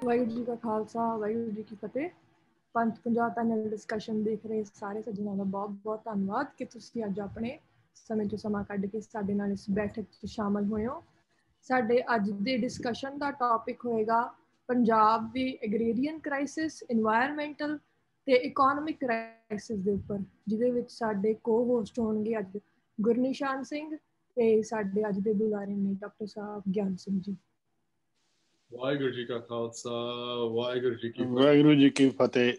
ਵਾਹਿਗੁਰੂ ਜੀ ਕਾ ਖਾਲਸਾ ਵਾਹਿਗੁਰੂ ਜੀ ਕੀ ਫਤਿਹ। ਪੰਥ Punjab panel discussion ਦੇਖ ਰਹੇ ਸਾਰੇ ਸੱਜਣਾਂ ਦਾ ਬਹੁਤ ਬਹੁਤ ਧੰਨਵਾਦ ਕਿ ਤੁਸੀਂ ਅੱਜ ਆਪਣੇ ਸਮੇਂ ਤੋਂ ਸਮਾਂ ਕੱਢ ਕੇ ਸਾਡੇ ਨਾਲ ਇਸ ਬੈਠਕ 'ਚ ਸ਼ਾਮਲ ਹੋਏ ਹੋ। ਸਾਡੇ ਅੱਜ ਦੇ ਡਿਸਕਸ਼ਨ ਦਾ ਟੌਪਿਕ ਹੋਏਗਾ ਪੰਜਾਬ ਦੀ ਐਗਰੀਰੀਅਨ ਕ੍ਰਾਈਸਿਸ, ਇਨਵਾਇਰਮੈਂਟਲ ਤੇ ਇਕੋਨੋਮਿਕ ਕ੍ਰਾਈਸਿਸ ਦੇ ਉੱਪਰ, ਜਿਹਦੇ ਵਿੱਚ ਸਾਡੇ ਕੋ-ਹੋਸਟ ਹੋਣਗੇ ਅੱਜ ਗੁਰਨਿਸ਼ਾਨ ਸਿੰਘ ਤੇ ਸਾਡੇ ਅੱਜ ਦੇ ਬੁਲਾਰੇ ਨੇ ਡਾਕਟਰ ਸਾਹਿਬ ਗਿਆਨ ਸਿੰਘ ਜੀ। ਵਾਹਿਗੁਰੂ ਜੀ ਕਾ ਖਾਲਸਾ ਵਾਹਿਗੁਰੂ ਜੀ ਕੀ ਫਤਿਹ।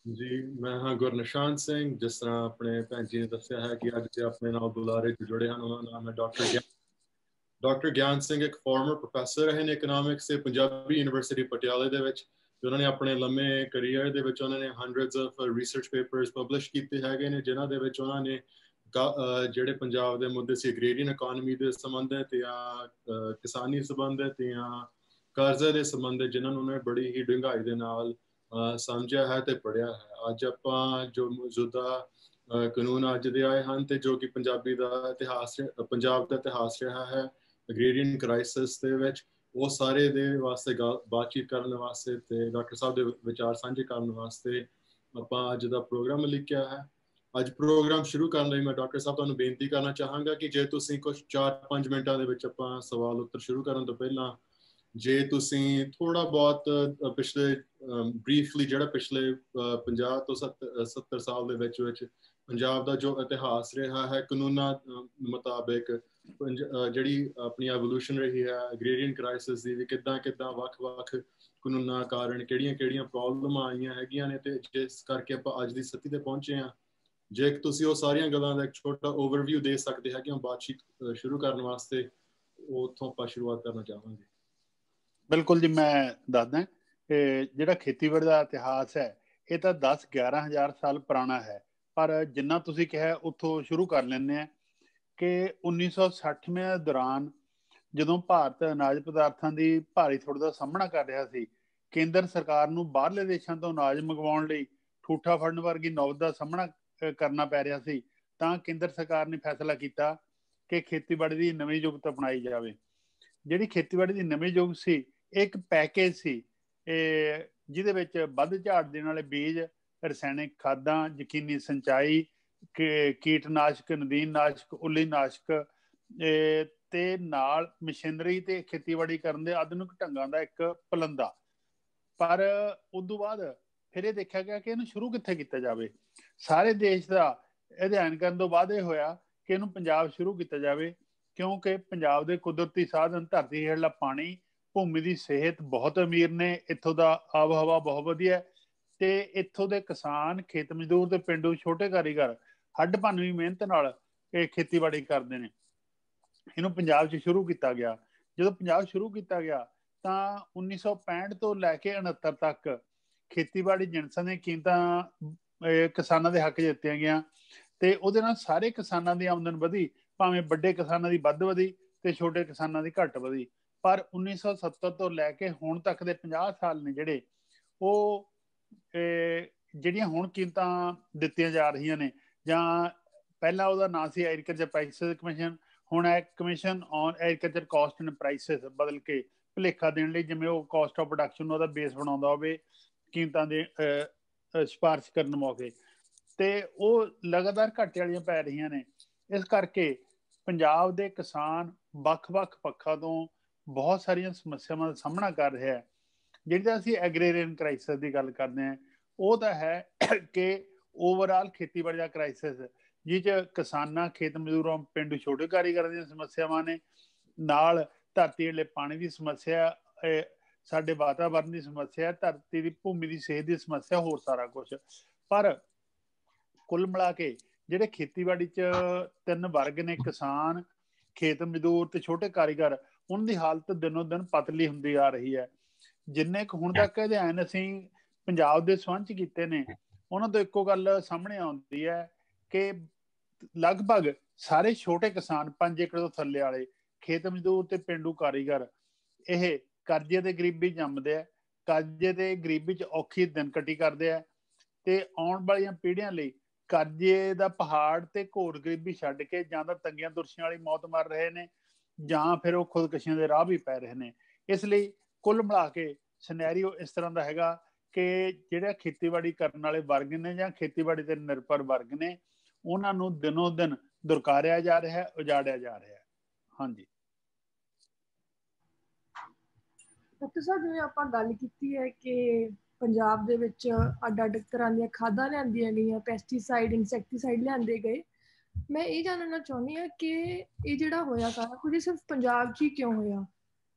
ਜੀ ਮੈਂ ਹਾਂ ਗੁਰਨਿਸ਼ਾਨ ਸਿੰਘ। ਜਿਸ ਤਰ੍ਹਾਂ ਆਪਣੇ ਭੈਣ ਜੀ ਨੇ ਦੱਸਿਆ ਹੈ ਕਿ ਅੱਜ ਦੇ ਆਪਣੇ ਨਾਲ ਬੁਲਾਰੇ ਜੁੜੇ ਹਨ, ਉਹਨਾਂ ਦਾ ਨਾਮ ਹੈ ਡਾਕਟਰ ਗਿਆਨ ਸਿੰਘ। ਇੱਕ ਫਾਰਮਰ ਪ੍ਰੋਫੈਸਰ ਰਹੇ ਨੇ ਇਕਨੋਮਿਕਸ ਤੇ ਪੰਜਾਬੀ ਯੂਨੀਵਰਸਿਟੀ ਪਟਿਆਲੇ ਦੇ ਵਿੱਚ। ਉਹਨਾਂ ਨੇ ਆਪਣੇ ਲੰਮੇ ਕਰੀਅਰ ਦੇ ਵਿੱਚ ਉਹਨਾਂ ਨੇ hundreds of research papers publish ਕੀਤੇ ਹੈਗੇ ਨੇ, ਜਿਨ੍ਹਾਂ ਦੇ ਵਿੱਚ ਉਹਨਾਂ ਨੇ ਜਿਹੜੇ ਪੰਜਾਬ ਦੇ ਮੁੱਦੇ ਸੀ ਐਗਰੀਰੀਅਨ ਇਕੋਨਮੀ ਦੇ ਸੰਬੰਧਿਤ ਜਾਂ ਕਿਸਾਨੀ ਸੰਬੰਧਿਤ ਜਾਂ ਕਰਜ਼ੇ ਦੇ ਸੰਬੰਧ, ਜਿਨ੍ਹਾਂ ਨੂੰ ਉਹਨੇ ਬੜੀ ਹੀ ਡੂੰਘਾਈ ਦੇ ਨਾਲ ਸਮਝਿਆ ਹੈ ਤੇ ਪੜ੍ਹਿਆ ਹੈ। ਅੱਜ ਆਪਾਂ ਜੋ ਮੌਜੂਦਾ ਕਾਨੂੰਨ ਅੱਜ ਦੇ ਆਏ ਹਨ ਤੇ ਜੋ ਕਿ ਪੰਜਾਬ ਦਾ ਇਤਿਹਾਸ ਰਿਹਾ ਹੈ ਐਗਰੀਰੀਅਨ ਕ੍ਰਾਈਸਿਸ ਦੇ ਵਿੱਚ, ਉਹ ਸਾਰੇ ਦੇ ਵਾਸਤੇ ਬਾਤਚੀਤ ਕਰਨ ਵਾਸਤੇ ਤੇ ਡਾਕਟਰ ਸਾਹਿਬ ਦੇ ਵਿਚਾਰ ਸਾਂਝੇ ਕਰਨ ਵਾਸਤੇ ਆਪਾਂ ਅੱਜ ਦਾ ਪ੍ਰੋਗਰਾਮ ਲਿਖਿਆ ਹੈ। ਅੱਜ ਪ੍ਰੋਗਰਾਮ ਸ਼ੁਰੂ ਕਰਨ ਲਈ ਮੈਂ ਡਾਕਟਰ ਸਾਹਿਬ ਤੁਹਾਨੂੰ ਬੇਨਤੀ ਕਰਨਾ ਚਾਹਾਂਗਾ ਕਿ ਜੇ ਤੁਸੀਂ ਕੁਝ 4-5 ਮਿੰਟਾਂ ਦੇ ਵਿੱਚ ਆਪਾਂ ਸਵਾਲ ਉੱਤਰ ਸ਼ੁਰੂ ਕਰਨ ਤੋਂ ਪਹਿਲਾਂ ਜੇ ਤੁਸੀਂ ਥੋੜਾ ਬਹੁਤ ਪਿਛਲੇ ਬਰੀਫਲੀ ਜਿਹੜਾ ਪਿਛਲੇ 50 ਤੋਂ 70 ਸਾਲ ਦੇ ਵਿੱਚ ਪੰਜਾਬ ਦਾ ਜੋ ਇਤਿਹਾਸ ਰਿਹਾ ਹੈ ਕਾਨੂੰਨਾਂ ਮੁਤਾਬਿਕ, ਜਿਹੜੀ ਆਪਣੀ ਐਵੋਲੂਸ਼ਨ ਰਹੀ ਹੈ ਐਗਰੀਰੀਅਨ ਕ੍ਰਾਈਸਿਸ ਦੀ, ਵੀ ਕਿੱਦਾਂ ਵੱਖ-ਵੱਖ ਕਾਨੂੰਨਾਂ ਕਾਰਨ ਕਿਹੜੀਆਂ ਪ੍ਰੋਬਲਮਾਂ ਆਈਆਂ ਹੈਗੀਆਂ ਨੇ ਤੇ ਜਿਸ ਕਰਕੇ ਆਪਾਂ ਅੱਜ ਦੀ ਸਥਿਤੀ ਤੇ ਪਹੁੰਚੇ ਹਾਂ। ਜੇ ਕਿ ਤੁਸੀਂ ਉਹ ਸਾਰੀਆਂ ਗੱਲਾਂ ਦਾ ਇੱਕ ਛੋਟਾ ਓਵਰਵਿਊ ਦੇ ਸਕਦੇ ਹੈਗੇ ਹੋ ਬਾਤਚੀਤ ਸ਼ੁਰੂ ਕਰਨ ਵਾਸਤੇ, ਉੱਥੋਂ ਆਪਾਂ ਸ਼ੁਰੂਆਤ ਕਰਨਾ ਚਾਹਾਂਗੇ। ਬਿਲਕੁਲ ਜੀ, ਮੈਂ ਦੱਸਦਾ ਜਿਹੜਾ ਖੇਤੀਬਾੜੀ ਦਾ ਇਤਿਹਾਸ ਹੈ ਇਹ ਤਾਂ 10-11 ਹਜ਼ਾਰ ਸਾਲ ਪੁਰਾਣਾ ਹੈ, ਪਰ ਜਿੰਨਾ ਤੁਸੀਂ ਕਿਹਾ ਉੱਥੋਂ ਸ਼ੁਰੂ ਕਰ ਲੈਂਦੇ ਹਾਂ ਕਿ 1960ਵੇਂ ਦੌਰਾਨ ਜਦੋਂ ਭਾਰਤ ਅਨਾਜ ਪਦਾਰਥਾਂ ਦੀ ਭਾਰੀ ਥੁੜ ਦਾ ਸਾਹਮਣਾ ਕਰ ਰਿਹਾ ਸੀ, ਕੇਂਦਰ ਸਰਕਾਰ ਨੂੰ ਬਾਹਰਲੇ ਦੇਸ਼ਾਂ ਤੋਂ ਅਨਾਜ ਮੰਗਵਾਉਣ ਲਈ ਠੂਠਾ ਫੜਨ ਵਰਗੀ ਨੌਬਤ ਦਾ ਸਾਹਮਣਾ ਕਰਨਾ ਪੈ ਰਿਹਾ ਸੀ, ਤਾਂ ਕੇਂਦਰ ਸਰਕਾਰ ਨੇ ਫੈਸਲਾ ਕੀਤਾ ਕਿ ਖੇਤੀਬਾੜੀ ਦੀ ਨਵੀਂ ਯੁਗਤ ਅਪਣਾਈ ਜਾਵੇ। ਜਿਹੜੀ ਖੇਤੀਬਾੜੀ ਦੀ ਨਵੀਂ ਯੁੱਗ ਸੀ ਇੱਕ ਪੈਕੇਜ ਸੀ ਜਿਹਦੇ ਵਿੱਚ ਵੱਧ ਝਾੜ ਦੇਣ ਵਾਲੇ ਬੀਜ, ਰਸਾਇਣਿਕ ਖਾਦਾਂ, ਯਕੀਨੀ ਸਿੰਚਾਈ, ਕੀਟਨਾਸ਼ਕ, ਨਦੀਨਨਾਸ਼ਕ, ਉੱਲੀਨਾਸ਼ਕ ਤੇ ਨਾਲ ਮਸ਼ੀਨਰੀ ਤੇ ਖੇਤੀਬਾੜੀ ਕਰਨ ਦੇ ਆਧੁਨਿਕ ਢੰਗਾਂ ਦਾ ਇੱਕ ਪਲੰਦਾ। ਪਰ ਉਦੋਂ ਬਾਅਦ ਫਿਰ ਇਹ ਦੇਖਿਆ ਗਿਆ ਕਿ ਇਹਨੂੰ ਸ਼ੁਰੂ ਕਿੱਥੇ ਕੀਤਾ ਜਾਵੇ। ਸਾਰੇ ਦੇਸ਼ ਦਾ ਅਧਿਐਨ ਕਰਨ ਤੋਂ ਬਾਅਦ ਇਹ ਹੋਇਆ ਕਿ ਇਹਨੂੰ ਪੰਜਾਬ ਸ਼ੁਰੂ ਕੀਤਾ ਜਾਵੇ, ਕਿਉਂਕਿ ਪੰਜਾਬ ਦੇ ਕੁਦਰਤੀ ਸਾਧਨ, ਧਰਤੀ ਹੇਠਲਾ ਪਾਣੀ, ਭੂਮੀ ਦੀ ਸਿਹਤ ਬਹੁਤ ਅਮੀਰ ਨੇ, ਇੱਥੋਂ ਦਾ ਆਬ ਹਵਾ ਬਹੁਤ ਵਧੀਆ ਤੇ ਇੱਥੋਂ ਦੇ ਕਿਸਾਨ, ਖੇਤ ਮਜ਼ਦੂਰ ਤੇ ਪਿੰਡੂ ਛੋਟੇ ਕਾਰੀਗਰ ਹੱਡ ਭੰਨਵੀਂ ਮਿਹਨਤ ਨਾਲ ਇਹ ਖੇਤੀਬਾੜੀ ਕਰਦੇ ਨੇ। ਇਹਨੂੰ ਪੰਜਾਬ 'ਚ ਸ਼ੁਰੂ ਕੀਤਾ ਗਿਆ। ਜਦੋਂ ਪੰਜਾਬ ਸ਼ੁਰੂ ਕੀਤਾ ਗਿਆ ਤਾਂ 1965 ਤੋਂ ਲੈ ਕੇ 69 ਤੱਕ ਖੇਤੀਬਾੜੀ ਜਿਣਸਾਂ ਦੀਆਂ ਕੀਮਤਾਂ ਕਿਸਾਨਾਂ ਦੇ ਹੱਕ 'ਚ ਦਿੱਤੀਆਂ ਗਈਆਂ ਤੇ ਉਹਦੇ ਨਾਲ ਸਾਰੇ ਕਿਸਾਨਾਂ ਦੀ ਆਮਦਨ ਵਧੀ, ਭਾਵੇਂ ਵੱਡੇ ਕਿਸਾਨਾਂ ਦੀ ਵੱਧ ਵਧੀ ਤੇ ਛੋਟੇ ਕਿਸਾਨਾਂ ਦੀ ਘੱਟ ਵਧੀ। ਪਰ 1970 ਤੋਂ ਲੈ ਕੇ ਹੁਣ ਤੱਕ ਦੇ 50 ਸਾਲ ਨੇ ਜਿਹੜੇ, ਉਹ ਜਿਹੜੀਆਂ ਹੁਣ ਕੀਮਤਾਂ ਦਿੱਤੀਆਂ ਜਾ ਰਹੀਆਂ ਨੇ, ਜਾਂ ਪਹਿਲਾਂ ਉਹਦਾ ਨਾਂ ਸੀ ਐਗਰੀਕਲਚਰ ਪ੍ਰਾਈਸਿਸ ਕਮਿਸ਼ਨ, ਹੁਣ ਹੈ commission on agriculture cost and prices, ਬਦਲ ਕੇ ਭੁਲੇਖਾ ਦੇਣ ਲਈ ਜਿਵੇਂ ਉਹ ਕਾਸਟ ਆਫ ਪ੍ਰੋਡਕਸ਼ਨ ਉਹਦਾ ਬੇਸ ਬਣਾਉਂਦਾ ਹੋਵੇ ਕੀਮਤਾਂ ਦੇ ਸਿਫਾਰਿਸ਼ ਕਰਨ ਮੌਕੇ, ਤੇ ਉਹ ਲਗਾਤਾਰ ਘਾਟੇ ਵਾਲੀਆਂ ਪੈ ਰਹੀਆਂ ਨੇ। ਇਸ ਕਰਕੇ ਪੰਜਾਬ ਦੇ ਕਿਸਾਨ ਵੱਖ-ਵੱਖ ਪੱਖਾਂ ਤੋਂ ਬਹੁਤ ਸਾਰੀਆਂ ਸਮੱਸਿਆਵਾਂ ਦਾ ਸਾਹਮਣਾ ਕਰ ਰਿਹਾ ਹੈ। ਜਿਹੜੀ ਅਸੀਂ ਐਗਰੀਰੀਅਨ ਕ੍ਰਾਈਸਿਸ ਦੀ ਗੱਲ ਕਰਦੇ ਹਾਂ, ਉਹ ਤਾਂ ਹੈ ਕਿ ਓਵਰਆਲ ਖੇਤੀਬਾੜੀ ਦਾ ਕ੍ਰਾਈਸਿਸ, ਜਿਸ 'ਚ ਕਿਸਾਨਾਂ, ਖੇਤ ਮਜ਼ਦੂਰਾਂ, ਪਿੰਡੂ ਛੋਟੇ ਕਾਰੀਗਰਾਂ ਦੀਆਂ ਸਮੱਸਿਆਵਾਂ ਨੇ, ਨਾਲ ਧਰਤੀ ਹੇਠਲੇ ਪਾਣੀ ਦੀ ਸਮੱਸਿਆ, ਸਾਡੇ ਵਾਤਾਵਰਨ ਦੀ ਸਮੱਸਿਆ, ਧਰਤੀ ਦੀ ਭੂਮੀ ਦੀ ਸਿਹਤ ਦੀ ਸਮੱਸਿਆ, ਹੋਰ ਸਾਰਾ ਕੁਛ। ਪਰ ਕੁੱਲ ਮਿਲਾ ਕੇ ਜਿਹੜੇ ਖੇਤੀਬਾੜੀ 'ਚ 3 ਵਰਗ ਨੇ, ਕਿਸਾਨ, ਖੇਤ ਮਜ਼ਦੂਰ ਤੇ ਛੋਟੇ ਕਾਰੀਗਰ, ਉਹਨਾਂ ਦੀ ਹਾਲਤ ਦਿਨੋਂ ਦਿਨ ਪਤਲੀ ਹੁੰਦੀ ਆ ਰਹੀ ਹੈ। ਜਿੰਨੇ ਕੁ ਹੁਣ ਤੱਕ ਅਧਿਐਨ ਅਸੀਂ ਪੰਜਾਬ ਦੇ ਸੰਬੰਧ 'ਚ ਕੀਤੇ ਨੇ, ਉਹਨਾਂ ਤੋਂ ਇੱਕੋ ਗੱਲ ਸਾਹਮਣੇ ਆਉਂਦੀ ਹੈ ਕਿ ਲਗਭਗ ਸਾਰੇ ਛੋਟੇ ਕਿਸਾਨ, 5 ਏਕੜ ਤੋਂ ਥੱਲੇ ਵਾਲੇ ਖੇਤ ਮਜ਼ਦੂਰ ਤੇ ਪਿੰਡੂ ਕਾਰੀਗਰ, ਇਹ ਕਰਜ਼ੇ ਤੇ ਗਰੀਬੀ ਜੰਮਦੇ ਆ, ਕਰਜ਼ੇ ਤੇ ਗਰੀਬੀ 'ਚ ਔਖੀ ਦਿਨ ਕੱਟੀ ਕਰਦੇ ਆ ਤੇ ਆਉਣ ਵਾਲੀਆਂ ਪੀੜ੍ਹੀਆਂ ਲਈ ਕਰਜ਼ੇ ਦਾ ਪਹਾੜ ਤੇ ਘੋਰ ਗਰੀਬੀ ਛੱਡ ਕੇ ਜਾਂ ਤਾਂ ਤੰਗੀਆਂ ਤੁਰਸ਼ੀਆਂ ਵਾਲੀ ਮੌਤ ਮਰ ਰਹੇ ਨੇ, ਜਾਂ ਫਿਰ ਉਹ ਖੁਦਕਸ਼ੀਆਂ ਦੇ ਰਾਹ ਵੀ ਪੈ ਰਹੇ ਨੇ। ਇਸ ਲਈ ਕੁੱਲ ਮਿਲਾ ਕੇ ਸਿਨੈਰੀਓ ਇਸ ਤਰ੍ਹਾਂ ਦਾ ਹੈਗਾ ਕਿ ਜਿਹੜਾ ਖੇਤੀਬਾੜੀ ਕਰਨ ਵਾਲੇ ਵਰਗ ਨੇ ਜਾਂ ਖੇਤੀਬਾੜੀ ਤੇ ਨਿਰਭਰ ਵਰਗ ਨੇ ਉਹਨਾਂ ਨੂੰ ਦਿਨੋਂ ਦਿਨ ਦੁਰਕਾਰਿਆ ਜਾ ਰਿਹਾ ਹੈ, ਉਜਾੜਿਆ ਜਾ ਰਿਹਾ ਹੈ। ਹਾਂਜੀ ਡਾਕਟਰ ਸਾਹਿਬ, ਜਿਵੇਂ ਆਪਾਂ ਗੱਲ ਕੀਤੀ ਹੈ ਕਿ ਪੰਜਾਬ ਦੇ ਵਿੱਚ ਅੱਡ ਅੱਡ ਤਰ੍ਹਾਂ ਦੀਆਂ ਖਾਦਾਂ ਲਿਆਂਦੀਆਂ ਗਈਆਂ, ਪੈਸਟੀਸਾਈਡ, ਇਨਸੈਕਟੀਸਾਈਡ ਲਿਆਂਦੇ ਗਏ, ਮੈਂ ਇਹ ਜਾਣਨਾ ਚਾਹੁੰਦੀ ਹਾਂ ਕਿ ਇਹ ਜਿਹੜਾ ਹੋਇਆ ਸਾਰਾ ਕੁਝ ਸਿਰਫ ਪੰਜਾਬ 'ਚ ਹੀ ਕਿਉਂ ਹੋਇਆ,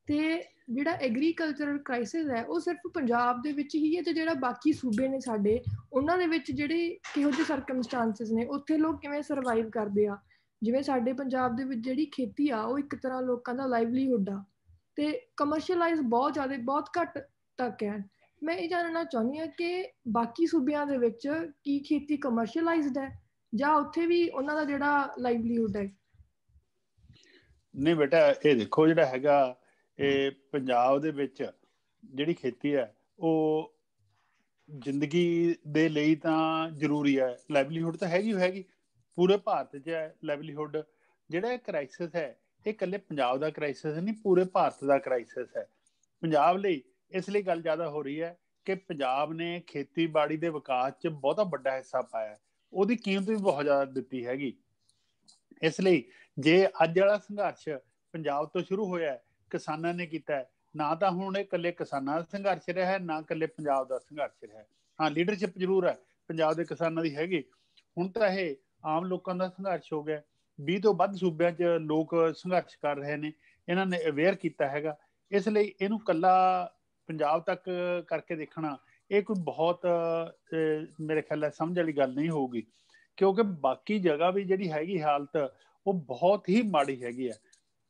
ਤੇ ਜਿਹੜਾ ਐਗਰੀਕਲਚਰਲ ਕ੍ਰਾਈਸਿਸ ਹੈ ਉਹ ਸਿਰਫ ਪੰਜਾਬ ਦੇ ਵਿੱਚ ਹੀ ਹੈ, ਤੇ ਜਿਹੜਾ ਬਾਕੀ ਸੂਬੇ ਨੇ ਸਾਡੇ, ਉਹਨਾਂ ਦੇ ਵਿੱਚ ਜਿਹੜੇ ਕਿਹੋ ਜਿਹੇ ਸਰਕਮਸਟਾਂਸਿਸ ਨੇ, ਉੱਥੇ ਲੋਕ ਕਿਵੇਂ ਸਰਵਾਈਵ ਕਰਦੇ ਆ? ਜਿਵੇਂ ਸਾਡੇ ਪੰਜਾਬ ਦੇ ਵਿੱਚ ਜਿਹੜੀ ਖੇਤੀ ਆ ਉਹ ਇੱਕ ਤਰ੍ਹਾਂ ਲੋਕਾਂ ਦਾ ਲਾਈਵਲੀਹੁੱਡ ਆ, ਤੇ ਕਮਰਸ਼ੀਅਲਾਈਜ਼ ਬਹੁਤ ਜ਼ਿਆਦਾ, ਬਹੁਤ ਘੱਟ ਤੱਕ ਹੈ। ਮੈਂ ਇਹ ਜਾਣਨਾ ਚਾਹੁੰਦੀ ਹਾਂ ਕਿ ਬਾਕੀ ਸੂਬਿਆਂ ਦੇ ਵਿੱਚ ਕੀ ਖੇਤੀ ਕਮਰਸ਼ੀਅਲਾਈਜ਼ਡ ਹੈ, ਜਾਂ ਉੱਥੇ ਵੀ ਉਹਨਾਂ ਦਾ ਜਿਹੜਾ ਲਾਈਵਲੀਹੁੱਡ ਹੈ? ਨਹੀਂ ਬੇਟਾ, ਇਹ ਦੇਖੋ ਜਿਹੜਾ ਹੈਗਾ ਇਹ ਪੰਜਾਬ ਦੇ ਵਿੱਚ ਜਿਹੜੀ ਖੇਤੀ ਹੈ ਉਹ ਜ਼ਿੰਦਗੀ ਦੇ ਲਈ ਤਾਂ ਜ਼ਰੂਰੀ ਹੈ, ਲਾਈਵਲੀਹੁੱਡ ਤਾਂ ਹੈਗੀ ਪੂਰੇ ਭਾਰਤ 'ਚ ਹੈ ਲਾਈਵਲੀਹੁੱਡ। ਜਿਹੜਾ ਕ੍ਰਾਈਸਿਸ ਹੈ ਇਹ ਇਕੱਲੇ ਪੰਜਾਬ ਦਾ ਕ੍ਰਾਈਸਿਸ ਨਹੀਂ, ਪੂਰੇ ਭਾਰਤ ਦਾ ਕ੍ਰਾਈਸਿਸ ਹੈ। ਪੰਜਾਬ ਲਈ ਇਸ ਲਈ ਗੱਲ ਜ਼ਿਆਦਾ ਹੋ ਰਹੀ ਹੈ ਕਿ ਪੰਜਾਬ ਨੇ ਖੇਤੀਬਾੜੀ ਦੇ ਵਿਕਾਸ 'ਚ ਬਹੁਤਾ ਵੱਡਾ ਹਿੱਸਾ ਪਾਇਆ, ਉਹਦੀ ਕੀਮਤ ਵੀ ਬਹੁਤ ਜ਼ਿਆਦਾ ਦਿੱਤੀ ਹੈਗੀ। ਇਸ ਲਈ ਜੇ ਅੱਜ ਵਾਲਾ ਸੰਘਰਸ਼ ਪੰਜਾਬ ਤੋਂ ਸ਼ੁਰੂ ਹੋਇਆ, ਕਿਸਾਨਾਂ ਨੇ ਕੀਤਾ, ਨਾ ਤਾਂ ਹੁਣ ਇਹ ਇਕੱਲੇ ਕਿਸਾਨਾਂ ਦਾ ਸੰਘਰਸ਼ ਰਿਹਾ ਹੈ, ਨਾ ਇਕੱਲੇ ਪੰਜਾਬ ਦਾ ਸੰਘਰਸ਼ ਰਿਹਾ। ਹਾਂ, ਲੀਡਰਸ਼ਿਪ ਜ਼ਰੂਰ ਹੈ ਪੰਜਾਬ ਦੇ ਕਿਸਾਨਾਂ ਦੀ ਹੈਗੀ, ਹੁਣ ਤਾਂ ਇਹ ਆਮ ਲੋਕਾਂ ਦਾ ਸੰਘਰਸ਼ ਹੋ ਗਿਆ। 20 ਤੋਂ ਵੱਧ ਸੂਬਿਆਂ 'ਚ ਲੋਕ ਸੰਘਰਸ਼ ਕਰ ਰਹੇ ਨੇ, ਇਹਨਾਂ ਨੇ ਅਵੇਅਰ ਕੀਤਾ ਹੈਗਾ। ਇਸ ਲਈ ਇਹਨੂੰ ਇਕੱਲਾ ਪੰਜਾਬ ਤੱਕ ਕਰਕੇ ਦੇਖਣਾ ਇਹ ਕੋਈ ਬਹੁਤ ਮੇਰੇ ਖਿਆਲ ਸਮਝ ਵਾਲੀ ਗੱਲ ਨਹੀਂ ਹੋਊਗੀ, ਕਿਉਂਕਿ ਬਾਕੀ ਜਗ੍ਹਾ ਵੀ ਜਿਹੜੀ ਹੈਗੀ ਹਾਲਤ ਉਹ ਬਹੁਤ ਹੀ ਮਾੜੀ ਹੈਗੀ ਹੈ,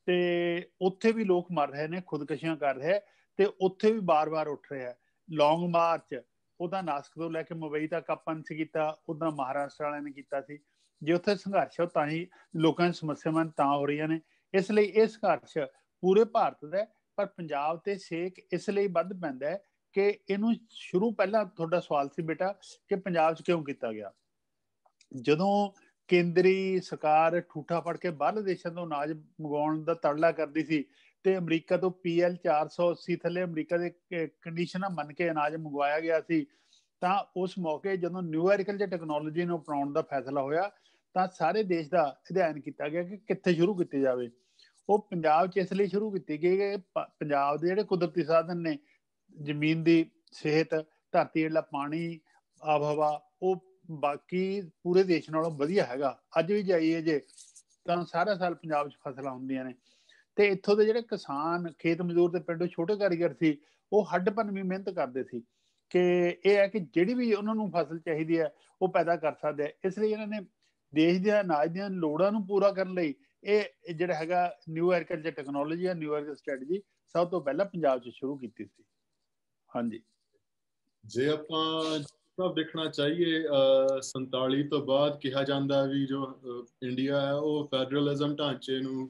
ਤੇ ਉੱਥੇ ਵੀ ਲੋਕ ਮਰ ਰਹੇ ਨੇ, ਖੁਦਕਸ਼ੀਆਂ ਕਰ ਰਹੇ, ਤੇ ਉੱਥੇ ਵੀ ਬਾਰ-ਬਾਰ ਉੱਠ ਰਿਹਾ। ਲੌਂਗ ਮਾਰਚ ਉਹਦਾ ਨਾਸਿਕ ਤੋਂ ਲੈ ਕੇ ਮੁੰਬਈ ਤੱਕ ਆਪਾਂ ਨੇ ਕੀਤਾ, ਉੱਦਾਂ ਮਹਾਰਾਸ਼ਟਰ ਵਾਲਿਆਂ ਨੇ ਕੀਤਾ ਸੀ। ਜੇ ਉੱਥੇ ਸੰਘਰਸ਼ ਹੋ ਤਾਂ ਹੀ ਲੋਕਾਂ ਦੀ ਸਮੱਸਿਆਵਾਂ ਤਾਂ ਹੋ ਰਹੀਆਂ ਨੇ। ਇਸ ਲਈ ਇਹ ਸੰਘਰਸ਼ ਪੂਰੇ ਭਾਰਤ ਦਾ, ਪਰ ਪੰਜਾਬ ਤੇ ਸੇਕ ਇਸ ਲਈ ਵੱਧ ਪੈਂਦਾ ਹੈ ਕਿ ਇਹਨੂੰ ਸ਼ੁਰੂ, ਪਹਿਲਾਂ ਤੁਹਾਡਾ ਸਵਾਲ ਸੀ ਬੇਟਾ ਕਿ ਪੰਜਾਬ 'ਚ ਕਿਉਂ ਕੀਤਾ ਗਿਆ। ਜਦੋਂ ਕੇਂਦਰੀ ਸਰਕਾਰ ਠੂਠਾ ਫੜ ਕੇ ਬਾਹਰਲੇ ਦੇਸ਼ਾਂ ਤੋਂ ਅਨਾਜ ਮੰਗਵਾਉਣ ਦਾ ਤਰਲਾ ਕਰਦੀ ਸੀ ਤੇ ਅਮਰੀਕਾ ਤੋਂ PL 480 ਥੱਲੇ ਅਮਰੀਕਾ ਦੇ ਕੰਡੀਸ਼ਨਾਂ ਮੰਨ ਕੇ ਅਨਾਜ ਮੰਗਵਾਇਆ ਗਿਆ ਸੀ, ਤਾਂ ਉਸ ਮੌਕੇ ਜਦੋਂ ਨਿਊ ਐਗਰੀਕਲਚਰ ਟੈਕਨੋਲੋਜੀ ਨੂੰ ਅਪਣਾਉਣ ਦਾ ਫੈਸਲਾ ਹੋਇਆ ਤਾਂ ਸਾਰੇ ਦੇਸ਼ ਦਾ ਅਧਿਐਨ ਕੀਤਾ ਗਿਆ ਕਿ ਕਿੱਥੇ ਸ਼ੁਰੂ ਕੀਤੀ ਜਾਵੇ। ਉਹ ਪੰਜਾਬ 'ਚ ਇਸ ਲਈ ਸ਼ੁਰੂ ਕੀਤੀ ਗਈ ਕਿ ਪੰਜਾਬ ਦੇ ਜਿਹੜੇ ਕੁਦਰਤੀ ਸਾਧਨ ਨੇ, ਜ਼ਮੀਨ ਦੀ ਸਿਹਤ, ਧਰਤੀ ਹੇਠਲਾ ਪਾਣੀ, ਆਬ ਹਵਾ, ਉਹ ਬਾਕੀ ਪੂਰੇ ਦੇਸ਼ ਨਾਲੋਂ ਵਧੀਆ ਹੈਗਾ। ਅੱਜ ਵੀ ਜਾਈਏ ਜੇ ਤਾਂ ਸਾਰਾ ਸਾਲ ਪੰਜਾਬ 'ਚ ਫਸਲਾਂ ਹੁੰਦੀਆਂ ਨੇ, ਤੇ ਇੱਥੋਂ ਦੇ ਜਿਹੜੇ ਕਿਸਾਨ, ਖੇਤ ਮਜ਼ਦੂਰ ਦੇ ਪਿੰਡੋਂ ਛੋਟੇ ਕਾਰੀਗਰ ਸੀ, ਉਹ ਹੱਡ ਭੰਨਵੀਂ ਮਿਹਨਤ ਕਰਦੇ ਸੀ ਕਿ ਇਹ ਹੈ ਕਿ ਜਿਹੜੀ ਵੀ ਉਹਨਾਂ ਨੂੰ ਫਸਲ ਚਾਹੀਦੀ ਹੈ ਉਹ ਪੈਦਾ ਕਰ ਸਕਦੇ ਆ। ਇਸ ਲਈ ਇਹਨਾਂ ਨੇ ਦੇਸ਼ ਦੀਆਂ ਅਨਾਜ ਦੀਆਂ ਲੋੜਾਂ ਨੂੰ ਪੂਰਾ ਕਰਨ ਲਈ ਇਹ ਜਿਹੜਾ ਹੈਗਾ ਨਿਊ ਐਗਰੀਕਲਚਰ ਟੈਕਨੋਲੋਜੀ ਜਾਂ ਨਿਊ ਐਗਰੀਕਲਚਰ ਸਟ੍ਰੈਟਜੀ ਸਭ ਤੋਂ ਪਹਿਲਾਂ ਪੰਜਾਬ 'ਚ ਸ਼ੁਰੂ ਕੀਤੀ ਸੀ। ਹਾਂਜੀ, ਜੇ ਆਪਾਂ ਸਭ ਦੇਖਣਾ ਚਾਹੀਏ 47 ਤੋਂ ਬਾਅਦ ਕਿਹਾ ਜਾਂਦਾ ਵੀ ਜੋ ਇੰਡੀਆ ਹੈ ਉਹ ਫੈਡਰਲਿਜ਼ਮ ਢਾਂਚੇ ਨੂੰ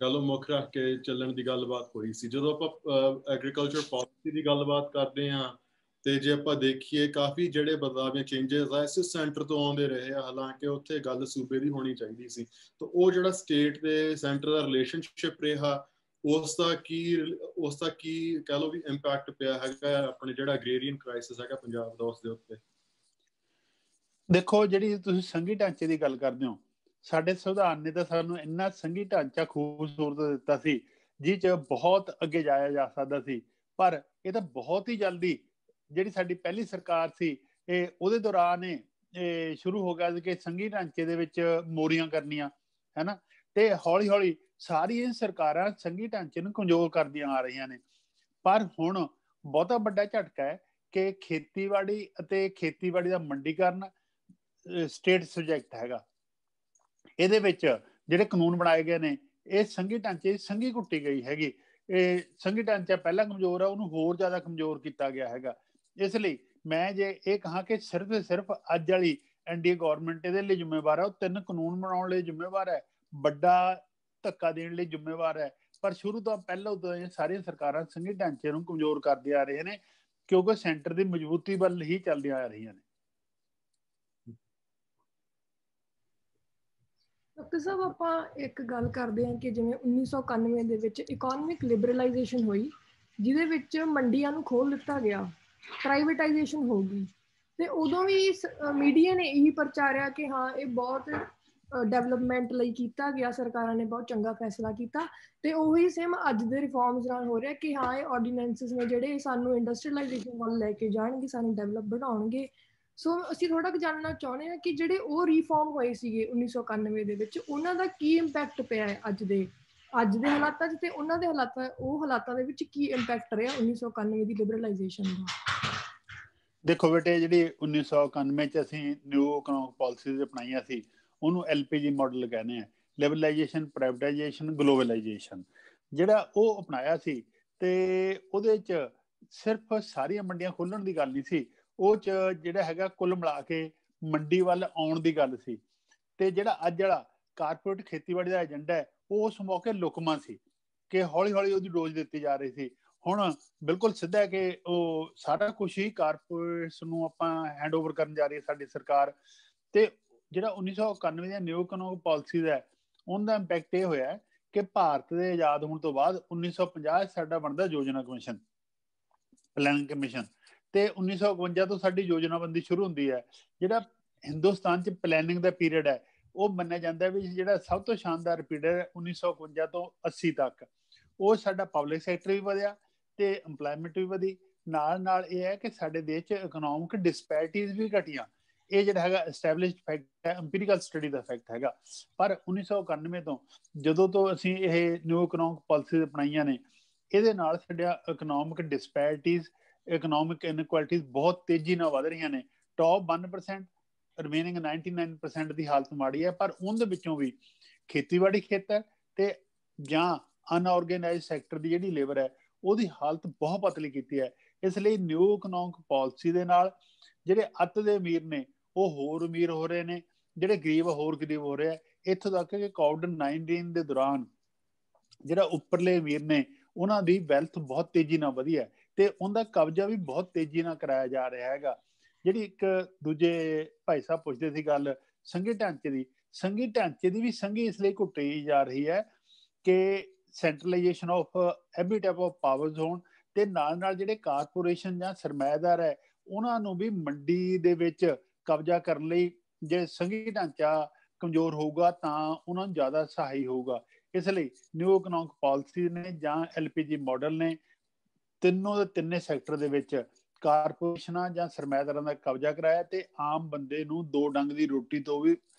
ਕਹ ਲਓ ਮੁੱਖ ਰੱਖ ਕੇ ਚੱਲਣ ਦੀ ਗੱਲਬਾਤ ਹੋਈ ਸੀ। ਜਦੋਂ ਆਪਾਂ ਐਗਰੀਕਲਚਰ ਪਾਲਿਸੀ ਦੀ ਗੱਲਬਾਤ ਕਰਦੇ ਹਾਂ ਤੇ ਜੇ ਆਪਾਂ ਦੇਖੀਏ ਕਾਫੀ ਜਿਹੜੇ ਬਦਲਾਅ ਜਾਂ ਚੇਂਜਸ ਆ ਇਸੇ ਸੈਂਟਰ ਤੋਂ ਆਉਂਦੇ ਰਹੇ ਆ, ਹਾਲਾਂਕਿ ਉੱਥੇ ਗੱਲ ਸੂਬੇ ਦੀ ਹੋਣੀ ਚਾਹੀਦੀ ਸੀ। ਤਾਂ ਉਹ ਜਿਹੜਾ ਸਟੇਟ ਤੇ ਸੈਂਟਰ ਦਾ ਰਿਲੇਸ਼ਨਸ਼ਿਪ ਰਿਹਾ ਉਸ ਦਾ ਕੀ ਕਹ ਲਓ ਵੀ ਇੰਪੈਕਟ ਪਿਆ ਹੈਗਾ ਆਪਣੇ ਜਿਹੜਾ ਐਗਰੀਰੀਅਨ ਕ੍ਰਾਈਸਿਸ ਹੈਗਾ ਪੰਜਾਬ ਦਾ ਉਸ ਦੇ ਉੱਤੇ? ਦੇਖੋ, ਜਿਹੜੀ ਤੁਸੀਂ ਸੰਘੀ ਢਾਂਚੇ ਦੀ ਗੱਲ ਕਰਦੇ ਹੋ, ਸਾਡੇ ਸੰਵਿਧਾਨ ਨੇ ਤਾਂ ਸਾਨੂੰ ਇੰਨਾ ਸੰਘੀ ਢਾਂਚਾ ਖੂਬਸੂਰਤ ਦਿੱਤਾ ਸੀ ਜਿਹ 'ਚ ਬਹੁਤ ਅੱਗੇ ਜਾਇਆ ਜਾ ਸਕਦਾ ਸੀ, ਪਰ ਇਹ ਤਾਂ ਬਹੁਤ ਹੀ ਜਲਦੀ ਜਿਹੜੀ ਸਾਡੀ ਪਹਿਲੀ ਸਰਕਾਰ ਸੀ ਇਹ ਉਹਦੇ ਦੌਰਾਨ ਇਹ ਸ਼ੁਰੂ ਹੋ ਗਿਆ ਕਿ ਸੰਘੀ ਢਾਂਚੇ ਦੇ ਵਿੱਚ ਮੋਰੀਆਂ ਕਰਨੀਆਂ, ਹੈ ਨਾ, ਤੇ ਹੌਲੀ ਹੌਲੀ ਸਾਰੀਆਂ ਸਰਕਾਰਾਂ ਸੰਘੀ ਢਾਂਚੇ ਨੂੰ ਕਮਜ਼ੋਰ ਕਰਦੀਆਂ ਆ ਰਹੀਆਂ ਨੇ। ਪਰ ਹੁਣ ਬਹੁਤਾ ਵੱਡਾ ਝਟਕਾ ਹੈ ਕਿ ਖੇਤੀਬਾੜੀ ਅਤੇ ਖੇਤੀਬਾੜੀ ਦਾ ਮੰਡੀਕਰਨ ਸਟੇਟ ਸਬਜੈਕਟ ਹੈਗਾ। ਇਹਦੇ ਵਿੱਚ ਜਿਹੜੇ ਕਾਨੂੰਨ ਬਣਾਏ ਗਏ ਨੇ ਇਹ ਸੰਘੀ ਢਾਂਚੇ ਸੰਘੀ ਕੁੱਟੀ ਗਈ ਹੈਗੀ। ਇਹ ਸੰਘੀ ਢਾਂਚਾ ਪਹਿਲਾਂ ਕਮਜ਼ੋਰ ਆ, ਉਹਨੂੰ ਹੋਰ ਜ਼ਿਆਦਾ ਕਮਜ਼ੋਰ ਕੀਤਾ ਗਿਆ ਹੈਗਾ। ਇਸ ਲਈ ਮੈਂ ਜੇ ਇਹ ਕਹਾਂ ਕਿ ਸਿਰਫ ਤੇ ਸਿਰਫ ਅੱਜ ਵਾਲੀ NDA ਗੌਰਮੈਂਟ ਇਹਦੇ ਲਈ ਜ਼ਿੰਮੇਵਾਰ ਹੈ, ਉਹ 3 ਕਾਨੂੰਨ ਬਣਾਉਣ ਲਈ ਜ਼ਿੰਮੇਵਾਰ ਹੈ, ਵੱਡਾ ਧੱਕਾ ਦੇਣ ਲਈ ਜ਼ਿੰਮੇਵਾਰ ਹੈ, ਪਰ ਸ਼ੁਰੂ ਤੋਂ ਪਹਿਲਾਂ ਉਦੋਂ ਸਾਰੀਆਂ ਸਰਕਾਰਾਂ ਸੰਘੀ ਢਾਂਚੇ ਨੂੰ ਕਮਜ਼ੋਰ ਕਰਦੇ ਆ ਰਹੇ ਨੇ ਕਿਉਂਕਿ ਸੈਂਟਰ ਦੀ ਮਜ਼ਬੂਤੀ ਵੱਲ ਹੀ ਚੱਲਦੀਆਂ ਆ ਰਹੀਆਂ ਨੇ। ਡਾਕਟਰ ਸਾਹਿਬ, ਆਪਾਂ ਇੱਕ ਗੱਲ ਕਰਦੇ ਹਾਂ ਕਿ ਜਿਵੇਂ 1991 ਦੇ ਵਿੱਚ ਇਕੋਨਮਿਕ ਲਿਬਰਲਾਈਜੇਸ਼ਨ ਹੋਈ ਜਿਹਦੇ ਵਿੱਚ ਮੰਡੀਆਂ ਨੂੰ ਖੋਲ ਦਿੱਤਾ ਗਿਆ, ਪ੍ਰਾਈਵੇਟਾਈਜੇਸ਼ਨ ਹੋ ਗਈ। ਤੇ ਉਦੋਂ ਵੀ ਮੀਡੀਆ ਨੇ ਇਹੀ ਪ੍ਰਚਾਰਿਆ ਕਿ ਹਾਂ ਇਹ ਬਹੁਤ ਡਿਵੈਲਪਮੈਂਟ ਲਈ ਕੀਤਾ ਗਿਆ, ਸਰਕਾਰਾਂ ਨੇ ਬਹੁਤ ਚੰਗਾ ਫੈਸਲਾ ਕੀਤਾ। ਤੇ ਉਹੀ ਸੇਮ ਅੱਜ ਦੇ ਰਿਫਾਰਮਸ ਨਾਲ ਹੋ ਰਿਹਾ ਕਿ ਹਾਂ ਇਹ ਆਰਡੀਨੈਂਸਿਸ ਨੇ ਜਿਹੜੇ ਸਾਨੂੰ ਇੰਡਸਟਰੀਅਲਾਈਜੇਸ਼ਨ ਵੱਲ ਲੈ ਕੇ ਜਾਣਗੇ, ਸਾਨੂੰ ਡਿਵੈਲਪ ਬਣਾਉਣਗੇ। ਸੋ ਅਸੀਂ ਥੋੜਾ ਕੁ ਜਾਣਨਾ ਚਾਹੁੰਦੇ ਹਾਂ ਕਿ ਜਿਹੜੇ ਉਹ ਰੀਫਾਰਮ ਹੋਏ ਸੀਗੇ 1991 ਦੇ ਵਿੱਚ, ਉਹਨਾਂ ਦਾ ਕੀ ਇੰਪੈਕਟ ਪਿਆ ਹੈ ਅੱਜ ਦੇ ਹਾਲਾਤਾਂ 'ਚ, ਤੇ ਉਹਨਾਂ ਦੇ ਹਾਲਾਤਾਂ ਦੇ ਵਿੱਚ ਕੀ ਇੰਪੈਕਟ ਰਿਹਾ 1991 ਦੀ ਲਿਬਰਲਾਈਜੇਸ਼ਨ ਦਾ। ਦੇਖੋ ਬੇਟੇ, ਜਿਹੜੀ 1991 ਚ ਅਸੀਂ ਨਿਊ ਇਕਨੋਮਿਕ ਪਾਲਿਸੀਜ਼ ਅਪਣਾਈਆਂ ਸੀ, ਉਹਨੂੰ LPG ਮਾਡਲ ਕਹਿੰਦੇ ਆ, ਲਿਬਰਲਾਈਜੇਸ਼ਨ, ਪ੍ਰਾਈਵੇਟਾਈਜੇਸ਼ਨ, ਗਲੋਬਲਾਈਜੇਸ਼ਨ। ਜਿਹੜਾ ਉਹ ਅਪਣਾਇਆ ਸੀ ਤੇ ਉਹਦੇ ਚ ਸਿਰਫ ਸਾਰੀਆਂ ਮੰਡੀਆਂ ਖੋਲਣ ਦੀ ਗੱਲ ਨਹੀਂ ਸੀ, ਉਹ ਚ ਜਿਹੜਾ ਹੈਗਾ ਕੁੱਲ ਮਿਲਾ ਕੇ ਮੰਡੀ ਵੱਲ ਆਉਣ ਦੀ ਗੱਲ ਸੀ। ਤੇ ਜਿਹੜਾ ਅੱਜ ਵਾਲਾ ਕਾਰਪੋਰੇਟ ਖੇਤੀਬਾੜੀ ਦਾ ਏਜੰਡਾ ਹੈ, ਉਹ ਉਸ ਮੌਕੇ ਲੁਕਮਾ ਸੀ ਕਿ ਹੌਲੀ ਹੌਲੀ ਉਹਦੀ ਡੋਜ਼ ਦਿੱਤੀ ਜਾ ਰਹੀ ਸੀ। ਹੁਣ ਬਿਲਕੁਲ ਸਿੱਧਾ ਹੈ ਕਿ ਉਹ ਸਾਰਾ ਕੁਛ ਹੀ ਕਾਰਪੋਰੇਟਸ ਨੂੰ ਆਪਾਂ ਹੈਂਡਓਵਰ ਕਰਨ ਜਾ ਰਹੀ ਹੈ ਸਾਡੀ ਸਰਕਾਰ। ਤੇ ਜਿਹੜਾ 1991 ਦੀਆਂ ਨਿਊ ਇਕਨੋਮਿਕ ਪਾਲਿਸੀਜ਼ ਹੈ, ਉਹਦਾ ਇੰਪੈਕਟ ਇਹ ਹੋਇਆ ਕਿ ਭਾਰਤ ਦੇ ਆਜ਼ਾਦ ਹੋਣ ਤੋਂ ਬਾਅਦ 1950 ਸਾਡਾ ਬਣਦਾ ਯੋਜਨਾ ਕਮਿਸ਼ਨ, ਪਲੈਨਿੰਗ ਕਮਿਸ਼ਨ, ਤੇ 1951 ਤੋਂ ਸਾਡੀ ਯੋਜਨਾਬੰਦੀ ਸ਼ੁਰੂ ਹੁੰਦੀ ਹੈ। ਜਿਹੜਾ ਹਿੰਦੁਸਤਾਨ 'ਚ ਪਲੈਨਿੰਗ ਦਾ ਪੀਰੀਅਡ ਹੈ, ਉਹ ਮੰਨਿਆ ਜਾਂਦਾ ਵੀ ਜਿਹੜਾ ਸਭ ਤੋਂ ਸ਼ਾਨਦਾਰ ਪੀਰੀਅਡ ਹੈ 1951 ਤੋਂ 80 ਤੱਕ, ਉਹ ਸਾਡਾ ਪਬਲਿਕ ਸੈਕਟਰ ਵੀ ਵਧਿਆ ਤੇ ਇੰਪਲਾਇਮੈਂਟ ਵੀ ਵਧੀ। ਨਾਲ ਨਾਲ ਇਹ ਹੈ ਕਿ ਸਾਡੇ ਦੇਸ਼ 'ਚ ਇਕਨੋਮਿਕ ਡਿਸਪੈਰਿਟੀਜ਼ ਵੀ ਘਟੀਆਂ। ਇਹ ਜਿਹੜਾ ਹੈਗਾ ਐਸਟੈਬਲਿਸ਼ਡ ਫੈਕਟ ਹੈ, ਇੰਪੀਰੀਕਲ ਸਟੱਡੀ ਦਾ ਫੈਕਟ ਹੈਗਾ। ਪਰ 1991 ਤੋਂ ਜਦੋਂ ਤੋਂ ਅਸੀਂ ਇਹ ਨਿਊ ਇਕਨੋਮਿਕ ਪਾਲਿਸੀਜ਼ ਅਪਣਾਈਆਂ ਨੇ, ਇਹਦੇ ਨਾਲ ਸਾਡਾ ਇਕਨੋਮਿਕ ਡਿਸਪੈਰਿਟੀਜ਼, ਇਕਨੋਮਿਕ ਇਨਇਕੁਐਲਿਟੀਜ਼ ਬਹੁਤ ਤੇਜ਼ੀ ਨਾਲ ਵਧ ਰਹੀਆਂ ਨੇ। ਟੌਪ 1%, ਰਿਮੇਨਿੰਗ 99% ਦੀ ਹਾਲਤ ਮਾੜੀ ਹੈ। ਪਰ ਉਹਦੇ ਵਿੱਚੋਂ ਵੀ ਖੇਤੀਬਾੜੀ ਖੇਤਰ ਤੇ ਜਾਂ ਅਨਆਰਗੇਨਾਈਜ਼ਡ ਸੈਕਟਰ ਦੀ ਜਿਹੜੀ ਲੇਬਰ ਹੈ, ਉਹਦੀ ਹਾਲਤ ਬਹੁਤ ਪਤਲੀ ਕੀਤੀ ਹੈ। ਇਸ ਲਈ ਨਿਊ ਇਕਨੋਮਿਕ ਪਾਲਿਸੀ ਦੇ ਨਾਲ ਜਿਹੜੇ ਅੱਤ ਦੇ ਅਮੀਰ ਨੇ ਉਹ ਹੋਰ ਅਮੀਰ ਹੋ ਰਹੇ ਨੇ, ਜਿਹੜੇ ਗਰੀਬ ਹੋਰ ਗਰੀਬ ਹੋ ਰਹੇ ਆ। ਇੱਥੋਂ ਤੱਕ ਕਿ ਕੋਵਿਡ-19 ਦੇ ਦੌਰਾਨ ਜਿਹੜਾ ਉੱਪਰਲੇ ਅਮੀਰ ਨੇ, ਉਹਨਾਂ ਦੀ ਵੈਲਥ ਬਹੁਤ ਤੇਜ਼ੀ ਨਾਲ ਵਧੀ ਹੈ ਤੇ ਉਹਦਾ ਕਬਜ਼ਾ ਵੀ ਬਹੁਤ ਤੇਜ਼ੀ ਨਾਲ ਕਰਾਇਆ ਜਾ ਰਿਹਾ ਹੈਗਾ। ਜਿਹੜੀ ਇੱਕ ਦੂਜੇ ਭਾਈ ਸਾਹਿਬ ਪੁੱਛਦੇ ਸੀ ਗੱਲ ਸੰਘੀ ਢਾਂਚੇ ਦੀ, ਸੰਘੀ ਢਾਂਚੇ ਦੀ ਵੀ ਸੰਘੀ ਇਸ ਲਈ ਘੁੱਟੀ ਜਾ ਰਹੀ ਹੈ ਕਿ centralization of every type of powers ਹੋਣ, ਤੇ ਨਾਲ ਨਾਲ ਜਿਹੜੇ ਕਾਰਪੋਰੇਸ਼ਨ ਜਾਂ ਸਰਮਾਏਦਾਰ ਹੈ, ਉਹਨਾਂ ਨੂੰ ਵੀ ਮੰਡੀ ਦੇ ਵਿੱਚ ਕਬਜ਼ਾ ਕਰਨ ਲਈ ਜੇ ਸੰਘੀ ਢਾਂਚਾ ਕਮਜ਼ੋਰ ਹੋਊਗਾ ਤਾਂ ਉਹਨਾਂ ਨੂੰ ਜ਼ਿਆਦਾ ਸਹਾਈ ਹੋਊਗਾ। ਇਸ ਲਈ ਨਿਊ ਇਕਨੋਮਿਕ ਪਾਲਿਸੀ ਨੇ ਜਾਂ LPG ਮਾਡਲ ਨੇ ਤਿੰਨੋਂ ਦੇ ਤਿੰਨੇ ਸੈਕਟਰ ਦੇ ਵਿੱਚ ਕਾਰਪੋਰੇਸ਼ਨਾਂ ਜਾਂ ਸਰਮਾਏਦਾਰਾਂ ਦਾ ਕਬਜ਼ਾ ਕਰਾਇਆ ਤੇ ਆਮ ਬੰਦੇ ਨੂੰ ਦੋ ਡੰਗ ਦੀ ਰੋਟੀ ਤੋਂ ਵੀ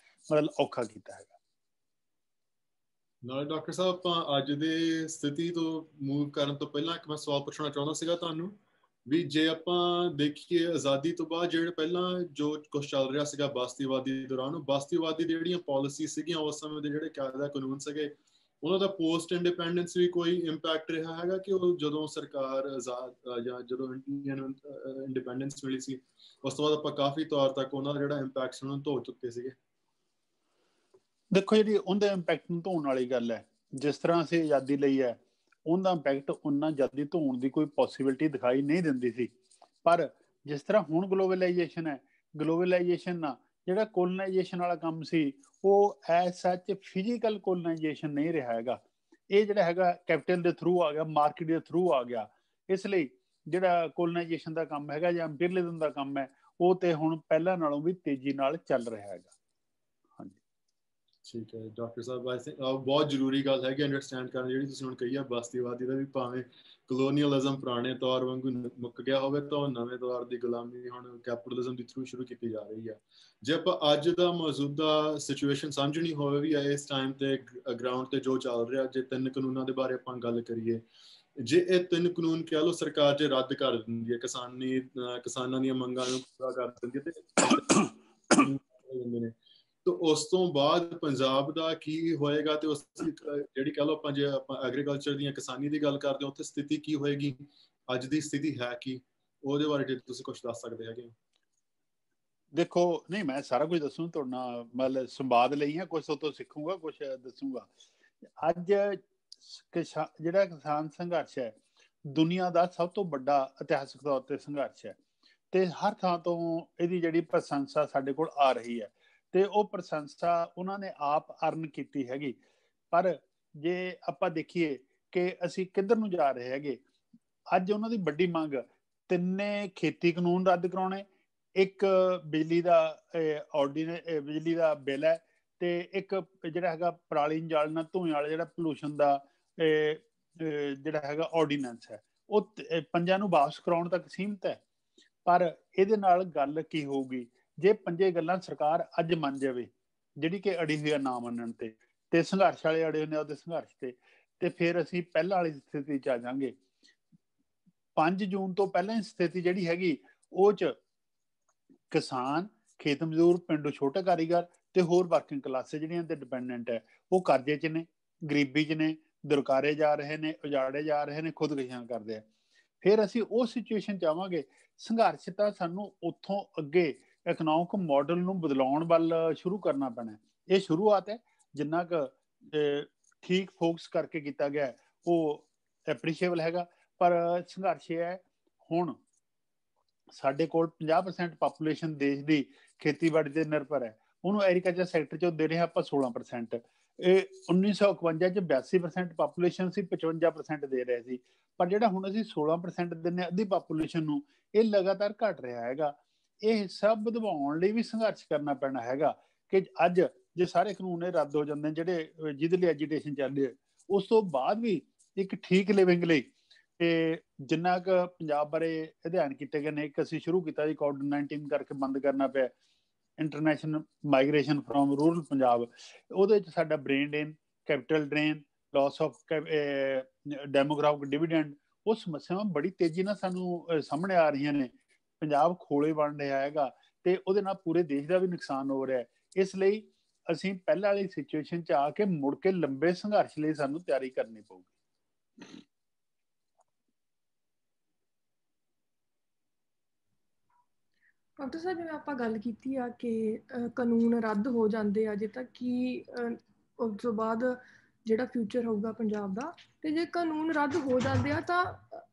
ਮਤਲਬ ਔਖਾ ਕੀਤਾ ਹੈਗਾ। ਨਾਲ ਡਾਕਟਰ ਸਾਹਿਬ, ਆਪਾਂ ਅੱਜ ਦੇ ਸਥਿਤੀ ਤੋਂ ਮੂਵ ਕਰਨ ਤੋਂ ਪਹਿਲਾਂ ਇੱਕ ਮੈਂ ਸਵਾਲ ਪੁੱਛਣਾ ਚਾਹੁੰਦਾ ਸੀਗਾ ਤੁਹਾਨੂੰ, ਵੀ ਜੇ ਆਪਾਂ ਦੇਖੀਏ ਆਜ਼ਾਦੀ ਤੋਂ ਬਾਅਦ ਜਿਹੜੇ ਪਹਿਲਾਂ ਜੋ ਕੁਝ ਚੱਲ ਰਿਹਾ ਸੀਗਾ ਬਸਤੀਵਾਦੀ ਦੌਰਾਨ, ਉਹ ਬਸਤੀਵਾਦੀ ਦੀ ਜਿਹੜੀਆਂ ਪਾਲਿਸੀ ਸੀਗੀਆਂ ਉਸ ਸਮੇਂ ਦੇ ਜਿਹੜੇ ਕਾਇਦਾ ਕਾਨੂੰਨ ਸੀਗੇ, ਉਹਨਾਂ ਦਾ ਪੋਸਟ ਇੰਡੀਪੈਂਡੈਂਸ ਵੀ ਕੋਈ ਇੰਪੈਕਟ ਰਿਹਾ ਹੈਗਾ ਕਿ ਉਹ ਜਦੋਂ ਸਰਕਾਰ ਆਜ਼ਾਦ ਜਾਂ ਜਦੋਂ ਇੰਡੀਪੈਂਡੈਂਸ ਮਿਲੀ ਸੀ ਉਸ ਤੋਂ ਬਾਅਦ ਆਪਾਂ ਕਾਫੀ ਤੌਰ ਤੱਕ ਉਹਨਾਂ ਦਾ ਜਿਹੜਾ ਇੰਪੈਕਟ ਉਹਨਾਂ ਨੂੰ ਧੋ ਚੁੱਕੇ ਸੀਗੇ? ਦੇਖੋ, ਜਿਹੜੀ ਉਹਦੇ ਇੰਪੈਕਟ ਨੂੰ ਧੋਣ ਵਾਲੀ ਗੱਲ ਹੈ, ਜਿਸ ਤਰ੍ਹਾਂ ਅਸੀਂ ਆਜ਼ਾਦੀ ਲਈ ਹੈ, ਉਹਦਾ ਇੰਪੈਕਟ ਉਹਨਾਂ ਆਜ਼ਾਦੀ ਧੋਣ ਦੀ ਕੋਈ ਪੋਸੀਬਿਲਿਟੀ ਦਿਖਾਈ ਨਹੀਂ ਦਿੰਦੀ ਸੀ। ਪਰ ਜਿਸ ਤਰ੍ਹਾਂ ਹੁਣ ਗਲੋਬਲਾਈਜੇਸ਼ਨ ਹੈ, ਗਲੋਬਲਾਈਜੇਸ਼ਨ ਨਾਲ ਜਿਹੜਾ ਕੋਲੋਨਾਈਜੇਸ਼ਨ ਵਾਲਾ ਕੰਮ ਸੀ ਉਹ ਐਜ਼ ਸੱਚ ਫਿਜ਼ੀਕਲ ਕੋਲੋਨਾਈਜੇਸ਼ਨ ਨਹੀਂ ਰਿਹਾ ਹੈਗਾ। ਇਹ ਜਿਹੜਾ ਹੈਗਾ ਕੈਪੀਟਲ ਦੇ ਥਰੂ ਆ ਗਿਆ, ਮਾਰਕੀਟ ਦੇ ਥਰੂ ਆ ਗਿਆ। ਇਸ ਲਈ ਜਿਹੜਾ ਕੋਲੋਨਾਈਜੇਸ਼ਨ ਦਾ ਕੰਮ ਹੈਗਾ ਜਾਂ ਇੰਪੀਰੀਅਲਿਜ਼ਮ ਦਾ ਕੰਮ ਹੈ, ਉਹ ਤੇ ਹੁਣ ਪਹਿਲਾਂ ਨਾਲੋਂ ਵੀ ਤੇਜ਼ੀ ਨਾਲ ਚੱਲ ਰਿਹਾ ਹੈਗਾ। ਠੀਕ ਹੈ ਡਾਕਟਰ ਸਾਹਿਬ, ਆਈ ਥਿੰਕ ਬਹੁਤ ਜ਼ਰੂਰੀ ਗੱਲ ਹੈਗੀ ਅੰਡਰਸਟੈਂਡ ਕਰਨੀ, ਜਿਹੜੀ ਤੁਸੀਂ ਹੁਣ ਕਹੀ ਆ ਬਸਤੀਵਾਦੀ ਦਾ ਵੀ ਭਾਵੇਂ ਕਲੋਨੀਅਲਿਜ਼ਮ ਪੁਰਾਣੇ ਤੌਰ ਵਾਂਗੂ ਮੁੱਕ ਗਿਆ ਹੋਵੇ ਤਾਂ ਉਹ ਨਵੇਂ ਦੌਰ ਦੀ ਗੁਲਾਮੀ ਹੁਣ ਕੈਪੀਟਲਿਜ਼ਮ ਦੇ ਥਰੂ ਸ਼ੁਰੂ ਕੀਤੀ ਜਾ ਰਹੀ ਹੈ। ਜੇ ਆਪਾਂ ਅੱਜ ਦਾ ਮੌਜੂਦਾ ਸਿਚੁਏਸ਼ਨ ਸਮਝਣੀ ਹੋਵੇ ਵੀ ਇਸ ਟਾਈਮ ਤੇ ਗਰਾਊਂਡ ਤੇ ਜੋ ਚੱਲ ਰਿਹਾ, ਜੇ ਤਿੰਨ ਕਾਨੂੰਨਾਂ ਦੇ ਬਾਰੇ ਆਪਾਂ ਗੱਲ ਕਰੀਏ, ਜੇ ਇਹ ਤਿੰਨ ਕਾਨੂੰਨ ਕਹਿ ਲਓ ਸਰਕਾਰ ਜੇ ਰੱਦ ਕਰ ਦਿੰਦੀ ਹੈ, ਕਿਸਾਨਾਂ ਦੀਆਂ ਮੰਗਾਂ ਨੂੰ ਪੂਰਾ ਕਰ ਦਿੰਦੀ ਹੈ, ਤੇ ਉਸ ਤੋਂ ਬਾਅਦ ਪੰਜਾਬ ਦਾ ਕੀ ਹੋਏਗਾ? ਤੇ ਉਸ ਜਿਹੜੀ ਕਹਿ ਲਓ ਆਪਾਂ ਜੇ ਆਪਾਂ ਐਗਰੀਕਲਚਰ ਦੀਆਂ ਕਿਸਾਨੀ ਦੀ ਗੱਲ ਕਰਦੇ ਹਾਂ, ਉੱਥੇ ਸਥਿਤੀ ਕੀ ਹੋਏਗੀ? ਅੱਜ ਦੀ ਸਥਿਤੀ ਹੈ ਕੀ? ਉਹਦੇ ਬਾਰੇ ਜੇ ਤੁਸੀਂ ਕੁਝ ਦੱਸ ਸਕਦੇ ਹੈਗੇ? ਦੇਖੋ, ਨਹੀਂ ਮੈਂ ਸਾਰਾ ਕੁਝ ਦੱਸੂ, ਤੁਹਾਡੇ ਨਾਲ ਮਤਲਬ ਸੰਵਾਦ ਲਈ ਆ, ਕੁਝ ਤੋਂ ਸਿੱਖੂਗਾ, ਕੁਝ ਦੱਸੂਗਾ। ਅੱਜ ਜਿਹੜਾ ਕਿਸਾਨ ਸੰਘਰਸ਼ ਹੈ ਦੁਨੀਆ ਦਾ ਸਭ ਤੋਂ ਵੱਡਾ ਇਤਿਹਾਸਕ ਤੌਰ ਤੇ ਸੰਘਰਸ਼ ਹੈ ਤੇ ਹਰ ਥਾਂ ਤੋਂ ਇਹਦੀ ਜਿਹੜੀ ਪ੍ਰਸ਼ੰਸਾ ਸਾਡੇ ਕੋਲ ਆ ਰਹੀ ਹੈ ਤੇ ਉਹ ਪ੍ਰਸ਼ੰਸਾ ਉਹਨਾਂ ਨੇ ਆਪ ਅਰਨ ਕੀਤੀ ਹੈਗੀ। ਪਰ ਜੇ ਆਪਾਂ ਦੇਖੀਏ ਕਿ ਅਸੀਂ ਕਿੱਧਰ ਨੂੰ ਜਾ ਰਹੇ ਹੈਗੇ, ਅੱਜ ਉਹਨਾਂ ਦੀ ਵੱਡੀ ਮੰਗ ਤਿੰਨੇ ਖੇਤੀ ਕਾਨੂੰਨ ਰੱਦ ਕਰਾਉਣੇ, ਇੱਕ ਬਿਜਲੀ ਦਾ ਬਿੱਲ ਹੈ, ਤੇ ਇੱਕ ਜਿਹੜਾ ਹੈਗਾ ਪਰਾਲੀ ਜਾਲਣਾ ਧੂਏ ਵਾਲਾ ਜਿਹੜਾ ਪੋਲੂਸ਼ਨ ਦਾ ਜਿਹੜਾ ਹੈਗਾ ਆਰਡੀਨੈਂਸ ਹੈ, ਉਹ ਪੰਜਾਂ ਨੂੰ ਵਾਪਸ ਕਰਾਉਣ ਤੱਕ ਸੀਮਤ ਹੈ। ਪਰ ਇਹਦੇ ਨਾਲ ਗੱਲ ਕੀ ਹੋਊਗੀ ਜੇ ਪੰਜੇ ਗੱਲਾਂ ਸਰਕਾਰ ਅੱਜ ਮੰਨ ਜਾਵੇ, ਜਿਹੜੀ ਕਿ ਅੜੀ ਹੋਈ ਆ ਨਾ ਮੰਨਣ ਤੇ ਸੰਘਰਸ਼ ਵਾਲੇ ਅੜੇ ਹੋਏ ਉਹਦੇ ਸੰਘਰਸ਼ ਤੇ ਫਿਰ ਅਸੀਂ ਪਹਿਲਾਂ ਵਾਲੀ ਸਥਿਤੀ 'ਚ ਆ ਜਾਵਾਂਗੇ। 5 ਜੂਨ ਤੋਂ ਪਹਿਲਾਂ ਦੀ ਸਥਿਤੀ ਜਿਹੜੀ ਹੈਗੀ ਉਹ 'ਚ ਕਿਸਾਨ, ਖੇਤ ਮਜ਼ਦੂਰ, ਪਿੰਡੂ ਛੋਟੇ ਕਾਰੀਗਰ ਤੇ ਹੋਰ ਵਰਕਿੰਗ ਕਲਾਸਾਂ ਜਿਹੜੀਆਂ ਤੇ ਡਿਪੈਂਡੈਂਟ ਹੈ, ਉਹ ਕਰਜ਼ੇ 'ਚ ਨੇ, ਗਰੀਬੀ 'ਚ ਨੇ, ਦੁਰਕਾਰੇ ਜਾ ਰਹੇ ਨੇ, ਉਜਾੜੇ ਜਾ ਰਹੇ ਨੇ, ਖੁਦਕੁਸ਼ੀਆਂ ਕਰਦੇ ਆ। ਫਿਰ ਅਸੀਂ ਉਹ ਸਿਚੁਏਸ਼ਨ 'ਚ ਆਵਾਂਗੇ। ਸੰਘਰਸ਼ ਤਾਂ ਸਾਨੂੰ ਉੱਥੋਂ ਅੱਗੇ ਇਕਨੋਮਿਕ ਮਾਡਲ ਨੂੰ ਬਦਲਾਉਣ ਵੱਲ ਸ਼ੁਰੂ ਕਰਨਾ ਪੈਣਾ। ਇਹ ਸ਼ੁਰੂਆਤ ਹੈ, ਜਿੰਨਾ ਕੁ ਠੀਕ ਫੋਕਸ ਕਰਕੇ ਕੀਤਾ ਗਿਆ ਉਹ ਐਪਰੀਸ਼ੀਏਬਲ ਹੈਗਾ। ਪਰ ਸੰਘਰਸ਼ ਇਹ ਹੈ, ਹੁਣ ਸਾਡੇ ਕੋਲ 50% ਪਾਪੂਲੇਸ਼ਨ ਦੇਸ਼ ਦੀ ਖੇਤੀਬਾੜੀ ਤੇ ਨਿਰਭਰ ਹੈ, ਉਹਨੂੰ ਐਗਰੀਕਲਚਰ ਸੈਕਟਰ 'ਚੋਂ ਦੇ ਰਹੇ ਆਪਾਂ 16%। ਇਹ 1951 'ਚ 82% ਪਾਪੂਲੇਸ਼ਨ ਸੀ, 55% ਦੇ ਰਹੇ ਸੀ। ਪਰ ਜਿਹੜਾ ਹੁਣ ਅਸੀਂ 16% ਦਿੰਦੇ ਅੱਧੀ ਪਾਪੂਲੇਸ਼ਨ ਨੂੰ, ਇਹ ਲਗਾਤਾਰ ਘਟ ਰਿਹਾ ਹੈਗਾ। ਇਹ ਹਿੱਸਾ ਵਧਾਉਣ ਲਈ ਵੀ ਸੰਘਰਸ਼ ਕਰਨਾ ਪੈਣਾ ਹੈਗਾ ਕਿ ਅੱਜ ਜੇ ਸਾਰੇ ਕਾਨੂੰਨ ਇਹ ਰੱਦ ਹੋ ਜਾਂਦੇ ਜਿਹੜੇ ਜਿਹਦੇ ਲਈ ਐਜੀਟੇਸ਼ਨ ਚੱਲ ਰਹੀ ਹੈ, ਉਸ ਤੋਂ ਬਾਅਦ ਵੀ ਇੱਕ ਠੀਕ ਲਿਵਿੰਗ ਲਈ ਤੇ ਜਿੰਨਾ ਕੁ ਪੰਜਾਬ ਬਾਰੇ ਅਧਿਐਨ ਕੀਤੇ ਗਏ ਨੇ, ਇੱਕ ਅਸੀਂ ਸ਼ੁਰੂ ਕੀਤਾ ਜੀ ਕੋਵਿਡ-19 ਕਰਕੇ ਬੰਦ ਕਰਨਾ ਪਿਆ, international migration from rural Punjab, ਉਹਦੇ 'ਚ ਸਾਡਾ brain drain, capital drain, loss of demographic dividend, ਉਹ ਸਮੱਸਿਆਵਾਂ ਬੜੀ ਤੇਜ਼ੀ ਨਾਲ ਸਾਨੂੰ ਸਾਹਮਣੇ ਆ ਰਹੀਆਂ ਨੇ। ਪੰਜਾਬ ਖੋਲੇ ਬਣ ਰਿਹਾ ਹੈਗਾ ਤੇ ਉਹਦੇ ਨਾਲ ਪੂਰੇ ਦੇਸ਼ ਦਾ ਵੀ ਨੁਕਸਾਨ ਹੋ ਰਿਹਾ ਹੈ। ਇਸ ਲਈ ਅਸੀਂ ਪਹਿਲਾਂ ਵਾਲੀ ਸਿਚੁਏਸ਼ਨ 'ਚ ਆ ਕੇ ਮੁੜ ਕੇ ਲੰਬੇ ਸੰਘਰਸ਼ ਲਈ ਸਾਨੂੰ ਤਿਆਰੀ ਕਰਨੀ ਪਊਗੀ। ਡਾਕਟਰ ਸਾਹਿਬ, ਜਿਵੇਂ ਆਪਾਂ ਗੱਲ ਕੀਤੀ ਆ ਕਿ ਕਾਨੂੰਨ ਰੱਦ ਹੋ ਜਾਂਦੇ ਆ, ਜੇ ਤੱਕ ਕਿ ਉਸ ਤੋਂ ਬਾਅਦ ਜਿਹੜਾ ਫਿਊਚਰ ਹੋਊਗਾ ਪੰਜਾਬ ਦਾ, ਤੇ ਜੇ ਕਾਨੂੰਨ ਰੱਦ ਹੋ ਜਾਂਦੇ ਆ ਤਾਂ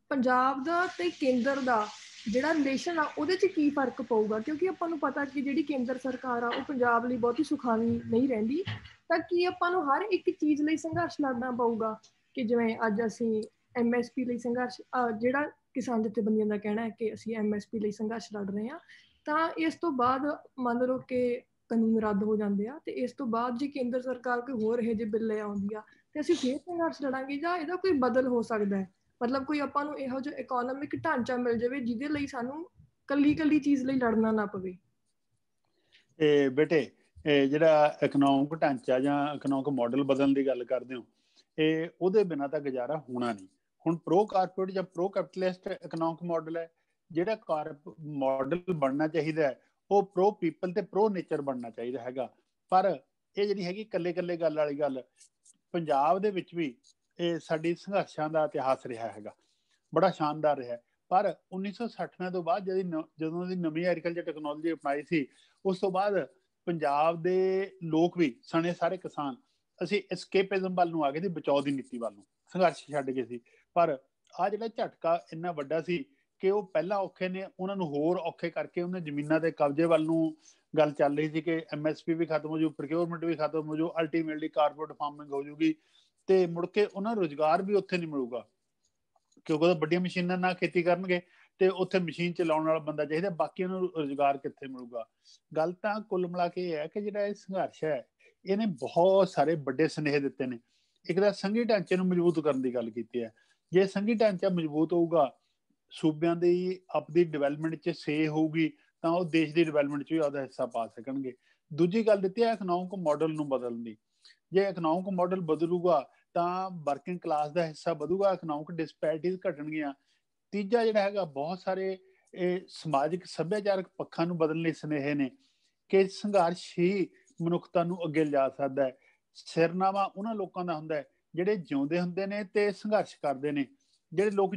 ਪੰਜਾਬ ਦਾ ਤੇ ਕੇਂਦਰ ਦਾ ਜਿਹੜਾ ਰਿਲੇਸ਼ਨ ਆ ਉਹਦੇ 'ਚ ਕੀ ਫਰਕ ਪਊਗਾ? ਕਿਉਂਕਿ ਆਪਾਂ ਨੂੰ ਪਤਾ ਕਿ ਜਿਹੜੀ ਕੇਂਦਰ ਸਰਕਾਰ ਆ ਉਹ ਪੰਜਾਬ ਲਈ ਬਹੁਤੀ ਸੁਖਾਵੀਂ ਨਹੀਂ ਰਹਿੰਦੀ, ਤਾਂ ਕੀ ਆਪਾਂ ਨੂੰ ਹਰ ਇੱਕ ਚੀਜ਼ ਲਈ ਸੰਘਰਸ਼ ਲੜਨਾ ਪਊਗਾ? ਕਿ ਜਿਵੇਂ ਅੱਜ ਅਸੀਂ MSP ਲਈ ਸੰਘਰਸ਼, ਜਿਹੜਾ ਕਿਸਾਨ ਜਥੇਬੰਦੀਆਂ ਦਾ ਕਹਿਣਾ ਹੈ ਕਿ ਅਸੀਂ MSP ਲਈ ਸੰਘਰਸ਼ ਲੜ ਰਹੇ ਹਾਂ, ਤਾਂ ਇਸ ਤੋਂ ਬਾਅਦ ਮੰਨ ਲਓ ਕਿ ਕਾਨੂੰਨ ਰੱਦ ਹੋ ਜਾਂਦੇ ਆ ਤੇ ਇਸ ਤੋਂ ਬਾਅਦ ਜੇ ਕੇਂਦਰ ਸਰਕਾਰ ਕੋਈ ਹੋਰ ਇਹੋ ਜਿਹੇ ਬਿੱਲ ਲੈ ਆਉਂਦੀ ਆ ਤੇ ਅਸੀਂ ਫੇਰ ਸੰਘਰਸ਼ ਲੜਾਂਗੇ, ਜਾਂ ਇਹਦਾ ਕੋਈ ਬਦਲ ਹੋ ਸਕਦਾ ਹੈ? ਮਤਲਬ ਕੋਈ ਆਪਾਂ ਨੂੰ ਇਹੋ ਜਿਹਾ ਇਕੋਨੋਮਿਕ ਢਾਂਚਾ ਮਿਲ ਜਾਵੇ ਜਿਹਦੇ ਲਈ ਸਾਨੂੰ ਕੱਲੀ ਚੀਜ਼ ਲਈ ਲੜਨਾ ਨਾ ਪਵੇ। ਇਹ ਬੇਟੇ, ਜਿਹੜਾ ਇਕਨੋਮਿਕ ਢਾਂਚਾ ਜਾਂ ਇਕਨੋਮਿਕ ਮਾਡਲ ਬਦਲਣ ਦੀ ਗੱਲ ਕਰਦੇ ਹੋ, ਇਹ ਉਹਦੇ ਬਿਨਾਂ ਤਾਂ ਗੁਜ਼ਾਰਾ ਹੋਣਾ ਨਹੀਂ। ਹੁਣ ਪ੍ਰੋ ਕਾਰਪੋਰੇਟ ਜਾਂ ਪ੍ਰੋ ਕੈਪੀਟਲਿਸਟ ਇਕਨੋਮਿਕ ਮਾਡਲ ਹੈ, ਜਿਹੜਾ ਮਾਡਲ ਬਣਨਾ ਚਾਹੀਦਾ ਹੈ ਉਹ ਪ੍ਰੋ ਪੀਪਲ ਤੇ ਪ੍ਰੋ ਨੇਚਰ ਬਣਨਾ ਚਾਹੀਦਾ ਹੈਗਾ। ਪਰ ਇਹ ਜਿਹੜੀ ਹੈਗੀ ਇਕੱਲੇ ਗੱਲ ਵਾਲੀ ਗੱਲ, ਪੰਜਾਬ ਦੇ ਵਿੱਚ ਵੀ ਇਹ ਸਾਡੀ ਸੰਘਰਸ਼ਾਂ ਦਾ ਇਤਿਹਾਸ ਰਿਹਾ ਹੈਗਾ, ਬੜਾ ਸ਼ਾਨਦਾਰ ਰਿਹਾ। ਪਰ 1960 ਤੋਂ ਬਾਅਦ ਜਦੋਂ ਦੀ ਨਵੀਂ ਐਗਰੀਕਲਚਰ ਟੈਕਨੋਲੋਜੀ ਅਪਣਾਈ ਸੀ, ਉਸ ਤੋਂ ਬਾਅਦ ਪੰਜਾਬ ਦੇ ਲੋਕ ਵੀ ਸਣੇ ਸਾਰੇ ਕਿਸਾਨ ਅਸੀਂ ਐਸਕੇਪਿਜ਼ਮ ਵੱਲ ਨੂੰ ਆ ਗਏ ਸੀ, ਬਚਾਓ ਦੀ ਨੀਤੀ ਵੱਲ ਨੂੰ ਸੰਘਰਸ਼ ਛੱਡ ਗਏ ਸੀ। ਪਰ ਆ ਜਿਹੜਾ ਝਟਕਾ ਇੰਨਾ ਵੱਡਾ ਸੀ ਕਿ ਉਹ ਪਹਿਲਾਂ ਔਖੇ ਨੇ, ਉਹਨਾਂ ਨੂੰ ਹੋਰ ਔਖੇ ਕਰਕੇ ਉਹਨਾਂ ਜ਼ਮੀਨਾਂ ਦੇ ਕਬਜ਼ੇ ਵੱਲ ਨੂੰ ਗੱਲ ਚੱਲ ਰਹੀ ਸੀ ਕਿ MSP ਵੀ ਖਤਮ ਹੋ ਜੂ, ਪ੍ਰੋਕਿਉਰਮੈਂਟ ਵੀ ਖਤਮ ਹੋ ਜੂ, ਅਲਟੀਮੇਟਲੀ ਕਾਰਪੋਰੇਟ ਫਾਰਮਿੰਗ ਹੋ ਜੂਗੀ ਤੇ ਮੁੜ ਕੇ ਉਹਨਾਂ ਨੂੰ ਰੁਜ਼ਗਾਰ ਵੀ ਉੱਥੇ ਨਹੀਂ ਮਿਲੂਗਾ, ਕਿਉਂਕਿ ਵੱਡੀਆਂ ਮਸ਼ੀਨਾਂ ਨਾਲ ਖੇਤੀ ਕਰਨਗੇ ਤੇ ਉੱਥੇ ਮਸ਼ੀਨ ਚਲਾਉਣ ਵਾਲਾ ਬੰਦਾ ਚਾਹੀਦਾ, ਬਾਕੀਆਂ ਨੂੰ ਰੁਜ਼ਗਾਰ ਕਿੱਥੇ ਮਿਲੂਗਾ? ਗੱਲ ਤਾਂ ਕੁੱਲ ਮਿਲਾ ਕੇ ਇਹ ਹੈ ਕਿ ਜਿਹੜਾ ਇਹ ਸੰਘਰਸ਼ ਹੈ ਇਹਨੇ ਬਹੁਤ ਸਾਰੇ ਵੱਡੇ ਸੁਨੇਹੇ ਦਿੱਤੇ ਨੇ। ਇੱਕ ਤਾਂ ਸੰਘੀ ਢਾਂਚੇ ਨੂੰ ਮਜ਼ਬੂਤ ਕਰਨ ਦੀ ਗੱਲ ਕੀਤੀ ਹੈ। ਜੇ ਸੰਘੀ ਢਾਂਚਾ ਮਜ਼ਬੂਤ ਹੋਊਗਾ, ਸੂਬਿਆਂ ਦੀ ਆਪਣੀ ਡਿਵੈਲਪਮੈਂਟ 'ਚ ਸੇ ਹੋਊਗੀ, ਤਾਂ ਉਹ ਦੇਸ਼ ਦੀ ਡਿਵੈਲਪਮੈਂਟ 'ਚ ਵੀ ਉਹਦਾ ਹਿੱਸਾ ਪਾ ਸਕਣਗੇ। ਦੂਜੀ ਗੱਲ ਦਿੱਤੀ ਹੈ ਇਕਨੋਮਿਕ ਮਾਡਲ ਨੂੰ ਬਦਲਣ ਦੀ। ਜੇ ਇਕਨੋਮਿਕ ਮਾਡਲ ਬਦਲੂਗਾ ਤਾਂ ਵਰਕਿੰਗ ਕਲਾਸ ਦਾ ਹਿੱਸਾ ਵਧੂਗਾ, ਇਕਨੋਮਿਕ ਡਿਸਪੈਰਿਟੀਜ਼ ਘਟਣਗੀਆਂ। ਤੀਜਾ ਜਿਹੜਾ ਹੈਗਾ, ਬਹੁਤ ਸਾਰੇ ਇਹ ਸਮਾਜਿਕ ਸੱਭਿਆਚਾਰਕ ਪੱਖਾਂ ਨੂੰ ਬਦਲਣ ਲਈ ਸੁਨੇਹੇ ਨੇ ਕਿ ਸੰਘਰਸ਼ ਹੀ ਮਨੁੱਖਤਾ ਨੂੰ ਅੱਗੇ ਲਿਜਾ ਸਕਦਾ ਹੈ। ਸਿਰਨਾਵਾ ਉਹਨਾਂ ਲੋਕਾਂ ਦਾ ਹੁੰਦਾ ਹੈ ਜਿਹੜੇ ਜਿਉਂਦੇ ਹੁੰਦੇ ਨੇ ਤੇ ਸੰਘਰਸ਼ ਕਰਦੇ ਨੇ। ਜਿਹੜੇ ਲੋਕ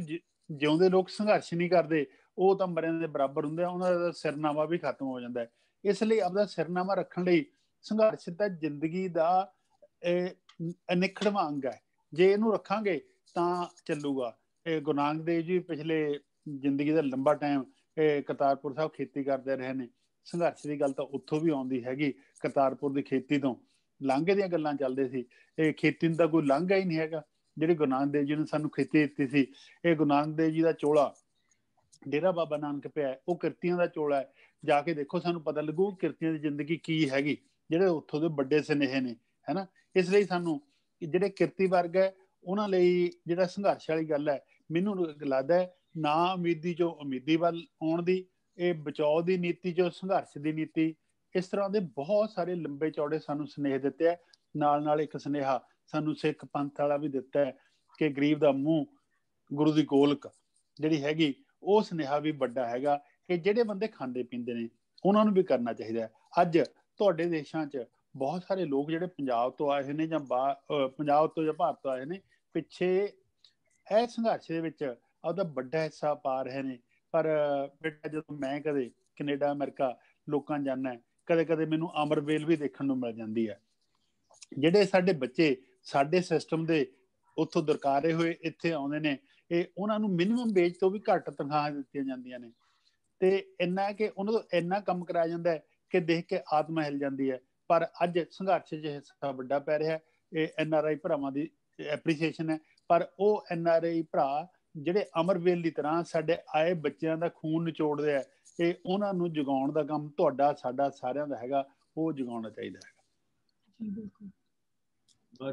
ਜਿਉਂਦੇ ਲੋਕ ਸੰਘਰਸ਼ ਨਹੀਂ ਕਰਦੇ ਉਹ ਤਾਂ ਮਰਿਆਂ ਦੇ ਬਰਾਬਰ ਹੁੰਦੇ ਆ, ਉਹਨਾਂ ਦਾ ਸਿਰਨਾਵਾ ਵੀ ਖਤਮ ਹੋ ਜਾਂਦਾ ਹੈ। ਇਸ ਲਈ ਆਪਦਾ ਸਿਰਨਾਵਾ ਰੱਖਣ ਲਈ ਸੰਘਰਸ਼ ਤਾਂ ਜ਼ਿੰਦਗੀ ਦਾ ਅਨਿੱਖੜਵਾਂ ਅੰਗ ਹੈ। ਜੇ ਇਹਨੂੰ ਰੱਖਾਂਗੇ ਤਾਂ ਚੱਲੂਗਾ। ਗੁਰੂ ਨਾਨਕ ਦੇਵ ਜੀ ਪਿਛਲੇ ਜ਼ਿੰਦਗੀ ਦਾ ਲੰਬਾ ਟਾਈਮ ਕਰਤਾਰਪੁਰ ਸਾਹਿਬ ਖੇਤੀ ਕਰਦੇ ਰਹੇ ਨੇ। ਸੰਘਰਸ਼ ਦੀ ਗੱਲ ਤਾਂ ਉੱਥੋਂ ਵੀ ਆਉਂਦੀ ਹੈਗੀ, ਕਰਤਾਰਪੁਰ ਦੀ ਖੇਤੀ ਤੋਂ ਲਾਂਘੇ ਦੀਆਂ ਗੱਲਾਂ ਚੱਲਦੇ ਸੀ। ਇਹ ਖੇਤੀ ਨੂੰ ਤਾਂ ਕੋਈ ਲਾਂਘਾ ਹੀ ਨਹੀਂ ਹੈਗਾ। ਜਿਹੜੀ ਗੁਰੂ ਨਾਨਕ ਦੇਵ ਜੀ ਨੇ ਸਾਨੂੰ ਖੇਤੀ ਦਿੱਤੀ ਸੀ, ਇਹ ਗੁਰੂ ਨਾਨਕ ਦੇਵ ਜੀ ਦਾ ਚੋਲਾ ਡੇਰਾ ਬਾਬਾ ਨਾਨਕ ਪਿਆ, ਉਹ ਕਿਰਤੀਆਂ ਦਾ ਚੋਲਾ ਹੈ। ਜਾ ਕੇ ਦੇਖੋ, ਸਾਨੂੰ ਪਤਾ ਲੱਗੂ ਕਿਰਤੀਆਂ ਦੀ ਜ਼ਿੰਦਗੀ ਕੀ ਹੈਗੀ, ਜਿਹੜੇ ਉੱਥੋਂ ਦੇ ਵੱਡੇ ਸੁਨੇਹੇ ਨੇ, ਹੈ ਨਾ। ਇਸ ਲਈ ਸਾਨੂੰ ਜਿਹੜੇ ਕਿਰਤੀ ਵਰਗ ਹੈ ਉਹਨਾਂ ਲਈ ਜਿਹੜਾ ਸੰਘਰਸ਼ ਵਾਲੀ ਗੱਲ ਹੈ, ਮੈਨੂੰ ਲੱਗਦਾ ਹੈ ਨਾ ਉਮੀਦੀ ਚੋਂ ਉਮੀਦੀ ਵੱਲ ਆਉਣ ਦੀ, ਇਹ ਬਚਾਓ ਦੀ ਨੀਤੀ ਚੋਂ ਸੰਘਰਸ਼ ਦੀ ਨੀਤੀ, ਇਸ ਤਰ੍ਹਾਂ ਦੇ ਬਹੁਤ ਸਾਰੇ ਲੰਬੇ ਚੌੜੇ ਸਾਨੂੰ ਸੁਨੇਹੇ ਦਿੱਤੇ ਹੈ। ਨਾਲ ਨਾਲ ਇੱਕ ਸੁਨੇਹਾ ਸਾਨੂੰ ਸਿੱਖ ਪੰਥ ਵਾਲਾ ਵੀ ਦਿੱਤਾ ਹੈ ਕਿ ਗਰੀਬ ਦਾ ਮੂੰਹ ਗੁਰੂ ਦੀ ਗੋਲਕ ਜਿਹੜੀ ਹੈਗੀ, ਉਹ ਸੁਨੇਹਾ ਵੀ ਵੱਡਾ ਹੈਗਾ ਕਿ ਜਿਹੜੇ ਬੰਦੇ ਖਾਂਦੇ ਪੀਂਦੇ ਨੇ ਉਹਨਾਂ ਨੂੰ ਵੀ ਕਰਨਾ ਚਾਹੀਦਾ ਹੈ। ਅੱਜ ਤੁਹਾਡੇ ਦੇਸ਼ਾਂ 'ਚ ਬਹੁਤ ਸਾਰੇ ਲੋਕ ਜਿਹੜੇ ਪੰਜਾਬ ਤੋਂ ਆਏ ਨੇ ਜਾਂ ਪੰਜਾਬ ਤੋਂ ਜਾਂ ਭਾਰਤ ਤੋਂ ਆਏ ਨੇ, ਪਿੱਛੇ ਇਹ ਸੰਘਰਸ਼ ਦੇ ਵਿੱਚ ਆਪਦਾ ਵੱਡਾ ਹਿੱਸਾ ਪਾ ਰਹੇ ਨੇ। ਪਰ ਬੇਟਾ, ਜਦੋਂ ਮੈਂ ਕਦੇ ਕੈਨੇਡਾ ਅਮਰੀਕਾ ਲੋਕਾਂ ਜਾਂਦਾ, ਕਦੇ ਕਦੇ ਮੈਨੂੰ ਅਮਰਵੇਲ ਵੀ ਦੇਖਣ ਨੂੰ ਮਿਲ ਜਾਂਦੀ ਹੈ। ਜਿਹੜੇ ਸਾਡੇ ਬੱਚੇ ਸਾਡੇ ਸਿਸਟਮ ਦੇ ਉੱਥੋਂ ਦਰਕਾਰੇ ਹੋਏ ਇੱਥੇ ਆਉਂਦੇ ਨੇ, ਇਹ ਉਹਨਾਂ ਨੂੰ ਮਿਨੀਮਮ ਵੇਜ ਤੋਂ ਵੀ ਘੱਟ ਤਨਖਾਹਾਂ ਦਿੱਤੀਆਂ ਜਾਂਦੀਆਂ ਨੇ, ਤੇ ਇੰਨਾ ਕਿ ਉਹਨਾਂ ਤੋਂ ਇੰਨਾ ਕੰਮ ਕਰਾਇਆ ਜਾਂਦਾ ਹੈ ਕਿ ਦੇਖ ਕੇ ਆਤਮਾ ਹਿੱਲ ਜਾਂਦੀ ਹੈ। ਪਰ ਅੱਜ ਸੰਘਰਸ਼ 'ਚ ਹਿੱਸਾ ਵੱਡਾ ਪੈ ਰਿਹਾ, ਇਹ NRI ਭਰਾਵਾਂ ਦੀ ਐਪਰੀਸੀਏਸ਼ਨ ਹੈ। ਪਰ ਉਹ NRI ਭਰਾ ਜਿਹੜੇ ਅਮਰਵੇਲ ਦੀ ਤਰ੍ਹਾਂ ਸਾਡੇ ਆਏ ਬੱਚਿਆਂ ਦਾ ਖੂਨ ਨਿਚੋੜਦੇ ਆ, ਇਹ ਉਹਨਾਂ ਨੂੰ ਜਗਾਉਣ ਦਾ ਕੰਮ ਤੁਹਾਡਾ ਸਾਡਾ ਸਾਰਿਆਂ ਦਾ ਹੈਗਾ, ਉਹ ਜਗਾਉਣਾ ਚਾਹੀਦਾ ਹੈਗਾ। ਜੀ ਬਿਲਕੁਲ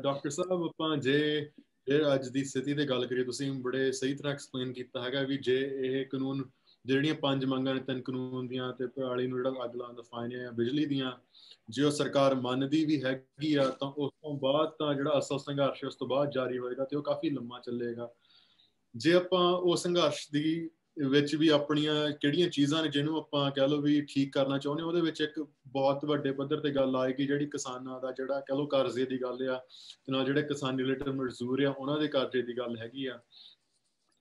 ਡਾਕਟਰ ਸਾਹਿਬ, ਆਪਾਂ ਜੇ ਅੱਜ ਦੀ ਸਥਿਤੀ ਦੀ ਗੱਲ ਕਰੀਏ, ਤੁਸੀਂ ਬੜੇ ਸਹੀ ਤਰ੍ਹਾਂ ਐਕਸਪਲੇਨ ਕੀਤਾ ਹੈਗਾ ਵੀ ਜੇ ਇਹ ਕਾਨੂੰਨ ਜਿਹੜੀਆਂ 5 ਮੰਗਾਂ ਨੇ 3 ਕਾਨੂੰਨ ਦੀਆਂ ਤੇ ਪਰਾਲੀ ਨੂੰ ਜਿਹੜਾ ਅੱਗ ਲਾਉਣ ਦਾ ਫਾਈਨ ਹੈ ਬਿਜਲੀ ਦੀਆਂ, ਜੇ ਉਹ ਸਰਕਾਰ ਮੰਨਦੀ ਵੀ ਹੈਗੀ ਆ ਤਾਂ ਉਸ ਤੋਂ ਬਾਅਦ ਤਾਂ ਜਿਹੜਾ ਅਸਲ ਸੰਘਰਸ਼ ਉਸ ਤੋਂ ਬਾਅਦ ਜਾਰੀ ਹੋਏਗਾ ਤੇ ਉਹ ਕਾਫੀ ਲੰਮਾ ਚੱਲੇਗਾ। ਜੇ ਆਪਾਂ ਉਹ ਸੰਘਰਸ਼ ਦੀ ਵਿੱਚ ਵੀ ਆਪਣੀਆਂ ਕਿਹੜੀਆਂ ਚੀਜ਼ਾਂ ਨੇ ਜਿਹਨੂੰ ਆਪਾਂ ਕਹਿ ਲਓ ਵੀ ਠੀਕ ਕਰਨਾ ਚਾਹੁੰਦੇ, ਉਹਦੇ ਵਿੱਚ ਇੱਕ ਬਹੁਤ ਵੱਡੇ ਪੱਧਰ ਤੇ ਗੱਲ ਆਏਗੀ ਜਿਹੜੀ ਕਿਸਾਨਾਂ ਦਾ ਜਿਹੜਾ ਕਹਿ ਲਓ ਕਰਜ਼ੇ ਦੀ ਗੱਲ ਆ, ਤੇ ਨਾਲ ਜਿਹੜੇ ਕਿਸਾਨ ਰਿਲੇਟਡ ਮਜ਼ਦੂਰ ਆ ਉਹਨਾਂ ਦੇ ਕਰਜ਼ੇ ਦੀ ਗੱਲ ਹੈਗੀ ਆ।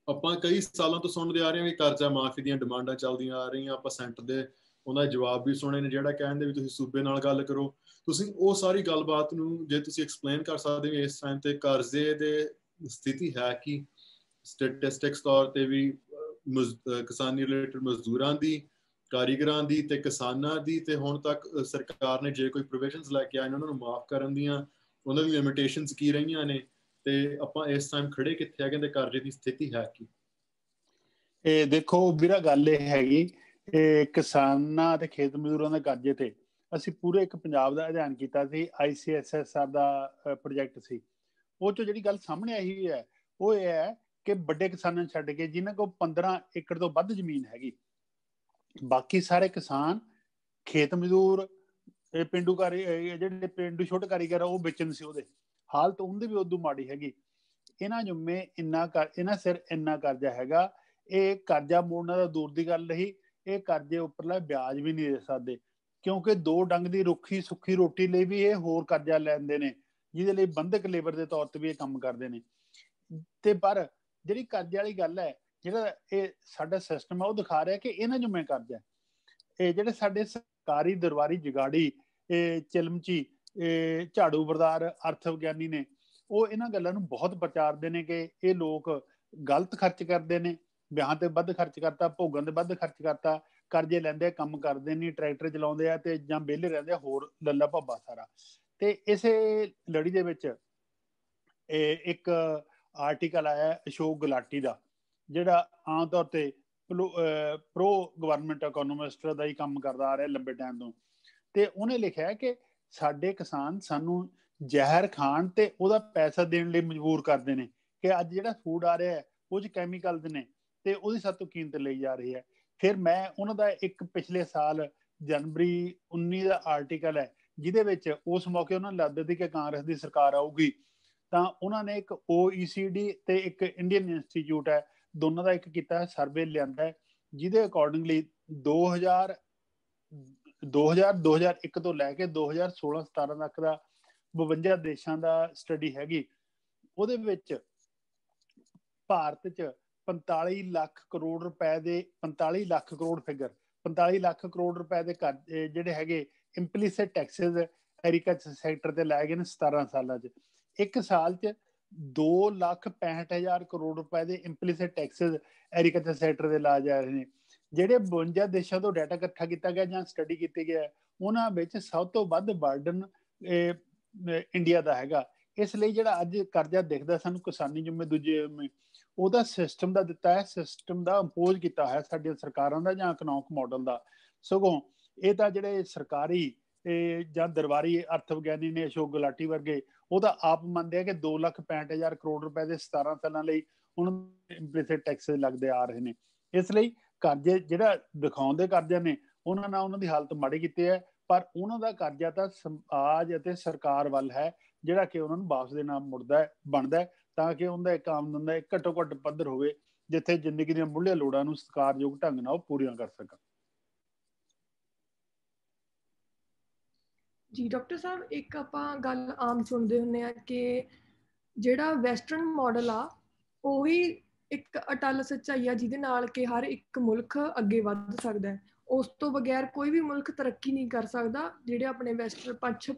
ਆਪਾਂ ਕਈ ਸਾਲਾਂ ਤੋਂ ਸੁਣਦੇ ਆ ਰਹੇ ਹਾਂ ਵੀ ਕਰਜ਼ਾ ਮਾਫੀ ਦੀਆਂ ਡਿਮਾਂਡਾਂ ਚੱਲਦੀਆਂ ਆ ਰਹੀਆਂ, ਆਪਾਂ ਸੈਂਟਰ ਦੇ ਉਹਨਾਂ ਦੇ ਜਵਾਬ ਵੀ ਸੁਣੇ ਨੇ ਜਿਹੜਾ ਕਹਿੰਦੇ ਵੀ ਤੁਸੀਂ ਸੂਬੇ ਨਾਲ ਗੱਲ ਕਰੋ। ਤੁਸੀਂ ਉਹ ਸਾਰੀ ਗੱਲਬਾਤ ਨੂੰ ਜੇ ਤੁਸੀਂ ਐਕਸਪਲੇਨ ਕਰ ਸਕਦੇ ਹੋ ਇਸ ਟਾਈਮ ਤੇ ਕਰਜ਼ੇ ਦੇ ਸਥਿਤੀ ਹੈ ਕੀ, ਸਟੈਟਿਸਟਿਕਸ ਤੌਰ ਤੇ ਵੀ ਕਿਸਾਨੀ ਰਿਲੇਟਡ ਮਜ਼ਦੂਰਾਂ ਦੀ, ਕਾਰੀਗਰਾਂ ਦੀ ਤੇ ਕਿਸਾਨਾਂ ਦੀ, ਤੇ ਹੁਣ ਤੱਕ ਸਰਕਾਰ ਨੇ ਜੇ ਕੋਈ ਪ੍ਰੋਵੀਜ਼ਨਸ ਲੈ ਕੇ ਆਏ ਉਹਨਾਂ ਨੂੰ ਮਾਫ ਕਰਨ ਦੀਆਂ, ਉਹਨਾਂ ਦੀ ਲਿਮਿਟੇਸ਼ਨਸ ਕੀ ਰਹੀਆਂ ਨੇ, ਤੇ ਆਪਾਂ ਇਸ ਟਾਈਮ ਖੜੇ ਕਿੱਥੇ ਹੈਗੇ ਤੇ ਕਰਜ਼ੇ ਦੀ ਸਥਿਤੀ ਹੈ ਕੀ? ਇਹ ਦੇਖੋ ਵੀਰਾ, ਗੱਲ ਇਹ ਹੈਗੀ, ਇਹ ਕਿਸਾਨਾਂ ਤੇ ਖੇਤ ਮਜ਼ਦੂਰਾਂ ਦੇ ਕਰਜ਼ੇ ਤੇ ਅਸੀਂ ਪੂਰੇ ਇੱਕ ਪੰਜਾਬ ਦਾ ਅਧਿਐਨ ਕੀਤਾ ਸੀ। ICSSR ਦਾ ਪ੍ਰੋਜੈਕਟ ਸੀ। ਉਹ 'ਚੋਂ ਜਿਹੜੀ ਗੱਲ ਸਾਹਮਣੇ ਆਈ ਹੈ ਉਹ ਇਹ ਹੈ ਕਿ ਵੱਡੇ ਕਿਸਾਨਾਂ ਨੂੰ ਛੱਡ ਕੇ ਜਿਨ੍ਹਾਂ ਕੋਲ 15 ਏਕੜ ਤੋਂ ਵੱਧ ਜ਼ਮੀਨ ਹੈਗੀ, ਬਾਕੀ ਸਾਰੇ ਕਿਸਾਨ ਖੇਤ ਮਜ਼ਦੂਰ, ਪੇਂਡੂ ਜਿਹੜੇ ਪੇਂਡੂ ਛੋਟੇ ਕਾਰੀਗਰ ਆ, ਉਹ ਵੇਚਣ ਸੀ। ਉਹਦੇ ਹਾਲਤ ਉਹਦੀ ਵੀ ਉਦੋਂ ਮਾੜੀ ਹੈਗੀ। ਇਹਨਾਂ ਸਿਰ ਇੰਨਾ ਕਰਜ਼ਾ ਹੈਗਾ, ਇਹ ਕਰਜ਼ਾ ਮੋੜਨਾ ਤਾਂ ਦੂਰ ਦੀ ਗੱਲ ਰਹੀ, ਇਹ ਕਰਜ਼ੇ ਉੱਪਰਲਾ ਵਿਆਜ ਵੀ ਨਹੀਂ ਦੇ ਸਕਦੇ, ਕਿਉਂਕਿ 2 ਡੰਗ ਦੀ ਰੁੱਖੀ ਸੁੱਖੀ ਰੋਟੀ ਲਈ ਵੀ ਇਹ ਹੋਰ ਕਰਜ਼ਾ ਲੈਂਦੇ ਨੇ, ਜਿਹਦੇ ਲਈ ਬੰਧਕ ਲੇਬਰ ਦੇ ਤੌਰ ਤੇ ਵੀ ਇਹ ਕੰਮ ਕਰਦੇ ਨੇ। ਤੇ ਪਰ ਜਿਹੜੀ ਕਰਜ਼ੇ ਵਾਲੀ ਗੱਲ ਹੈ, ਜਿਹੜਾ ਇਹ ਸਾਡਾ ਸਿਸਟਮ ਹੈ, ਉਹ ਦਿਖਾ ਰਿਹਾ ਕਿ ਇਹਨਾਂ ਨੂੰ ਮੈਂ ਕਰਜ਼ਾ, ਇਹ ਜਿਹੜੇ ਸਾਡੇ ਸਰਕਾਰੀ ਦਰਬਾਰੀ ਜਗਾੜੀ, ਇਹ ਚਿਲਮਚੀ, ਇਹ ਝਾੜੂ ਬਰਦਾਰ ਅਰਥ ਵਿਗਿਆਨੀ ਨੇ, ਉਹ ਇਹਨਾਂ ਗੱਲਾਂ ਨੂੰ ਬਹੁਤ ਪ੍ਰਚਾਰਦੇ ਨੇ ਕਿ ਇਹ ਲੋਕ ਗਲਤ ਖਰਚ ਕਰਦੇ ਨੇ, ਵਿਆਹਾਂ ਤੇ ਵੱਧ ਖਰਚ ਕਰਤਾ, ਭੋਗਾਂ ਤੇ ਵੱਧ ਖਰਚ ਕਰਤਾ, ਕਰਜ਼ੇ ਲੈਂਦੇ, ਕੰਮ ਕਰਦੇ ਨਹੀਂ, ਟਰੈਕਟਰ ਚਲਾਉਂਦੇ ਆ ਤੇ ਜਾਂ ਵਿਹਲੇ ਰਹਿੰਦੇ ਆ, ਹੋਰ ਲੱਲਾ ਭੱਬਾ ਸਾਰਾ। ਤੇ ਇਸੇ ਲੜੀ ਦੇ ਵਿੱਚ ਇੱਕ ਆਰਟੀਕਲ ਆਇਆ ਅਸ਼ੋਕ ਗੁਲਾਟੀ ਦਾ, ਜਿਹੜਾ ਆਮ ਤੌਰ ਤੇ ਪ੍ਰੋ ਗਵਰਨਮੈਂਟ ਇਕੋਨੋਮਿਸਟ ਦਾ ਹੀ ਕੰਮ ਕਰਦਾ ਆ ਰਿਹਾ ਲੰਬੇ ਟਾਈਮ ਤੋਂ। ਤੇ ਉਹਨੇ ਲਿਖਿਆ ਕਿ ਸਾਡੇ ਕਿਸਾਨ ਸਾਨੂੰ ਜ਼ਹਿਰ ਖਾਣ ਤੇ ਉਹਦਾ ਪੈਸਾ ਦੇਣ ਲਈ ਮਜਬੂਰ ਕਰਦੇ ਨੇ, ਕਿ ਅੱਜ ਜਿਹੜਾ ਫੂਡ ਆ ਰਿਹਾ ਉਹ 'ਚ ਕੈਮੀਕਲਸ ਨੇ ਤੇ ਉਹਦੀ ਸਾਤੋਂ ਕੀਮਤ ਲਈ ਜਾ ਰਹੀ ਹੈ। ਫਿਰ ਮੈਂ ਉਹਨਾਂ ਦਾ ਇੱਕ ਪਿਛਲੇ ਸਾਲ ਜਨਵਰੀ 19 ਦਾ ਆਰਟੀਕਲ ਹੈ, ਜਿਹਦੇ ਵਿੱਚ ਉਸ ਮੌਕੇ ਉਹਨਾਂ ਨੂੰ ਲੱਗਦਾ ਸੀ ਕਿ ਕਾਂਗਰਸ ਦੀ ਸਰਕਾਰ ਆਊਗੀ, ਤਾਂ ਉਹਨਾਂ ਨੇ ਇੱਕ OECD ਤੇ ਇੱਕ ਇੰਡੀਅਨ ਇੰਸਟੀਚਿਊਟ ਹੈ, ਦੋਨਾਂ ਦਾ ਇੱਕ ਕੀਤਾ ਸਰਵੇ ਲਿਆਂਦਾ ਹੈ, ਜਿਹਦੇ ਅਕੋਰਡਿੰਗਲੀ 2001 ਤੋਂ ਲੈ ਕੇ 2016-17 ਤੱਕ ਦਾ 52 ਦੇਸ਼ਾਂ ਦਾ ਸਟੱਡੀ ਹੈਗੀ। ਉਹਦੇ ਵਿੱਚ ਭਾਰਤ 'ਚ 45 ਲੱਖ ਕਰੋੜ ਰੁਪਏ ਦੇ 45 ਲੱਖ ਕਰੋੜ ਫਿਗਰ 45 ਲੱਖ ਕਰੋੜ ਰੁਪਏ ਦੇ ਜਿਹੜੇ ਹੈਗੇ ਇੰਪਲੀਸਿਟ ਟੈਕਸਿਸ ਐਗਰੀਕਲਚਰ ਸੈਕਟਰ ਤੇ ਲਾਏ ਗਏ ਨੇ 17 ਸਾਲਾਂ 'ਚ। ਇੱਕ ਸਾਲ 'ਚ 2,65,000 ਕਰੋੜ ਰੁਪਏ ਦੇ ਇੰਪਲੀਸਿਟ ਟੈਕਸਿਸ ਐਗਰੀਕਲਚਰ ਸੈਕਟਰ ਦੇ ਲਾਏ ਜਾ ਰਹੇ ਨੇ। ਜਿਹੜੇ 52 ਦੇਸ਼ਾਂ ਤੋਂ ਡਾਟਾ ਇਕੱਠਾ ਕੀਤਾ ਗਿਆ ਜਾਂ ਸਟੱਡੀ ਕੀਤੀ ਗਿਆ, ਉਹਨਾਂ ਵਿੱਚ ਸਭ ਤੋਂ ਵੱਧ ਬਰਡਨ ਇੰਡੀਆ ਦਾ ਹੈਗਾ। ਇਸ ਲਈ ਜਿਹੜਾ ਅੱਜ ਕਰਜ਼ਾ ਦਿਖਦਾ ਸਾਨੂੰ ਕਿਸਾਨੀ ਜਿੰਮੇ ਦੂਜੇ ਜਿੰਮੇ, ਉਹਦਾ ਸਿਸਟਮ ਦਾ ਦਿੱਤਾ ਹੈ, ਸਿਸਟਮ ਦਾ ਇੰਪੋਜ਼ ਕੀਤਾ ਹੈ ਸਾਡੀਆਂ ਸਰਕਾਰਾਂ ਦਾ ਜਾਂ ਇਕਨੋਮਿਕ ਮਾਡਲ ਦਾ। ਸਗੋਂ ਇਹ ਤਾਂ ਜਿਹੜੇ ਸਰਕਾਰੀ ਜਾਂ ਦਰਬਾਰੀ ਅਰਥ ਵਿਗਿਆਨੀ ਨੇ ਅਸ਼ੋਕ ਗੁਲਾਟੀ ਵਰਗੇ, ਉਹ ਤਾਂ ਆਪ ਮੰਨਦੇ ਆ ਕਿ 2,65,000 ਕਰੋੜ ਰੁਪਏ ਦੇ 17 ਸਾਲਾਂ ਲਈ ਉਹਨਾਂ ਨੂੰ ਇੰਪਲੀਸਿਟ ਟੈਕਸ ਲੱਗਦੇ ਆ ਰਹੇ ਨੇ। ਇਸ ਲਈ ਕਰਜ਼ੇ ਜਿਹੜਾ ਦਿਖਾਉਂਦੇ ਕਰਜ਼ੇ ਨੇ ਉਹਨਾਂ ਨਾਲ ਉਹਨਾਂ ਦੀ ਹਾਲਤ ਮਾੜੀ ਕੀਤੀ ਹੈ, ਪਰ ਉਹਨਾਂ ਦਾ ਕਰਜ਼ਾ ਤਾਂ ਸਮਾਜ ਅਤੇ ਸਰਕਾਰ ਵੱਲ ਹੈ ਜਿਹੜਾ ਕਿ ਉਹਨਾਂ ਨੂੰ ਵਾਪਸ ਦੇਣਾ ਮੁੜਦਾ ਬਣਦਾ, ਤਾਂ ਕਿ ਉਹਦਾ ਇੱਕ ਆਮਦਨ ਦਾ ਇੱਕ ਘੱਟੋ ਘੱਟ ਪੱਧਰ ਹੋਵੇ ਜਿੱਥੇ ਜ਼ਿੰਦਗੀ ਦੀਆਂ ਮੁੱਢਲੀਆਂ ਲੋੜਾਂ ਨੂੰ ਸਤਿਕਾਰਯੋਗ ਢੰਗ ਨਾਲ ਉਹ ਪੂਰੀਆਂ ਕਰ ਸਕਣ। ਜੀ ਡਾਕਟਰ ਸਾਹਿਬ, ਇੱਕ ਆਪਾਂ ਗੱਲ ਆਮ ਸੁਣਦੇ ਹੁੰਦੇ ਆ ਕਿ ਜਿਹੜਾ ਵੈਸਟਰਨ ਮਾਡਲ ਆ ਉਹੀ ਇੱਕ ਅਟੱਲ ਸੱਚਾਈ ਆ ਜਿਹਦੇ ਨਾਲ ਕਿ ਹਰ ਇੱਕ ਮੁਲਕ ਅੱਗੇ ਵੱਧ ਸਕਦਾ ਹੈ। ਉਸ ਤੋਂ ਬਗੈਰ ਕੋਈ ਵੀ ਮੁਲਕ ਤਰੱਕੀ ਨਹੀਂ ਕਰ ਸਕਦਾ। ਜਿਹੜੇ ਆਪਣੇ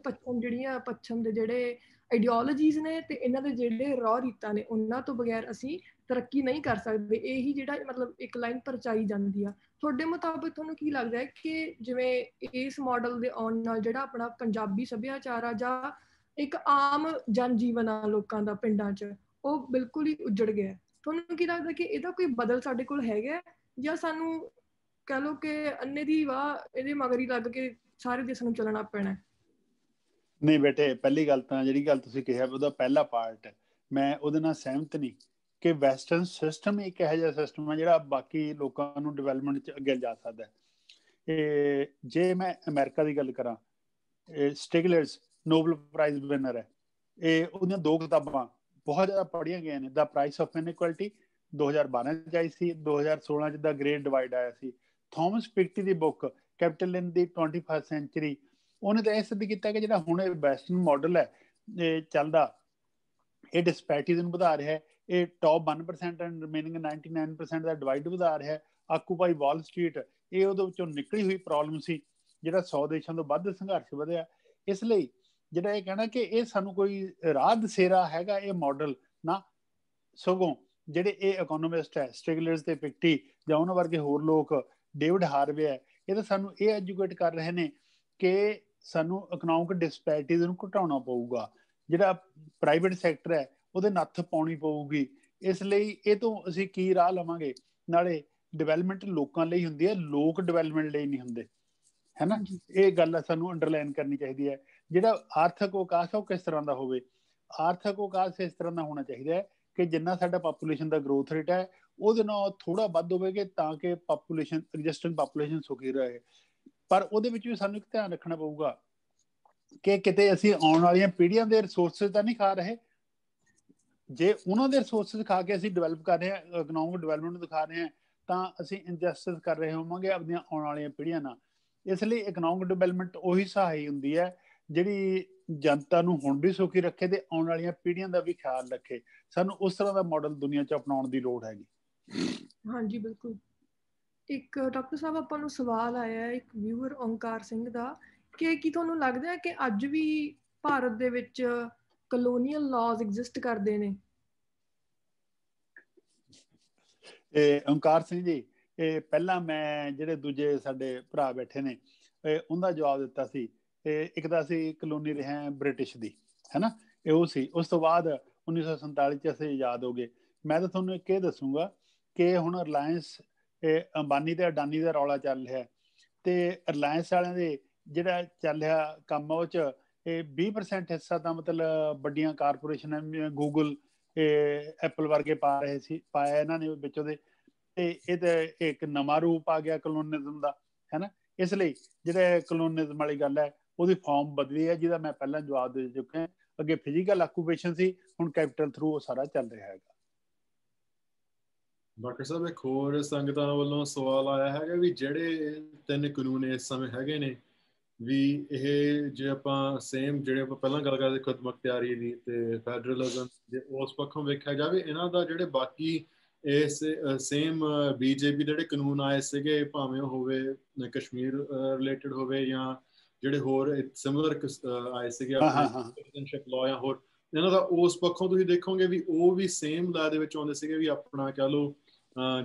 ਪੱਛਮ ਦੇ ਜਿਹੜੇ ਆਈਡੀਓਲੋਜੀਜ਼ ਨੇ ਤੇ ਇਹਨਾਂ ਦੇ ਜਿਹੜੇ ਰੌ ਰੀਤਾਂ ਨੇ, ਉਹਨਾਂ ਤੋਂ ਬਗੈਰ ਅਸੀਂ ਤਰੱਕੀ ਨਹੀਂ ਕਰ ਸਕਦੇ। ਇਹੀ ਜਿਹੜਾ ਮਤਲਬ ਇੱਕ ਲਾਈਨ ਪਰਚਾਈ ਜਾਂਦੀ ਆ। ਤੁਹਾਡੇ ਮੁਤਾਬਿਕ ਤੁਹਾਨੂੰ ਕੀ ਲੱਗਦਾ ਹੈ ਕਿ ਜਿਵੇਂ ਇਸ ਮਾਡਲ ਦੇ ਆਉਣ ਨਾਲ ਜਿਹੜਾ ਆਪਣਾ ਪੰਜਾਬੀ ਸੱਭਿਆਚਾਰ ਆ ਜਾਂ ਇੱਕ ਆਮ ਜਨ ਜੀਵਨ ਆ ਲੋਕਾਂ ਦਾ ਪਿੰਡਾਂ 'ਚ, ਉਹ ਬਿਲਕੁਲ ਹੀ ਉੱਜੜ ਗਿਆ? ਤੁਹਾਨੂੰ ਕੀ ਲੱਗਦਾ ਕਿ ਇਹਦਾ ਕੋਈ ਬਦਲ ਸਾਡੇ ਕੋਲ ਹੈਗਾ, ਜਾਂ ਸਾਨੂੰ ਕਹਿ ਲਓ ਕਿ ਅੰਨੇ ਦੀ ਵਾਹ ਇਹਦੇ ਮਗਰ ਹੀ ਲੱਗ ਕੇ ਸਾਰੇ ਦੇਸ਼ਾਂ ਨੂੰ ਚੱਲਣਾ ਪੈਣਾ? ਨਹੀਂ ਬੇਟੇ, ਪਹਿਲੀ ਗੱਲ ਤਾਂ ਜਿਹੜੀ ਗੱਲ ਤੁਸੀਂ ਕਿਹਾ ਉਹਦਾ ਪਹਿਲਾ ਪਾਰਟ ਮੈਂ ਉਹਦੇ ਨਾਲ ਸਹਿਮਤ ਨਹੀਂ ਕਿ ਵੈਸਟਰਨ ਸਿਸਟਮ ਇੱਕ ਇਹੋ ਜਿਹਾ ਸਿਸਟਮ ਹੈ ਜਿਹੜਾ ਬਾਕੀ ਲੋਕਾਂ ਨੂੰ ਡਿਵੈਲਪਮੈਂਟ 'ਚ ਅੱਗੇ ਜਾ ਸਕਦਾ ਹੈ। ਜੇ ਮੈਂ ਅਮਰੀਕਾ ਦੀ ਗੱਲ ਕਰਾਂ, ਸਟਿਗਲਟਸ ਨੋਬਲ ਪ੍ਰਾਈਜ਼ ਵਿਨਰ ਹੈ, ਉਹਦੀਆਂ 2 ਕਿਤਾਬਾਂ ਬਹੁਤ ਜ਼ਿਆਦਾ ਪੜ੍ਹੀਆਂ ਗਈਆਂ ਨੇ। ਦਾ ਪ੍ਰਾਈਸ ਆਫ ਇਨਇਕੁਐਲਿਟੀ 2012 'ਚ ਆਈ ਸੀ, 2016 'ਚ ਦਾ ਗ੍ਰੇਟ ਡਿਵਾਈਡ ਆਇਆ ਸੀ। ਥਾਮਸ ਪਿਕਟੀ ਦੀ ਬੁੱਕ ਕੈਪੀਟਲ ਇਨ ਦੀ 21st ਸੈਂਚੁਰੀ, ਉਹਨੇ ਤਾਂ ਇਹ ਸਿੱਧ ਕੀਤਾ ਕਿ ਜਿਹੜਾ ਹੁਣ ਇਹ ਵੈਸਟਰਨ ਮਾਡਲ ਹੈ ਇਹ ਚੱਲਦਾ, ਇਹ ਡਿਸਪੈਰਿਟੀਜ਼ ਨੂੰ ਵਧਾ ਰਿਹਾ ਹੈ। ਇਹ top 1% and remaining 99% the divide ਵਧਾ ਰਿਹਾ ਹੈ। ਆਕੂਪਾਈ ਵਾਲ ਸਟਰੀਟ, ਇਹ ਉਹਦੇ ਵਿੱਚੋਂ ਨਿਕਲੀ ਹੋਈ ਪ੍ਰੋਬਲਮ ਸੀ ਜਿਹੜਾ 100 ਦੇਸ਼ਾਂ ਤੋਂ ਵੱਧ ਸੰਘਰਸ਼ ਵਧਿਆ। ਇਸ ਲਈ ਜਿਹੜਾ ਇਹ ਕਹਿਣਾ ਕਿ ਇਹ ਸਾਨੂੰ ਕੋਈ ਰਾਹ ਦਸੇਰਾ ਹੈਗਾ ਇਹ ਮਾਡਲ, ਨਾ ਸਗੋਂ ਜਿਹੜੇ ਇਹ ਇਕੋਨੋਮਿਸਟ ਹੈ ਸਟਿਗਲਟਸ ਤੇ ਪਿਕਟੀ ਜਾਂ ਉਹਨਾਂ ਵਰਗੇ ਹੋਰ ਲੋਕ, ਡੇਵਿਡ ਹਾਰਵੇ ਹੈ, ਇਹ ਤਾਂ ਸਾਨੂੰ ਇਹ ਐਜੂਕੇਟ ਕਰ ਰਹੇ ਨੇ ਕਿ ਸਾਨੂੰ ਇਕਨੋਮਿਕ ਡਿਸਪੈਰਿਟੀਜ਼ ਨੂੰ ਘਟਾਉਣਾ ਪਊਗਾ। ਜਿਹੜਾ ਪ੍ਰਾਈਵੇਟ ਸੈਕਟਰ ਹੈ ਉਹਦੇ ਨੱਥ ਪਾਉਣੀ ਪਊਗੀ। ਇਸ ਲਈ ਇਹ ਤੋਂ ਅਸੀਂ ਕੀ ਰਾਹ ਲਵਾਂਗੇ? ਨਾਲੇ ਡਿਵੈਲਪਮੈਂਟ ਲੋਕਾਂ ਲਈ ਹੁੰਦੀ ਹੈ, ਲੋਕ ਡਿਵੈਲਪਮੈਂਟ ਲਈ ਨਹੀਂ ਹੁੰਦੇ, ਹੈ ਨਾ। ਇਹ ਗੱਲ ਸਾਨੂੰ ਅੰਡਰਲਾਈਨ ਕਰਨੀ ਚਾਹੀਦੀ ਹੈ। ਜਿਹੜਾ ਆਰਥਿਕ ਵਿਕਾਸ ਹੈ ਉਹ ਕਿਸ ਤਰ੍ਹਾਂ ਦਾ ਹੋਵੇ? ਆਰਥਿਕ ਵਿਕਾਸ ਇਸ ਤਰ੍ਹਾਂ ਦਾ ਹੋਣਾ ਚਾਹੀਦਾ ਹੈ ਕਿ ਜਿੰਨਾ ਸਾਡਾ ਪਾਪੂਲੇਸ਼ਨ ਦਾ ਗਰੋਥ ਰੇਟ ਹੈ ਉਹਦੇ ਨਾਲ ਥੋੜਾ ਵੱਧ ਹੋਵੇਗਾ ਤਾਂ ਕਿ ਪਾਪੂਲੇਸ਼ਨ ਐਗਜ਼ਿਸਟਿੰਗ ਪਾਪੂਲੇਸ਼ਨ ਸੁਖੀ ਰਹੇ। ਪਰ ਉਹਦੇ ਵਿੱਚ ਵੀ ਸਾਨੂੰ ਇੱਕ ਧਿਆਨ ਰੱਖਣਾ ਪਊਗਾ ਕਿ ਕਿਤੇ ਅਸੀਂ ਆਉਣ ਵਾਲੀਆਂ ਪੀੜ੍ਹੀਆਂ ਦੇ ਰਿਸੋਰਸਿਸ ਤਾਂ ਨਹੀਂ ਖਾ ਰਹੇ। ਜੇ ਉਹਨਾਂ ਦੇ ਰਿਸੋਰਸਿਸ ਖਾ ਕੇ ਅਸੀਂ ਡਿਵੈਲਪ ਕਰ ਰਹੇ ਹਾਂ, ਇਕਨੋਮਿਕ ਡਿਵੈਲਪਮੈਂਟ ਦਿਖਾ ਰਹੇ ਹਾਂ, ਤਾਂ ਅਸੀਂ ਇਨਜਸਟਿਸ ਕਰ ਰਹੇ ਹੋਵਾਂਗੇ ਆਪਣੀਆਂ ਆਉਣ ਵਾਲੀਆਂ ਪੀੜ੍ਹੀਆਂ ਨਾਲ। ਇਸ ਲਈ ਇਕਨੋਮਿਕ ਡਿਵੈਲਪਮੈਂਟ ਉਹੀ ਸਹਾਈ ਹੁੰਦੀ ਹੈ ਜਿਹੜੀ ਜਨਤਾ ਨੂੰ ਹੁਣ ਵੀ ਸੁਖੀ ਰੱਖੇ ਤੇ ਆਉਣ ਵਾਲੀਆਂ ਪੀੜ੍ਹੀਆਂ ਦਾ ਵੀ ਖਿਆਲ ਰੱਖੇ। ਸਾਨੂੰ ਉਸ ਤਰ੍ਹਾਂ ਦਾ ਮਾਡਲ ਦੁਨੀਆ 'ਚ ਅਪਣਾਉਣ ਦੀ ਲੋੜ ਹੈਗੀ। ਹਾਂਜੀ ਬਿਲਕੁਲ। ਇੱਕ ਡਾਕਟਰ ਸਾਹਿਬ ਆਪਾਂ ਨੂੰ ਸਵਾਲ ਆਇਆ ਹੈ ਇੱਕ ਵਿਊਅਰ ਓਂਕਾਰ ਸਿੰਘ ਦਾ ਕਿ ਕੀ ਤੁਹਾਨੂੰ ਲੱਗਦਾ ਹੈ ਕਿ ਅੱਜ ਵੀ ਭਾਰਤ ਦੇ ਵਿੱਚ ਕਲੋਨੀਅਲ ਲਾਜ਼ ਐਗਜ਼ਿਸਟ ਕਰਦੇ ਨੇ? ਓਂਕਾਰ ਸਿੰਘ ਜੀ, ਇਹ ਪਹਿਲਾਂ ਮੈਂ ਜਿਹੜੇ ਦੂਜੇ ਸਾਡੇ ਭਰਾ ਬੈਠੇ ਨੇ ਉਹਦਾ ਜਵਾਬ ਦਿੱਤਾ ਸੀ। ਇੱਕ ਤਾਂ ਅਸੀਂ ਕਲੋਨੀ ਰਹੇ ਹਾਂ ਬ੍ਰਿਟਿਸ਼ ਦੀ, ਹੈ ਨਾ, ਇਹ ਉਹ ਸੀ। ਉਸ ਤੋਂ ਬਾਅਦ 1947 'ਚ ਅਸੀਂ ਆਜ਼ਾਦ ਹੋ ਗਏ। ਮੈਂ ਤਾਂ ਤੁਹਾਨੂੰ ਇੱਕ ਇਹ ਦੱਸੂਗਾ ਕਿ ਹੁਣ ਰਿਲਾਇੰਸ ਅੰਬਾਨੀ ਤੇ ਅਡਾਨੀ ਦਾ ਰੌਲਾ ਚੱਲ ਰਿਹਾ ਤੇ ਰਿਲਾਇੰਸ ਵਾਲਿਆਂ ਦੇ ਜਿਹੜਾ ਚੱਲ ਰਿਹਾ ਕੰਮ ਉਹ 'ਚ ਇਹ 20% ਹਿੱਸਾ ਤਾਂ ਮਤਲਬ ਵੱਡੀਆਂ ਕਾਰਪੋਰੇਸ਼ਨਾਂ ਜਿਵੇਂ ਗੂਗਲ, ਐਪਲ ਵਰਗੇ ਪਾ ਰਹੇ ਸੀ, ਪਾਇਆ ਇਹਨਾਂ ਨੇ ਵਿੱਚ ਉਹਦੇ। ਤੇ ਇਹ ਤਾਂ ਇੱਕ ਨਵਾਂ ਰੂਪ ਆ ਗਿਆ ਕਲੋਨਿਜ਼ਮ ਦਾ, ਹੈ ਨਾ। ਇਸ ਲਈ ਜਿਹੜਾ ਕਲੋਨਿਜ਼ਮ ਵਾਲੀ ਗੱਲ ਹੈ ਉਹਦੀ ਫਾਰਮ ਬਦਲੀ ਹੈ, ਜਿਹਦਾ ਮੈਂ ਪਹਿਲਾਂ ਜਵਾਬ ਦੇ ਚੁੱਕਿਆ। ਅੱਗੇ ਫਿਜ਼ੀਕਲ ਆਕੂਪੇਸ਼ਨ ਸੀ, ਹੁਣ ਕੈਪੀਟਲ ਥਰੂ ਉਹ ਸਾਰਾ ਚੱਲ ਰਿਹਾ ਹੈਗਾ। ਡਾਕਟਰ ਸਾਹਿਬ, ਇੱਕ ਹੋਰ ਸੰਗਤਾਂ ਵੱਲੋਂ ਸਵਾਲ ਆਇਆ ਹੈਗਾ ਵੀ ਜਿਹੜੇ 3 ਕਾਨੂੰਨ ਇਸ ਸਮੇਂ ਹੈਗੇ ਨੇ ਵੀ ਇਹ ਜੇ ਆਪਾਂ ਸੇਮ ਜਿਹੜੇ ਆਪਾਂ ਪਹਿਲਾਂ ਗੱਲ ਕਰਦੇ ਖੁਦਮੁਖਤਿਆਰੀ ਦੀ ਤੇ ਫੈਡਰਲਿਜ਼ਮ ਜੇ ਉਸ ਪੱਖੋਂ ਵੇਖਿਆ ਜਾਵੇ, ਇਹਨਾਂ ਦਾ ਜਿਹੜੇ ਬਾਕੀ ਇਸ ਸੇਮ ਬੀਜੇਪੀ ਦੇ ਜਿਹੜੇ ਕਾਨੂੰਨ ਆਏ ਸੀਗੇ, ਭਾਵੇਂ ਉਹ ਹੋਵੇ ਕਸ਼ਮੀਰ ਰਿਲੇਟਡ ਹੋਵੇ ਜਾਂ ਜਿਹੜੇ ਹੋਰ ਸਿਮਿਲਰ ਆਏ ਸੀਗੇ ਸਿਟੀਜ਼ਨਸ਼ਿਪ ਲਾਅ ਜਾਂ ਹੋਰ, ਇਹਨਾਂ ਦਾ ਉਸ ਪੱਖੋਂ ਤੁਸੀਂ ਦੇਖੋਗੇ ਵੀ ਉਹ ਵੀ ਸੇਮ ਲਾਅ ਦੇ ਵਿੱਚ ਆਉਂਦੇ ਸੀਗੇ ਵੀ ਆਪਣਾ ਕਹਿ ਲਓ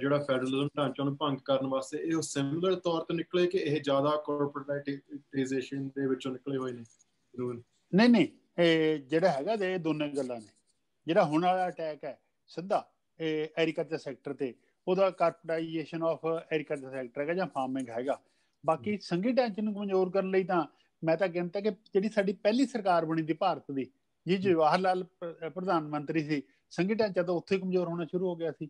ਜਿਹੜਾ ਫੈਡਰਲਿਜ਼ਮ ਢਾਂਚਾ ਨੂੰ ਭੰਗ ਕਰਨ ਵਾਸਤੇ ਇਹ ਸਿਮਿਲਰ ਤੌਰ ਤੇ ਨਿਕਲੇ ਕਿ ਇਹ ਜ਼ਿਆਦਾ ਕਾਰਪੋਰੇਟਾਈਜੇਸ਼ਨ ਦੇ ਵਿੱਚੋਂ ਨਿਕਲੇ ਹੋਏ ਨੇ ਕਾਨੂੰਨ? ਨਹੀਂ, ਜਿਹੜਾ ਹੈਗਾ ਤੇ ਇਹ ਦੋਨੇ ਗੱਲਾਂ ਨੇ। ਜਿਹੜਾ ਹੁਣ ਵਾਲਾ ਅਟੈਕ ਹੈ ਸਿੱਧਾ ਐਗਰੀਕਲਚਰ ਸੈਕਟਰ ਤੇ, ਉਹਦਾ ਕਾਰਪੋਰੇਟਾਈਜੇਸ਼ਨ ਆਫ ਐਗਰੀਕਲਚਰ ਸੈਕਟਰ ਹੈਗਾ ਜਾਂ ਫਾਰਮਿੰਗ ਹੈਗਾ। ਬਾਕੀ ਸੰਘੀ ਢਾਂਚੇ ਨੂੰ ਕਮਜ਼ੋਰ ਕਰਨ ਲਈ ਤਾਂ ਮੈਂ ਤਾਂ ਕਹਿੰਦਾ ਕਿ ਜਿਹੜੀ ਸਾਡੀ ਪਹਿਲੀ ਸਰਕਾਰ ਬਣੀ ਸੀ ਭਾਰਤ ਦੀ, ਜੀ ਜਵਾਹਰ ਲਾਲ ਪ੍ਰਧਾਨ ਮੰਤਰੀ ਸੀ, ਸੰਘੀ ਢਾਂਚਾ ਤਾਂ ਉੱਥੇ ਕਮਜ਼ੋਰ ਹੋਣਾ ਸ਼ੁਰੂ ਹੋ ਗਿਆ ਸੀ,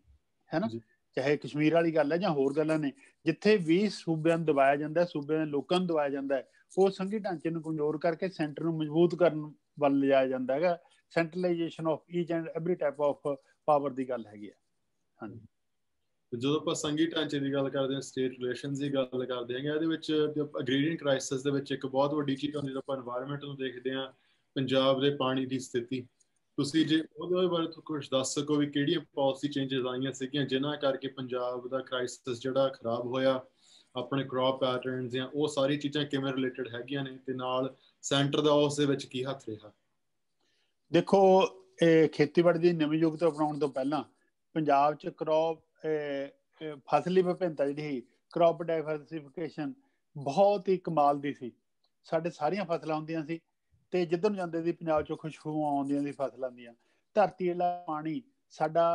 ਹੈ ਨਾ। ਚਾਹੇ ਕਸ਼ਮੀਰ ਵਾਲੀ ਗੱਲ ਹੈ ਜਾਂ ਹੋਰ ਗੱਲਾਂ ਨੇ, ਜਿੱਥੇ ਵੀ ਸੂਬਿਆਂ ਨੂੰ ਦਬਾਇਆ ਜਾਂਦਾ, ਸੂਬਿਆਂ ਦੇ ਲੋਕਾਂ ਨੂੰ ਦਬਾਇਆ ਜਾਂਦਾ ਹੈ, ਉਹ ਸੰਘੀ ਢਾਂਚੇ ਨੂੰ ਕਮਜ਼ੋਰ ਕਰਕੇ ਸੈਂਟਰ ਨੂੰ ਮਜ਼ਬੂਤ ਕਰਨ ਵੱਲ ਲਿਜਾਇਆ ਜਾਂਦਾ ਹੈਗਾ। Centralization of each and every type of power ਦੀ ਗੱਲ ਹੈਗੀ ਹੈ। ਹਾਂਜੀ, ਜਦੋਂ ਆਪਾਂ ਸੰਘੀ ਢਾਂਚੇ ਦੀ ਗੱਲ ਕਰਦੇ ਹਾਂ, ਸਟੇਟ ਰਿਲੇਸ਼ਨਸ ਦੀ ਗੱਲ ਕਰਦੇ ਹਾਂ, ਇਹਦੇ ਵਿੱਚ ਅਗਰੀਰੀਅਨ ਕ੍ਰਾਈਸਿਸ ਦੇ ਵਿੱਚ ਇੱਕ ਬਹੁਤ ਵੱਡੀ ਚੀਜ਼ ਹੁੰਦੀ, ਜਦੋਂ ਆਪਾਂ এনवायरमेंट ਨੂੰ ਦੇਖਦੇ ਹਾਂ, ਪੰਜਾਬ ਦੇ ਪਾਣੀ ਦੀ ਸਥਿਤੀ, ਤੁਸੀਂ ਜੇ ਉਹਦੇ ਬਾਰੇ ਕੁਝ ਦੱਸ ਸਕੋ ਵੀ ਕਿਹੜੀਆਂ ਪਾਲਿਸੀ ਚੇਂਜਸ ਆਈਆਂ ਸੀਗੀਆਂ ਜਿਨ੍ਹਾਂ ਕਰਕੇ ਪੰਜਾਬ ਦਾ ਕ੍ਰਾਈਸਿਸ ਜਿਹੜਾ ਖਰਾਬ ਹੋਇਆ, ਆਪਣੇ ਕ੍ਰੌਪ ਪੈਟਰਨਸ ਜਾਂ ਉਹ ਸਾਰੀ ਚੀਜ਼ਾਂ ਕਿਵੇਂ ਰਿਲੇਟਡ ਹੈਗੀਆਂ ਨੇ, ਤੇ ਨਾਲ ਸੈਂਟਰ ਦਾ ਉਸ ਦੇ ਵਿੱਚ ਕੀ ਹੱਥ ਰਿਹਾ? ਦੇਖੋ, ਖੇਤੀਬਾੜੀ ਦੀ ਨਵੀਂ ਯੁੱਗ ਤੋਂ ਅਪਣਾਉਣ ਤੋਂ ਪਹਿਲਾਂ ਪੰਜਾਬ 'ਚ ਕ੍ਰੌਪ ਫਸਲੀ ਵਿਭਿੰਨਤਾ ਜਿਹੜੀ ਕ੍ਰੌਪ ਡਾਇਵਰਸਿਫਿਕੇਸ਼ਨ ਬਹੁਤ ਹੀ ਕਮਾਲ ਦੀ ਸੀ। ਸਾਡੇ ਸਾਰੀਆਂ ਫਸਲਾਂ ਹੁੰਦੀਆਂ ਸੀ ਤੇ ਜਿੱਧਰ ਨੂੰ ਜਾਂਦੇ ਸੀ ਪੰਜਾਬ 'ਚੋਂ ਖੁਸ਼ਬੂਆਂ ਆਉਂਦੀਆਂ ਸੀ ਫਸਲਾਂ ਦੀਆਂ। ਧਰਤੀ ਵਾਲਾ ਪਾਣੀ ਸਾਡਾ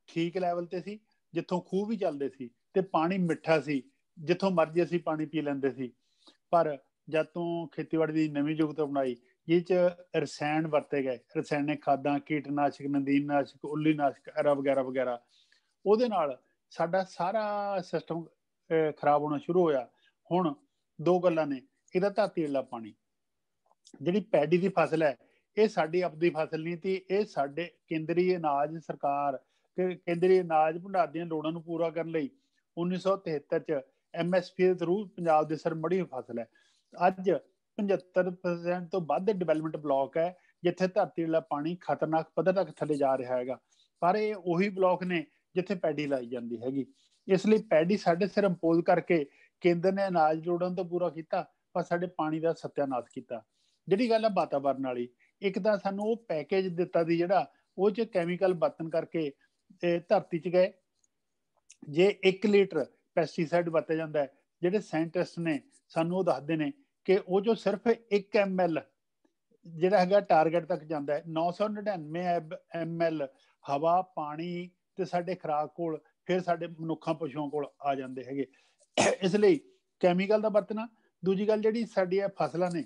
ਠੀਕ ਲੈਵਲ ਤੇ ਸੀ, ਜਿੱਥੋਂ ਖੂਹ ਵੀ ਚੱਲਦੇ ਸੀ, ਤੇ ਪਾਣੀ ਮਿੱਠਾ ਸੀ, ਜਿੱਥੋਂ ਮਰਜ਼ੀ ਅਸੀਂ ਪਾਣੀ ਪੀ ਲੈਂਦੇ ਸੀ। ਪਰ ਜਦ ਤੋਂ ਖੇਤੀਬਾੜੀ ਦੀ ਨਵੀਂ ਯੁੱਗ ਤੋਂ ਅਪਣਾਈ, ਜਿਹ 'ਚ ਰਸਾਇਣ ਵਰਤੇ ਗਏ, ਰਸਾਇਣਿਕ ਖਾਦਾਂ, ਕੀਟਨਾਸ਼ਕ, ਨਦੀਨਨਾਸ਼ਕ, ਉੱਲੀਨਾਸ਼ਕ ਐਰਾ ਵਗੈਰਾ ਵਗੈਰਾ, ਉਹਦੇ ਨਾਲ ਸਾਡਾ ਸਾਰਾ ਸਿਸਟਮ ਖਰਾਬ ਹੋਣਾ ਸ਼ੁਰੂ ਹੋਇਆ। ਹੁਣ ਦੋ ਗੱਲਾਂ ਨੇ, ਇਹਦਾ ਧਰਤੀ ਵਾਲਾ ਪਾਣੀ, ਜਿਹੜੀ ਪੈਡੀ ਦੀ ਫਸਲ ਹੈ, ਇਹ ਸਾਡੀ ਆਪਣੀ ਫਸਲ ਨਹੀਂ ਤੀ, ਇਹ ਸਾਡੇ ਕੇਂਦਰੀ ਅਨਾਜ ਸਰਕਾਰ, ਕੇਂਦਰੀ ਅਨਾਜ ਭੰਡਾਰ ਦੀਆਂ ਲੋੜਾਂ ਨੂੰ ਪੂਰਾ ਕਰਨ ਲਈ 1973 'ਚ MSP ਦੇ ਥਰੂ ਪੰਜਾਬ ਦੇ ਸਿਰ ਮੜੀ ਹੋਈ ਫਸਲ ਹੈ। ਅੱਜ 75% ਤੋਂ ਵੱਧ ਡਿਵੈਲਪਮੈਂਟ ਬਲਾਕ ਹੈ ਜਿੱਥੇ ਧਰਤੀ ਵਾਲਾ ਪਾਣੀ ਖਤਰਨਾਕ ਪੱਧਰ ਤੱਕ ਥੱਲੇ ਜਾ ਰਿਹਾ ਹੈਗਾ, ਪਰ ਇਹ ਉਹੀ ਬਲਾਕ ਨੇ ਜਿੱਥੇ ਪੈਡੀ ਲਾਈ ਜਾਂਦੀ ਹੈਗੀ। ਇਸ ਲਈ ਪੈਡੀ ਸਾਡੇ ਸਿਰ ਇੰਪੋਜ਼ ਕਰਕੇ ਕੇਂਦਰ ਨੇ ਅਨਾਜ ਲੋੜਾਂ ਤੋਂ ਪੂਰਾ ਕੀਤਾ, ਪਰ ਸਾਡੇ ਪਾਣੀ ਦਾ ਸੱਤਿਆਨਾਸ਼ ਕੀਤਾ। ਜਿਹੜੀ ਗੱਲ ਹੈ ਵਾਤਾਵਰਨ ਵਾਲੀ, ਇੱਕ ਤਾਂ ਸਾਨੂੰ ਉਹ ਪੈਕੇਜ ਦਿੱਤਾ ਸੀ ਜਿਹੜਾ ਉਹ 'ਚ ਕੈਮੀਕਲ ਵਰਤਣ ਕਰਕੇ ਧਰਤੀ 'ਚ ਗਏ। ਜੇ 1 ਲੀਟਰ ਪੈਸਟੀਸਾਈਡ ਵਰਤਿਆ ਜਾਂਦਾ ਹੈ, ਜਿਹੜੇ ਸਾਇੰਟਿਸਟ ਨੇ ਸਾਨੂੰ ਉਹ ਦੱਸਦੇ ਨੇ ਕਿ ਉਹ 'ਚੋਂ ਸਿਰਫ 1 ml ਜਿਹੜਾ ਹੈਗਾ ਟਾਰਗੇਟ ਤੱਕ ਜਾਂਦਾ ਹੈ। 999 ml ਹਵਾ, ਪਾਣੀ ਤੇ ਸਾਡੇ ਖੁਰਾਕ ਕੋਲ, ਫਿਰ ਸਾਡੇ ਮਨੁੱਖਾਂ ਪਸ਼ੂਆਂ ਕੋਲ ਆ ਜਾਂਦੇ ਹੈਗੇ। ਇਸ ਲਈ ਕੈਮੀਕਲ ਦਾ ਵਰਤਣਾ। ਦੂਜੀ ਗੱਲ, ਜਿਹੜੀ ਸਾਡੀਆਂ ਫਸਲਾਂ ਨੇ,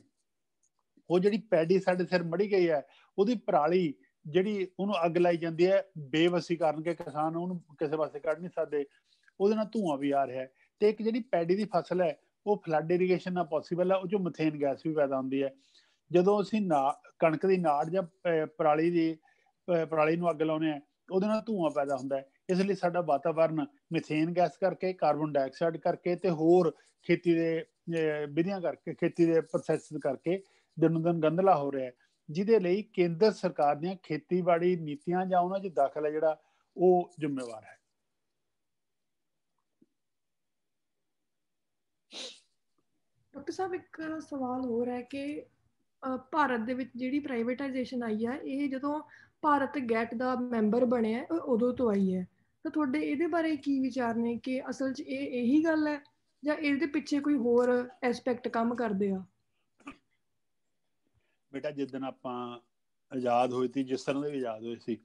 ਉਹ ਜਿਹੜੀ ਪੈਡੀ ਸਾਡੇ ਸਿਰ ਮੜੀ ਗਈ ਹੈ, ਉਹਦੀ ਪਰਾਲੀ ਜਿਹੜੀ ਉਹਨੂੰ ਅੱਗ ਲਾਈ ਜਾਂਦੀ ਹੈ ਬੇਵਸੀ ਕਾਰਨ, ਕਿ ਕਿਸਾਨ ਉਹਨੂੰ ਕਿਸੇ ਪਾਸੇ ਕੱਢ ਨਹੀਂ ਸਕਦੇ, ਉਹਦੇ ਨਾਲ ਧੂੰਆਂ ਵੀ ਆ ਰਿਹਾ ਹੈ। ਤੇ ਇੱਕ ਜਿਹੜੀ ਪੈਡੀ ਦੀ ਫਸਲ ਹੈ, ਉਹ ਫਲੱਡ ਇਰੀਗੇਸ਼ਨ ਨਾਲ ਪੋਸੀਬਲ ਹੈ, ਉਹ 'ਚੋਂ ਮਥੇਨ ਗੈਸ ਵੀ ਪੈਦਾ ਹੁੰਦੀ ਹੈ। ਜਦੋਂ ਅਸੀਂ ਕਣਕ ਦੀ ਨਾੜ ਜਾਂ ਪਰਾਲੀ ਨੂੰ ਅੱਗ ਲਾਉਂਦੇ ਹਾਂ, ਉਹਦੇ ਨਾਲ ਧੂੰਆਂ ਪੈਦਾ ਹੁੰਦਾ ਹੈ। ਇਸ ਲਈ ਸਾਡਾ ਵਾਤਾਵਰਨ ਮੀਥੇਨ ਗੈਸ ਕਰਕੇ, ਕਾਰਬਨ ਡਾਈਆਕਸਾਈਡ ਕਰਕੇ ਤੇ ਹੋਰ ਖੇਤੀ ਦੇ ਵਿਧੀਆਂ ਕਰਕੇ, ਖੇਤੀ ਦੇ ਪ੍ਰੋਸੈਸ ਕਰਕੇ ਦਿਨੋਂ ਦਿਨ ਗੰਧਲਾ ਹੋ ਰਿਹਾ ਹੈ, ਜਿਹਦੇ ਲਈ ਕੇਂਦਰ ਸਰਕਾਰ ਦੀਆਂ ਖੇਤੀਬਾੜੀ ਨੀਤੀਆਂ ਜਾਂ ਉਹਨਾਂ 'ਚ ਦਾਖਲ ਹੈ ਜਿਹੜਾ ਉਹ ਜ਼ਿੰਮੇਵਾਰ ਹੈ। ਡਾਕਟਰ ਸਾਹਿਬ, ਇੱਕ ਸਵਾਲ ਹੋਰ ਹੈ ਕਿ ਭਾਰਤ ਦੇ ਵਿੱਚ ਜਿਹੜੀ ਪ੍ਰਾਈਵੇਟਾਈਜੇਸ਼ਨ ਆਈ ਹੈ, ਇਹ ਜਦੋਂ ਭਾਰਤ ਗੈਟ ਦਾ ਮੈਂਬਰ ਬਣਿਆ ਉਦੋਂ ਤੋਂ ਆਈ ਹੈ, ਤਾਂ ਤੁਹਾਡੇ ਇਹਦੇ ਬਾਰੇ ਕੀ ਵਿਚਾਰ ਨੇ ਕਿ ਅਸਲ 'ਚ ਇਹੀ ਗੱਲ ਹੈ ਜਾਂ ਇਹਦੇ ਪਿੱਛੇ ਕੋਈ ਹੋਰ ਐਸਪੈਕਟ ਕੰਮ ਕਰਦੇ ਆ? ਬੇਟਾ, ਜਿੱਦਣ ਆਪਾਂ ਆਜ਼ਾਦ ਹੋਏ ਸੀ, ਜਿਸ ਤਰ੍ਹਾਂ ਦੇ ਵੀ ਆਜ਼ਾਦ ਹੋਏ ਸੀ,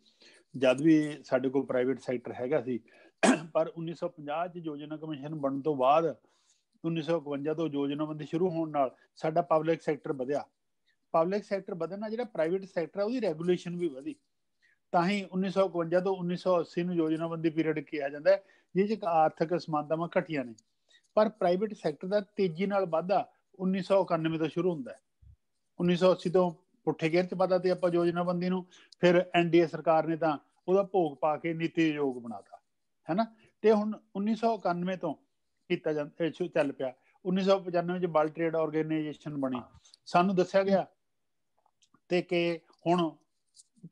ਜਦ ਵੀ ਸਾਡੇ ਕੋਲ ਪ੍ਰਾਈਵੇਟ ਸੈਕਟਰ ਹੈਗਾ ਸੀ, ਪਰ 1950 'ਚ ਯੋਜਨਾ ਕਮਿਸ਼ਨ ਬਣਨ ਤੋਂ ਬਾਅਦ 1951 ਤੋਂ ਯੋਜਨਾਬੰਦੀ ਸ਼ੁਰੂ ਹੋਣ ਨਾਲ ਸਾਡਾ ਪਬਲਿਕ ਸੈਕਟਰ ਵਧਿਆ। ਪਬਲਿਕ ਸੈਕਟਰ ਵਧਣ ਨਾਲ ਜਿਹੜਾ ਪ੍ਰਾਈਵੇਟ ਸੈਕਟਰ ਹੈ ਉਹਦੀ ਰੈਗੂਲੇਸ਼ਨ ਵੀ ਵਧੀ। ਤਾਂ ਹੀ 1951 ਤੋਂ 1980 ਨੂੰ ਯੋਜਨਾਬੰਦੀ ਪੀਰੀਅਡ ਕਿਹਾ ਜਾਂਦਾ ਹੈ, ਜਿਸ 'ਚ ਆਰਥਿਕ ਸਮਾਨਤਾਵਾਂ ਘਟੀਆਂ ਨੇ। ਪਰ ਪ੍ਰਾਈਵੇਟ ਸੈਕਟਰ ਦਾ ਤੇਜ਼ੀ ਨਾਲ ਵਾਧਾ 1991 ਤੋਂ ਸ਼ੁਰੂ ਹੁੰਦਾ ਹੈ। 1980 ਤੋਂ ਪੁੱਠੇ ਗੇਅਰ 'ਚ ਪਤਾ ਤੇ ਆਪਾਂ ਯੋਜਨਾਬੰਦੀ ਨੂੰ, ਫਿਰ NDA ਸਰਕਾਰ ਨੇ ਤਾਂ ਉਹਦਾ ਭੋਗ ਪਾ ਕੇ ਨੀਤੀ ਆਯੋਗ ਬਣਾਤਾ, ਹੈ ਨਾ। ਤੇ ਹੁਣ 1991 ਤੋਂ ਕੀਤਾ ਚੱਲ ਪਿਆ। 1995 'ਚ ਵਰਲਡ ਟ੍ਰੇਡ ਆਰਗੇਨਾਈਜੇਸ਼ਨ ਬਣੀ। ਸਾਨੂੰ ਦੱਸਿਆ ਗਿਆ ਤੇ ਕਿ ਹੁਣ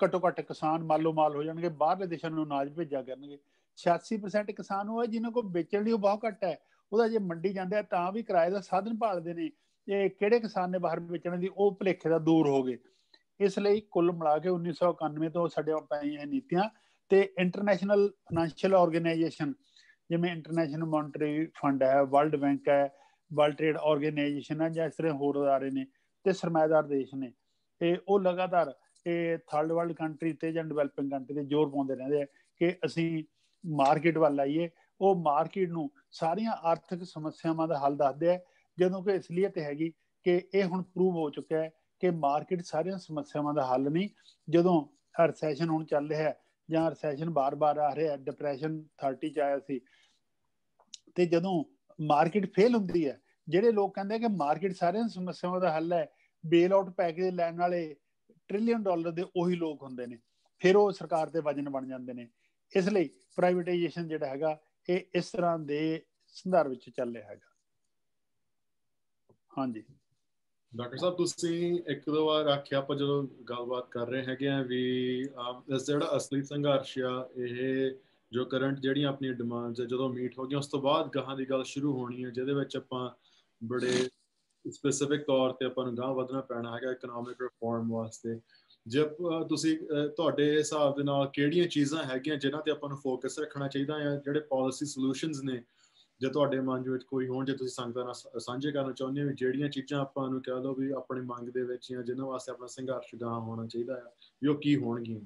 ਘੱਟੋ ਘੱਟ ਕਿਸਾਨ ਮਾਲੋ ਮਾਲ ਹੋ ਜਾਣਗੇ, ਬਾਹਰਲੇ ਦੇਸ਼ਾਂ ਨੂੰ ਅਨਾਜ ਭੇਜਿਆ ਕਰਨਗੇ। 86% ਕਿਸਾਨ ਉਹ ਹੈ ਜਿਹਨਾਂ ਕੋਲ ਵੇਚਣ ਲਈ ਉਹ ਬਹੁਤ ਘੱਟ ਹੈ, ਉਹਦਾ ਜੇ ਮੰਡੀ ਜਾਂਦਾ ਤਾਂ ਵੀ ਕਿਰਾਏ ਦਾ ਸਾਧਨ ਭਾਲਦੇ ਨੇ। ਇਹ ਕਿਹੜੇ ਕਿਸਾਨ ਨੇ ਬਾਹਰ ਵੇਚਣ ਦੀ, ਉਹ ਭੁਲੇਖੇ ਦਾ ਦੂਰ ਹੋ ਗਏ। ਇਸ ਲਈ ਕੁੱਲ ਮਿਲਾ ਕੇ 1991 ਤੋਂ ਸਾਡੇ ਪਈਆਂ ਨੀਤੀਆਂ ਤੇ ਇੰਟਰਨੈਸ਼ਨਲ ਫਾਈਨੈਂਸ਼ੀਅਲ ਆਰਗੇਨਾਈਜੇਸ਼ਨ, ਜਿਵੇਂ ਇੰਟਰਨੈਸ਼ਨਲ ਮੋਨਟਰੀ ਫੰਡ ਹੈ, ਵਰਲਡ ਬੈਂਕ ਹੈ, ਵਰਲਡ ਟ੍ਰੇਡ ਆਰਗੇਨਾਈਜੇਸ਼ਨ ਹੈ, ਜਾਂ ਇਸ ਤਰ੍ਹਾਂ ਹੋਰ ਅਦਾਰੇ ਨੇ ਤੇ ਸਰਮਾਏਦਾਰ ਦੇਸ਼ ਨੇ, ਉਹ ਲਗਾਤਾਰ ਇਹ ਥਰਡ ਵਰਲਡ ਕੰਟਰੀ ਤੇ ਜਾਂ ਡਿਵੈਲਪਿੰਗ ਕੰਟਰੀ ਤੇ ਜ਼ੋਰ ਪਾਉਂਦੇ ਰਹਿੰਦੇ ਆ ਕਿ ਅਸੀਂ ਮਾਰਕੀਟ ਵੱਲ ਆਈਏ। ਉਹ ਮਾਰਕੀਟ ਨੂੰ ਸਾਰੀਆਂ ਆਰਥਿਕ ਸਮੱਸਿਆਵਾਂ ਦਾ ਹੱਲ ਦੱਸਦੇ ਆ, ਜਦੋਂ ਕਿ ਅਸਲੀਅਤ ਹੈਗੀ ਕਿ ਇਹ ਹੁਣ ਪ੍ਰੂਵ ਹੋ ਚੁੱਕਿਆ ਹੈ ਕਿ ਮਾਰਕੀਟ ਸਾਰੀਆਂ ਸਮੱਸਿਆਵਾਂ ਦਾ ਹੱਲ ਨਹੀਂ। ਜਦੋਂ ਰਿਸੈਸ਼ਨ ਹੁਣ ਚੱਲ ਰਿਹਾ ਹੈ ਜਾਂ ਰਿਸੈਸ਼ਨ ਬਾਰ-ਬਾਰ ਆ ਰਿਹਾ, ਡਿਪਰੈਸ਼ਨ 30 ਚ ਆਇਆ ਸੀ, ਤੇ ਜਦੋਂ ਮਾਰਕੀਟ ਫੇਲ ਹੁੰਦੀ ਹੈ, ਜਿਹੜੇ ਲੋਕ ਕਹਿੰਦੇ ਕਿ ਮਾਰਕੀਟ ਸਾਰੀਆਂ ਸਮੱਸਿਆਵਾਂ ਦਾ ਹੱਲ ਹੈ, ਬੇਲ ਆਊਟ ਪੈਕੇਜ ਲੈਣ ਵਾਲੇ $1 ਟ੍ਰਿਲੀਅਨ ਦੇ ਉਹੀ ਲੋਕ ਹੁੰਦੇ ਨੇ, ਫਿਰ ਉਹ ਸਰਕਾਰ ਦੇ ਵਜਨ ਬਣ ਜਾਂਦੇ ਨੇ। ਇਸ ਲਈ ਪ੍ਰਾਈਵੇਟਾਈਜੇਸ਼ਨ ਜਿਹੜਾ ਹੈਗਾ ਇਹ ਇਸ ਤਰ੍ਹਾਂ ਦੇ ਸੰਦਰਭ ਵਿੱਚ ਚੱਲ ਰਿਹਾ ਹੈਗਾ। ਹਾਂਜੀ ਡਾਕਟਰ ਸਾਹਿਬ, ਤੁਸੀਂ ਇੱਕ ਦੋ ਵਾਰ ਆਖਿਆ, ਆਪਾਂ ਜਦੋਂ ਗੱਲਬਾਤ ਕਰ ਰਹੇ ਹੈਗੇ ਆ ਵੀ ਇਸ ਜਿਹੜਾ ਅਸਲੀ ਸੰਘਰਸ਼ ਆ, ਇਹ ਜੋ ਕਰੰਟ ਜਿਹੜੀਆਂ ਆਪਣੀਆਂ ਡਿਮਾਂਡਸ ਹੈ ਜਦੋਂ ਮੀਟ ਹੋ ਗਈਆਂ, ਉਸ ਤੋਂ ਬਾਅਦ ਗਾਹਾਂ ਦੀ ਗੱਲ ਸ਼ੁਰੂ ਹੋਣੀ ਹੈ, ਜਿਹਦੇ ਵਿੱਚ ਆਪਾਂ ਬੜੇ ਸਪੈਸੀਫਿਕ ਤੌਰ ਤੇ ਆਪਾਂ ਨੂੰ ਗਾਹ ਵਧਣਾ ਪੈਣਾ ਹੈਗਾ ਇਕਨੋਮਿਕ ਰਿਫਾਰਮ ਵਾਸਤੇ। ਜੇ ਤੁਸੀਂ ਤੁਹਾਡੇ ਹਿਸਾਬ ਦੇ ਨਾਲ ਕਿਹੜੀਆਂ ਚੀਜ਼ਾਂ ਹੈਗੀਆਂ ਜਿਨ੍ਹਾਂ ਤੇ ਆਪਾਂ ਨੂੰ ਫੋਕਸ ਰੱਖਣਾ ਚਾਹੀਦਾ ਹੈ, ਜਿਹੜੇ ਪਾਲਿਸੀ ਸੋਲੂਸ਼ਨਸ ਨੇ, ਜੇ ਤੁਹਾਡੇ ਮਨ ਵਿੱਚ ਕੋਈ ਹੋਣ, ਜੇ ਤੁਸੀਂ ਸੰਗਤਾਂ ਨਾਲ ਸਾਂਝੇ ਕਰਨਾ ਚਾਹੁੰਦੇ ਹੋ, ਵੀ ਜਿਹੜੀਆਂ ਚੀਜ਼ਾਂ ਆਪਾਂ ਨੂੰ ਕਹਿ ਲਓ ਵੀ ਆਪਣੀ ਮੰਗ ਦੇ ਵਿੱਚ ਜਾਂ ਜਿਨ੍ਹਾਂ ਵਾਸਤੇ ਆਪਣਾ ਸੰਘਰਸ਼ ਗਾਹਾਂ ਹੋਣਾ ਚਾਹੀਦਾ ਹੈ, ਵੀ ਉਹ ਕੀ ਹੋਣਗੀਆਂ?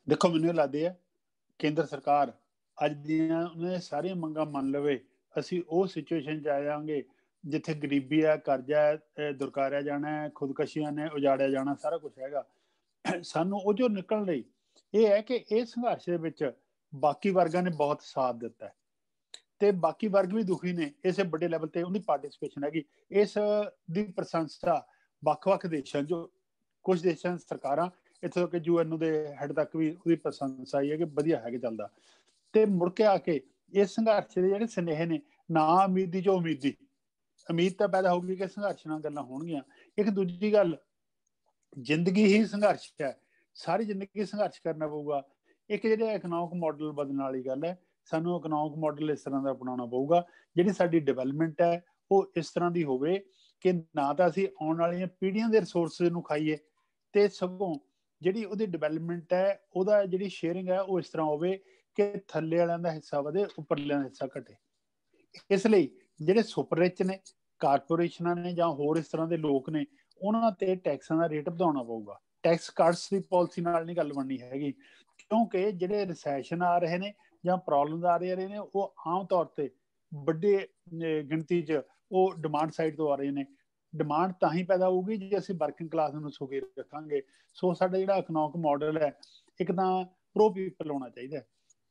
ਦੇਖੋ, ਮੈਨੂੰ ਲੱਗਦਾ ਹੈ ਕੇਂਦਰ ਸਰਕਾਰ ਅੱਜ ਦੀਆਂ ਉਹਨੇ ਸਾਰੀਆਂ ਮੰਗਾਂ ਮੰਨ ਲਵੇ, ਅਸੀਂ ਉਹ ਸਿਚੁਏਸ਼ਨ 'ਚ ਆ ਜਾਵਾਂਗੇ ਜਿੱਥੇ ਗਰੀਬੀ ਹੈ, ਕਰਜ਼ਾ ਹੈ, ਦੁਰਕਾਰਿਆ ਜਾਣਾ ਹੈ, ਖੁਦਕਸ਼ੀਆਂ ਨੇ ਉਜਾੜਿਆ ਜਾਣਾ, ਸਾਰਾ ਕੁਛ ਹੈਗਾ। ਸਾਨੂੰ ਉਹ ਜੋ ਨਿਕਲਣ ਲਈ ਇਹ ਹੈ ਕਿ ਇਹ ਸੰਘਰਸ਼ ਦੇ ਵਿੱਚ ਬਾਕੀ ਵਰਗਾਂ ਨੇ ਬਹੁਤ ਸਾਥ ਦਿੱਤਾ ਹੈ ਤੇ ਬਾਕੀ ਵਰਗ ਵੀ ਦੁਖੀ ਨੇ, ਇਸੇ ਵੱਡੇ ਲੈਵਲ ਤੇ ਉਹਦੀ ਪਾਰਟਿਸਿਪੇਸ਼ਨ ਹੈਗੀ। ਇਸ ਦੀ ਪ੍ਰਸ਼ੰਸਾ ਵੱਖ-ਵੱਖ ਦੇਸ਼ਾਂ 'ਚ, ਕੁਝ ਦੇਸ਼ਾਂ ਸਰਕਾਰਾਂ, ਇੱਥੋਂ ਤੱਕ UN ਦੇ ਹੈਡ ਤੱਕ ਵੀ ਉਹਦੀ ਪ੍ਰਸ਼ੰਸਾ ਆਈ ਹੈ ਕਿ ਵਧੀਆ ਹੈਗਾ ਚੱਲਦਾ। ਤੇ ਮੁੜ ਕੇ ਆ ਕੇ ਇਸ ਸੰਘਰਸ਼ ਦੇ ਜਿਹੜੇ ਸੁਨੇਹੇ ਨੇ, ਨਾ ਉਮੀਦੀ ਚੋਂ ਉਮੀਦੀ, ਉਮੀਦ ਤਾਂ ਪੈਦਾ ਹੋਊਗੀ ਕਿ ਸੰਘਰਸ਼ ਨਾਲ ਗੱਲਾਂ ਹੋਣਗੀਆਂ। ਇੱਕ ਦੂਜੀ ਗੱਲ, ਜ਼ਿੰਦਗੀ ਹੀ ਸੰਘਰਸ਼ ਹੈ, ਸਾਰੀ ਜ਼ਿੰਦਗੀ ਸੰਘਰਸ਼ ਕਰਨਾ ਪਊਗਾ। ਇੱਕ ਜਿਹੜਾ ਇਕਨੋਮਿਕ ਮਾਡਲ ਬਦਲਣ ਵਾਲੀ ਗੱਲ ਹੈ, ਸਾਨੂੰ ਇਕਨੋਮਿਕ ਮਾਡਲ ਇਸ ਤਰ੍ਹਾਂ ਦਾ ਅਪਣਾਉਣਾ ਪਊਗਾ, ਜਿਹੜੀ ਸਾਡੀ ਡਿਵੈਲਪਮੈਂਟ ਹੈ ਉਹ ਇਸ ਤਰ੍ਹਾਂ ਦੀ ਹੋਵੇ ਕਿ ਨਾ ਤਾਂ ਅਸੀਂ ਆਉਣ ਵਾਲੀਆਂ ਪੀੜ੍ਹੀਆਂ ਦੇ ਰਿਸੋਰਸਿਸ ਨੂੰ ਖਾਈਏ, ਤੇ ਸਗੋਂ ਜਿਹੜੀ ਉਹਦੀ ਡਿਵੈਲਪਮੈਂਟ ਹੈ, ਉਹਦਾ ਜਿਹੜੀ ਸ਼ੇਅਰਿੰਗ ਹੈ ਉਹ ਇਸ ਤਰ੍ਹਾਂ ਹੋਵੇ ਕਿ ਥੱਲੇ ਵਾਲਿਆਂ ਦਾ ਹਿੱਸਾ ਵਧੇ, ਉੱਪਰਲਿਆਂ ਦਾ ਹਿੱਸਾ ਘਟੇ। ਇਸ ਲਈ ਜਿਹੜੇ ਸੁਪਰ ਰਿਚ ਨੇ, ਕਾਰਪੋਰੇਸ਼ਨਾਂ ਨੇ, ਜਾਂ ਹੋਰ ਇਸ ਤਰ੍ਹਾਂ ਦੇ ਲੋਕ ਨੇ, ਉਹਨਾਂ ਤੇ ਟੈਕਸਾਂ ਦਾ ਰੇਟ ਵਧਾਉਣਾ ਪਊਗਾ। ਟੈਕਸ ਕੱਟਸ ਦੀ ਪਾਲਿਸੀ ਨਾਲ ਨਹੀਂ ਗੱਲ ਬਣਨੀ ਹੈਗੀ, ਕਿਉਂਕਿ ਜਿਹੜੇ ਰਿਸੈਸ਼ਨ ਆ ਰਹੇ ਨੇ ਜਾਂ ਪ੍ਰੋਬਲਮਸ ਆ ਰਹੇ ਨੇ, ਉਹ ਆਮ ਤੌਰ ਤੇ ਵੱਡੇ ਗਿਣਤੀ 'ਚ ਉਹ ਡਿਮਾਂਡ ਸਾਈਡ ਤੋਂ ਆ ਰਹੇ ਨੇ। ਡਿਮਾਂਡ ਤਾਂ ਹੀ ਪੈਦਾ ਹੋਊਗੀ ਜੇ ਅਸੀਂ ਵਰਕਿੰਗ ਕਲਾਸ ਨੂੰ ਸੁਖੀ ਰੱਖਾਂਗੇ। ਸੋ ਸਾਡਾ ਜਿਹੜਾ ਇਕਨੋਮਿਕ ਮਾਡਲ ਹੈ, ਇੱਕ ਤਾਂ ਪ੍ਰੋ ਪੀਪਲ ਹੋਣਾ ਚਾਹੀਦਾ,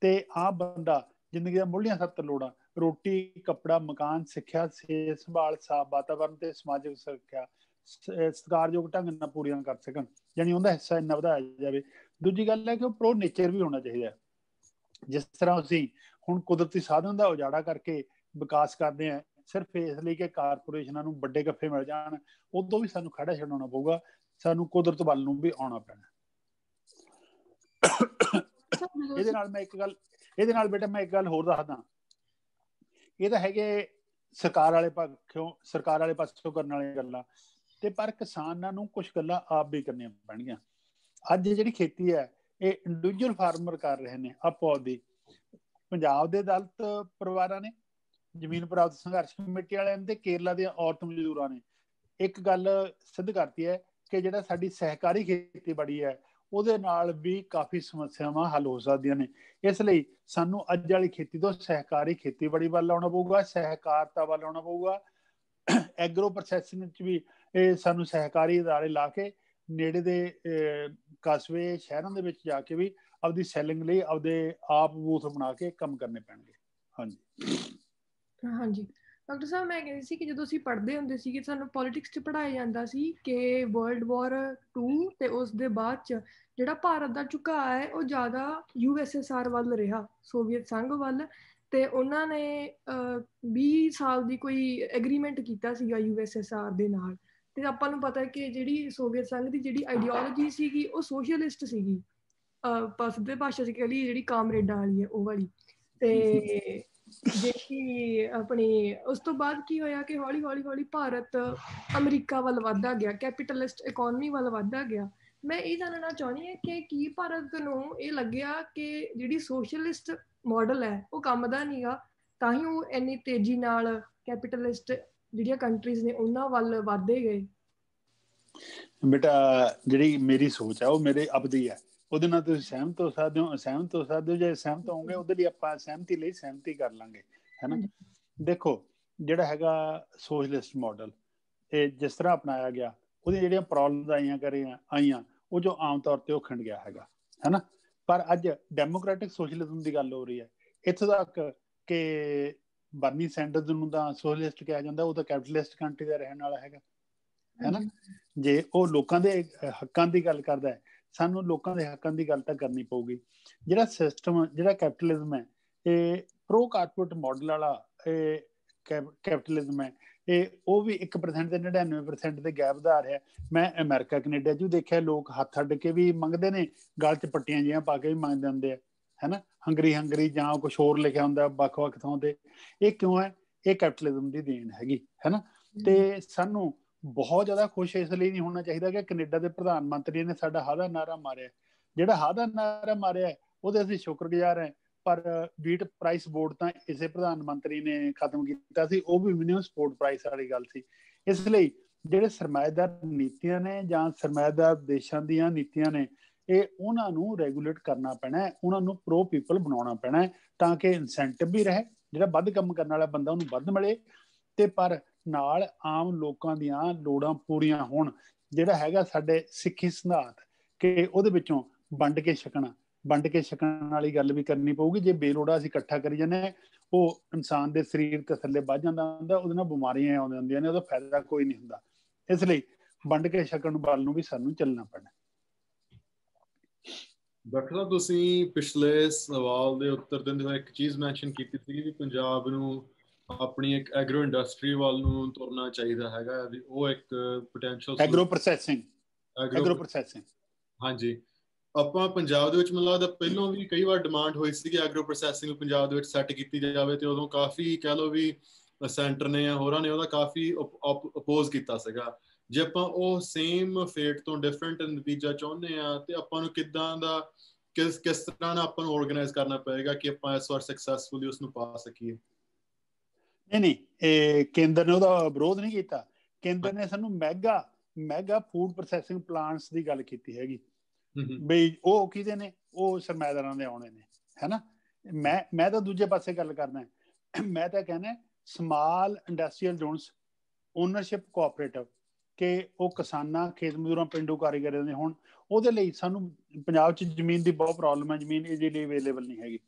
ਤੇ ਆਮ ਬੰਦਾ ਜ਼ਿੰਦਗੀ ਦਾ ਮੁੱਢਲੀਆਂ 7 ਲੋੜਾਂ, ਰੋਟੀ, ਕੱਪੜਾ, ਮਕਾਨ, ਸਿੱਖਿਆ, ਸਿਹਤ ਸੰਭਾਲ, ਸਾਫ਼ ਵਾਤਾਵਰਨ ਤੇ ਸਮਾਜਿਕ ਸੁਰੱਖਿਆ ਸਤਿਕਾਰਯੋਗ ਢੰਗ ਨਾਲ ਪੂਰੀਆਂ ਕਰ ਸਕਣ, ਯਾਨੀ ਉਹਦਾ ਹਿੱਸਾ ਇੰਨਾ ਵਧਾਇਆ ਜਾਵੇ। ਦੂਜੀ ਗੱਲ ਹੈ ਕਿ ਉਹ ਪ੍ਰੋ ਨੇਚਰ ਵੀ ਹੋਣਾ ਚਾਹੀਦਾ। ਜਿਸ ਤਰ੍ਹਾਂ ਅਸੀਂ ਹੁਣ ਕੁਦਰਤੀ ਸਾਧਨ ਦਾ ਉਜਾੜਾ ਕਰਕੇ ਵਿਕਾਸ ਕਰਦੇ ਹਾਂ ਸਿਰਫ ਇਸ ਲਈ ਕਿ ਕਾਰਪੋਰੇਸ਼ਨਾਂ ਨੂੰ ਵੱਡੇ ਗੱਫੇ ਮਿਲ ਜਾਣ, ਉਦੋਂ ਵੀ ਸਾਨੂੰ ਖੜਾ ਛਡਾਉਣਾ ਪਊਗਾ, ਸਾਨੂੰ ਕੁਦਰਤ ਵੱਲ ਨੂੰ ਵੀ ਆਉਣਾ ਪੈਣਾ। ਇਹਦੇ ਨਾਲ ਬੇਟਾ ਮੈਂ ਇੱਕ ਗੱਲ ਹੋਰ ਦੱਸਦਾ, ਇਹ ਤਾਂ ਹੈਗੇ ਸਰਕਾਰ ਵਾਲੇ ਪਾਸੋਂ ਕਰਨ ਵਾਲੀਆਂ ਗੱਲਾਂ, ਤੇ ਪਰ ਕਿਸਾਨਾਂ ਨੂੰ ਕੁਝ ਗੱਲਾਂ ਆਪ ਵੀ ਕਰਨੀਆਂ ਪੈਣਗੀਆਂ। ਅੱਜ ਜਿਹੜੀ ਖੇਤੀ ਹੈ ਇਹ ਇੰਡੀਵਿਜੂਅਲ ਫਾਰਮਰ ਕਰ ਰਹੇ ਨੇ ਆਪੋ ਆਪਦੀ। ਪੰਜਾਬ ਦੇ ਦਲਿਤ ਪਰਿਵਾਰਾਂ ਨੇ, ਜ਼ਮੀਨ ਪ੍ਰਾਪਤ ਸੰਘਰਸ਼ ਕਮੇਟੀ ਵਾਲਿਆਂ ਨੇ, ਤੇ ਕੇਰਲਾ ਦੀਆਂ ਔਰਤ ਮਜ਼ਦੂਰਾਂ ਨੇ ਇੱਕ ਗੱਲ ਸਿੱਧ ਕਰਤੀ ਹੈ ਕਿ ਜਿਹੜਾ ਸਾਡੀ ਸਹਿਕਾਰੀ ਖੇਤੀਬਾੜੀ ਹੈ ਉਹਦੇ ਨਾਲ ਵੀ ਕਾਫੀ ਸਮੱਸਿਆਵਾਂ ਹੱਲ ਹੋ ਸਕਦੀਆਂ ਨੇ। ਇਸ ਲਈ ਸਾਨੂੰ ਅੱਜ ਵਾਲੀ ਖੇਤੀ ਤੋਂ ਸਹਿਕਾਰੀ ਖੇਤੀਬਾੜੀ ਵੱਲ ਆਉਣਾ ਪਊਗਾ, ਸਹਿਕਾਰਤਾ ਵੱਲ ਆਉਣਾ ਪਊਗਾ। ਐਗਰੋ ਪ੍ਰੋਸੈਸਿੰਗ ਵਿੱਚ ਵੀ ਇਹ ਸਾਨੂੰ ਸਹਿਕਾਰੀ ਅਦਾਰੇ ਲਾ ਕੇ ਨੇੜੇ ਦੇ ਕਸਬੇ, ਸ਼ਹਿਰਾਂ ਦੇ ਵਿੱਚ ਜਾ ਕੇ ਵੀ ਆਪਦੀ ਸੈਲਿੰਗ ਲਈ ਆਪਦੇ ਆਪ ਬੂਥ ਬਣਾ ਕੇ ਕੰਮ ਕਰਨੇ ਪੈਣਗੇ। ਹਾਂਜੀ ਡਾਕਟਰ ਸਾਹਿਬ, ਮੈਂ ਕਹਿੰਦੀ ਸੀ ਕਿ ਜਦੋਂ ਅਸੀਂ ਪੜ੍ਹਦੇ ਹੁੰਦੇ ਸੀਗੇ, ਸਾਨੂੰ ਪੋਲੀਟਿਕਸ 'ਚ ਪੜ੍ਹਾਇਆ ਜਾਂਦਾ ਸੀ ਕਿ World War II ਤੇ ਉਸ ਦੇ ਬਾਅਦ 'ਚ ਜਿਹੜਾ ਭਾਰਤ ਦਾ ਝੁਕਾਅ ਹੈ ਉਹ ਜ਼ਿਆਦਾ USSR ਵੱਲ ਰਿਹਾ, ਸੋਵੀਅਤ ਸੰਘ ਵੱਲ। ਤੇ ਉਹਨਾਂ ਨੇ 20 ਸਾਲ ਦੀ ਕੋਈ ਐਗਰੀਮੈਂਟ ਕੀਤਾ ਸੀਗਾ USSR ਦੇ ਨਾਲ। ਤੇ ਆਪਾਂ ਨੂੰ ਪਤਾ ਕਿ ਜਿਹੜੀ ਸੋਵੀਅਤ ਸੰਘ ਦੀ ਜਿਹੜੀ ਆਈਡੀਓਲੋਜੀ ਸੀਗੀ ਉਹ ਸੋਸ਼ਲਿਸਟ ਸੀਗੀ, ਸਿੱਧੇ ਭਾਸ਼ਾ 'ਚ ਕਹਿ ਲਈਏ ਜਿਹੜੀ ਕਾਮਰੇਡਾਂ ਵਾਲੀ ਹੈ ਉਹ ਵਾਲੀ। ਤੇ ਜਿਹੜੀ ਆਪਣੀ ਉਸ ਤੋਂ ਬਾਅਦ ਕੀ ਹੋਇਆ ਕਿ ਹੌਲੀ ਹੌਲੀ ਭਾਰਤ ਅਮਰੀਕਾ ਵੱਲ ਵੱਧਦਾ ਗਿਆ, ਕੈਪੀਟਲਿਸਟ ਇਕੋਨਮੀ ਵੱਲ ਵੱਧਦਾ ਗਿਆ। ਮੈਂ ਇਹ ਜਾਣਨਾ ਚਾਹੁੰਦੀ ਹਾਂ ਕਿ ਕੀ ਭਾਰਤ ਨੂੰ ਇਹ ਲੱਗਿਆ ਕਿ ਜਿਹੜੀ ਸੋਸ਼ਲਿਸਟ ਮਾਡਲ ਹੈ ਉਹ ਕੰਮ ਦਾ ਨਹੀਂ ਗਾ, ਤਾਂ ਹੀ ਉਹ ਇੰਨੀ ਤੇਜ਼ੀ ਨਾਲ ਕੈਪੀਟਲਿਸਟ ਜਿਹੜੀਆਂ ਕੰਟਰੀਜ਼ ਨੇ ਉਹਨਾਂ ਵੱਲ ਵੱਧਦੇ ਗਏ? ਬੇਟਾ ਜਿਹੜੀ ਮੇਰੀ ਸੋਚ ਹੈ ਉਹ ਮੇਰੇ ਆਪਦੀ ਹੈ, ਉਹਦੇ ਨਾਲ ਤੁਸੀਂ ਸਹਿਮਤ ਹੋ ਸਕਦੇ ਹੋ, ਅਸਹਿਮਤ ਹੋ ਸਕਦੇ ਹੋ। ਜੇ ਸਹਿਮਤ ਹੋਵੋਗੇ ਉਹਦੇ ਲਈ ਆਪਾਂ ਸਹਿਮਤੀ ਲਈ ਸਹਿਮਤੀ ਕਰ ਲਾਂਗੇ, ਹੈ ਨਾ। ਦੇਖੋ ਜਿਹੜਾ ਹੈਗਾ ਸੋਸ਼ਲਿਸਟ ਮਾਡਲ, ਇਹ ਜਿਸ ਤਰ੍ਹਾਂ ਅਪਣਾਇਆ ਗਿਆ, ਉਹਦੀਆਂ ਜਿਹੜੀਆਂ ਪ੍ਰੋਬਲਮਸ ਆਈਆਂ ਉਹ ਜੋ ਆਮ ਤੌਰ ਤੇ ਉਹ ਖਿੰਡ ਗਿਆ ਹੈਗਾ, ਹੈ ਨਾ। ਪਰ ਅੱਜ ਡੈਮੋਕ੍ਰੈਟਿਕ ਸੋਸ਼ਲਿਜ਼ਮ ਦੀ ਗੱਲ ਹੋ ਰਹੀ ਹੈ, ਇੱਥੋਂ ਤੱਕ ਕਿ ਬਰਨੀ ਸੈਂਡਰਸ ਨੂੰ ਤਾਂ ਸੋਸ਼ਲਿਸਟ ਕਿਹਾ ਜਾਂਦਾ, ਉਹ ਤਾਂ ਕੈਪੀਟਲਿਸਟ ਕੰਟਰੀ ਦਾ ਰਹਿਣ ਵਾਲਾ ਹੈਗਾ, ਹੈ ਨਾ। ਜੇ ਉਹ ਲੋਕਾਂ ਦੇ ਹੱਕਾਂ ਦੀ ਗੱਲ ਕਰਦਾ ਹੈ, ਸਾਨੂੰ ਲੋਕਾਂ ਦੇ ਹੱਕਾਂ ਦੀ ਗੱਲ ਤਾਂ ਕਰਨੀ ਪਊਗੀ। ਜਿਹੜਾ ਸਿਸਟਮ, ਜਿਹੜਾ ਕੈਪੀਟਲਿਜ਼ਮ ਹੈ, ਇਹ ਪ੍ਰੋ ਕਾਰਪੋਰੇਟ ਮਾਡਲ ਵਾਲਾ ਕੈਪੀਟਲਿਜ਼ਮ ਹੈ, ਇਹ ਉਹ ਵੀ 1% ਤੇ 99% ਤੇ ਗੈਪ ਵਧਾ ਰਿਹਾ। ਮੈਂ ਅਮਰੀਕਾ ਕੈਨੇਡਾ 'ਚ ਵੀ ਦੇਖਿਆ, ਲੋਕ ਹੱਥ ਅੱਡ ਕੇ ਵੀ ਮੰਗਦੇ ਨੇ, ਗਲ 'ਚ ਪੱਟੀਆਂ ਜਿਹੀਆਂ ਪਾ ਕੇ ਵੀ ਮੰਗਦੇ ਹੁੰਦੇ ਆ, ਹੈ ਨਾ। ਹੰਗਰੀ ਜਾਂ ਕੁਛ ਹੋਰ ਲਿਖਿਆ ਹੁੰਦਾ ਵੱਖ-ਵੱਖ ਥਾਂ ਤੇ। ਇਹ ਕਿਉਂ ਹੈ? ਇਹ ਕੈਪੀਟਲਿਜ਼ਮ ਦੀ ਦੇਣ ਹੈਗੀ, ਹੈ ਨਾ। ਤੇ ਸਾਨੂੰ ਬਹੁਤ ਜ਼ਿਆਦਾ ਖੁਸ਼ ਇਸ ਲਈ ਨਹੀਂ ਹੋਣਾ ਚਾਹੀਦਾ ਕਿ ਕੈਨੇਡਾ ਦੇ ਪ੍ਰਧਾਨ ਮੰਤਰੀ ਨੇ ਸਾਡਾ ਹਾਦਾ ਨਾਅਰਾ ਮਾਰਿਆ। ਜਿਹੜਾ ਹਾਦਾ ਨਾਅਰਾ ਮਾਰਿਆ ਉਹਦੇ ਅਸੀਂ ਸ਼ੁਕਰਗੁਜ਼ਾਰ ਹਾਂ, ਪਰ ਵੀਟ ਪ੍ਰਾਈਸ ਬੋਰਡ ਤਾਂ ਇਸੇ ਪ੍ਰਧਾਨ ਮੰਤਰੀ ਨੇ ਖਤਮ ਕੀਤਾ ਸੀ, ਉਹ ਵੀ ਮਿਨੀਮਮ ਸਪੋਰਟ ਪ੍ਰਾਈਸ ਵਾਲੀ ਗੱਲ ਸੀ। ਇਸ ਲਈ ਜਿਹੜੇ ਸਰਮਾਏਦਾਰ ਨੀਤੀਆਂ ਨੇ ਜਾਂ ਸਰਮਾਏਦਾਰ ਦੇਸ਼ਾਂ ਦੀਆਂ ਨੀਤੀਆਂ ਨੇ, ਇਹ ਉਹਨਾਂ ਨੂੰ ਰੈਗੂਲੇਟ ਕਰਨਾ ਪੈਣਾ, ਉਹਨਾਂ ਨੂੰ ਪ੍ਰੋ ਪੀਪਲ ਬਣਾਉਣਾ ਪੈਣਾ, ਤਾਂ ਕਿ ਇਨਸੈਂਟਿਵ ਵੀ ਰਹੇ, ਜਿਹੜਾ ਵੱਧ ਕੰਮ ਕਰਨ ਵਾਲਾ ਬੰਦਾ ਉਹਨੂੰ ਵੱਧ ਮਿਲੇ, ਤੇ ਪਰ ਨਾਲ ਆਮ ਲੋਕਾਂ ਦੀਆਂ ਲੋੜਾਂ ਪੂਰੀਆਂ ਹੋਣ। ਜਿਹੜਾ ਹੈਗਾ ਸਾਡੇ ਸਿੱਖੀ ਸਿਧਾਂਤ ਕਿ ਉਹਦੇ ਵਿੱਚੋਂ ਵੰਡ ਕੇ ਛਕਣ ਵਾਲੀ ਗੱਲ ਵੀ ਕਰਨੀ ਪਊਗੀ। ਜੇ ਬੇਲੋੜਾ ਅਸੀਂ ਇਕੱਠਾ ਕਰੀ ਜਾਂਦੇ, ਉਹ ਇਨਸਾਨ ਦੇ ਸਰੀਰ ਤੇ ਥੱਲੇ ਵੱਧ ਜਾਂਦਾ ਹੁੰਦਾ, ਉਹਦੇ ਨਾਲ ਬਿਮਾਰੀਆਂ ਆਉਂਦੀਆਂ ਹੁੰਦੀਆਂ ਨੇ, ਉਹਦਾ ਫਾਇਦਾ ਕੋਈ ਨਹੀਂ ਹੁੰਦਾ। ਇਸ ਲਈ ਵੰਡ ਕੇ ਛਕਣ ਵੱਲ ਨੂੰ ਵੀ ਸਾਨੂੰ ਚੱਲਣਾ ਪੈਣਾ। ਡਾਕਟਰ ਸਾਹਿਬ, ਤੁਸੀਂ ਪਿਛਲੇ ਸਵਾਲ ਦੇ ਉੱਤਰ ਦਿੰਦੇ ਹੋਏ ਇੱਕ ਚੀਜ਼ ਮੈਂਸ਼ਨ ਕੀਤੀ ਸੀ ਵੀ ਪੰਜਾਬ ਨੂੰ ਆਪਣੀ ਇੱਕ ਐਗਰੋ ਇੰਡਸਟਰੀ ਵੱਲ ਨੂੰ ਤੁਰਨਾ ਚਾਹੀਦਾ ਹੈਗਾ, ਵੀ ਉਹ ਇੱਕ ਪੋਟੈਂਸ਼ੀਅਲ ਐਗਰੋ ਪ੍ਰੋਸੈਸਿੰਗ। ਹਾਂਜੀ, ਆਪਾਂ ਪੰਜਾਬ ਦੇ ਵਿੱਚ ਮੈਨੂੰ ਲੱਗਦਾ ਪਹਿਲਾਂ ਵੀ ਕਈ ਵਾਰ ਡਿਮਾਂਡ ਹੋਈ ਸੀ ਕਿ ਐਗਰੋ ਪ੍ਰੋਸੈਸਿੰਗ ਪੰਜਾਬ ਦੇ ਵਿੱਚ ਸੈੱਟ ਕੀਤੀ ਜਾਵੇ, ਤੇ ਉਦੋਂ ਕਾਫੀ ਕਹਿ ਲਓ ਵੀ ਸੈਂਟਰ ਨੇ ਜਾਂ ਹੋਰਾਂ ਨੇ ਉਹਦਾ ਕਾਫੀ ਅਪੋਜ਼ ਕੀਤਾ ਸੀਗਾ। ਜੇ ਆਪਾਂ ਉਹ ਸੇਮ ਫੇਟ ਤੋਂ ਡਿਫਰੈਂਟ ਨਤੀਜਾ ਚਾਹੁੰਦੇ ਆ, ਤੇ ਆਪਾਂ ਨੂੰ ਕਿੱਦਾਂ ਦਾ ਕਿਸ ਤਰ੍ਹਾਂ ਨਾਲ ਆਪਾਂ ਨੂੰ ਆਰਗੇਨਾਈਜ਼ ਕਰਨਾ ਪਏਗਾ ਕਿ ਆਪਾਂ ਇਸ ਵਾਰ ਸਕਸੈਸਫੁਲੀ ਉਸ ਨੂੰ ਪਾ ਸਕੀਏ? ਨਹੀਂ, ਇਹ ਕੇਂਦਰ ਨੇ ਉਹਦਾ ਵਿਰੋਧ ਨਹੀਂ ਕੀਤਾ। ਕੇਂਦਰ ਨੇ ਸਾਨੂੰ ਮੈਗਾ ਫੂਡ ਪ੍ਰੋਸੈਸਿੰਗ ਪਲਾਂਟਸ ਦੀ ਗੱਲ ਕੀਤੀ ਹੈਗੀ, ਬਈ ਉਹ ਕਿਹਦੇ ਨੇ? ਉਹ ਸਰਮਾਏਦਾਰਾਂ ਦੇ ਆਉਣੇ ਨੇ, ਹੈ ਨਾ। ਮੈਂ ਤਾਂ ਦੂਜੇ ਪਾਸੇ ਗੱਲ ਕਰਦਾ, ਮੈਂ ਤਾਂ ਕਹਿੰਦਾ small industrial zones ownership cooperative, ਕਿ ਉਹ ਕਿਸਾਨਾਂ, ਖੇਤ ਮਜ਼ਦੂਰਾਂ, ਪਿੰਡੂ ਕਾਰੀਗਰਾਂ ਦੇ ਹੋਣ। ਉਹਦੇ ਲਈ ਸਾਨੂੰ ਪੰਜਾਬ 'ਚ ਜ਼ਮੀਨ ਦੀ ਬਹੁਤ ਪ੍ਰੋਬਲਮ ਹੈ, ਜ਼ਮੀਨ ਇਜ਼ੀਲੀ ਅਵੇਲੇਬਲ ਨਹੀਂ ਹੈਗੀ,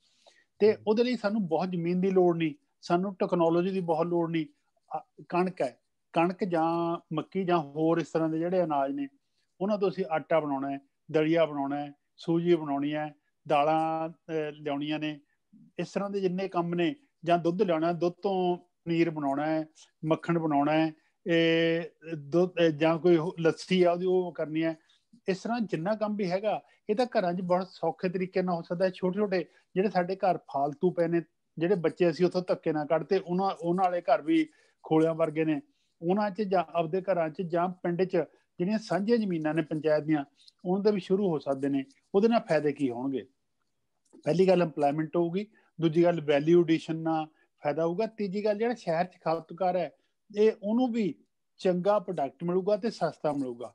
ਤੇ ਉਹਦੇ ਲਈ ਸਾਨੂੰ ਬਹੁਤ ਜ਼ਮੀਨ ਦੀ ਲੋੜ ਨਹੀਂ, ਸਾਨੂੰ ਟੈਕਨੋਲੋਜੀ ਦੀ ਬਹੁਤ ਲੋੜ ਨਹੀਂ। ਕਣਕ ਜਾਂ ਮੱਕੀ ਜਾਂ ਹੋਰ ਇਸ ਤਰ੍ਹਾਂ ਦੇ ਜਿਹੜੇ ਅਨਾਜ ਨੇ, ਉਹਨਾਂ ਤੋਂ ਅਸੀਂ ਆਟਾ ਬਣਾਉਣਾ ਹੈ, ਦਲੀਆ ਬਣਾਉਣਾ ਹੈ, ਸੂਜੀ ਬਣਾਉਣੀ ਹੈ, ਦਾਲਾਂ ਲਿਆਉਣੀਆਂ ਨੇ, ਇਸ ਤਰ੍ਹਾਂ ਦੇ ਜਿੰਨੇ ਕੰਮ ਨੇ, ਜਾਂ ਦੁੱਧ ਲਿਆਉਣਾ, ਦੁੱਧ ਤੋਂ ਪਨੀਰ ਬਣਾਉਣਾ ਹੈ, ਮੱਖਣ ਬਣਾਉਣਾ ਹੈ, ਦੁੱਧ ਜਾਂ ਕੋਈ ਲੱਸੀ ਆ ਉਹਦੀ ਉਹ ਕਰਨੀ ਹੈ। ਇਸ ਤਰ੍ਹਾਂ ਜਿੰਨਾ ਕੰਮ ਵੀ ਹੈਗਾ, ਇਹ ਤਾਂ ਘਰਾਂ 'ਚ ਬਹੁਤ ਸੌਖੇ ਤਰੀਕੇ ਨਾਲ ਹੋ ਸਕਦਾ। ਛੋਟੇ ਛੋਟੇ ਜਿਹੜੇ ਸਾਡੇ ਘਰ ਫਾਲਤੂ ਪਏ ਨੇ, ਜਿਹੜੇ ਬੱਚੇ ਅਸੀਂ ਉੱਥੋਂ ਧੱਕੇ ਨਾਲ ਕੱਢਦੇ, ਉਹਨਾਂ ਵਾਲੇ ਘਰ ਵੀ ਖੋਲਿਆਂ ਵਰਗੇ ਨੇ, ਉਹਨਾਂ 'ਚ ਜਾਂ ਆਪਦੇ ਘਰਾਂ 'ਚ ਜਾਂ ਪਿੰਡ 'ਚ ਜਿਹੜੀਆਂ ਸਾਂਝੀਆਂ ਜ਼ਮੀਨਾਂ ਨੇ ਪੰਚਾਇਤ ਦੀਆਂ, ਉਹਨਾਂ ਦੇ ਵੀ ਸ਼ੁਰੂ ਹੋ ਸਕਦੇ ਨੇ। ਉਹਦੇ ਨਾਲ ਫਾਇਦੇ ਕੀ ਹੋਣਗੇ? ਪਹਿਲੀ ਗੱਲ ਇੰਪਲਾਇਮੈਂਟ ਹੋਊਗੀ, ਦੂਜੀ ਗੱਲ ਵੈਲਿਊ ਐਡੀਸ਼ਨ ਨਾਲ ਫਾਇਦਾ ਹੋਊਗਾ, ਤੀਜੀ ਗੱਲ ਜਿਹੜਾ ਸ਼ਹਿਰ 'ਚ ਖਪਤਕਾਰ ਹੈ, ਇਹ ਉਹਨੂੰ ਵੀ ਚੰਗਾ ਪ੍ਰੋਡਕਟ ਮਿਲੂਗਾ ਤੇ ਸਸਤਾ ਮਿਲੂਗਾ,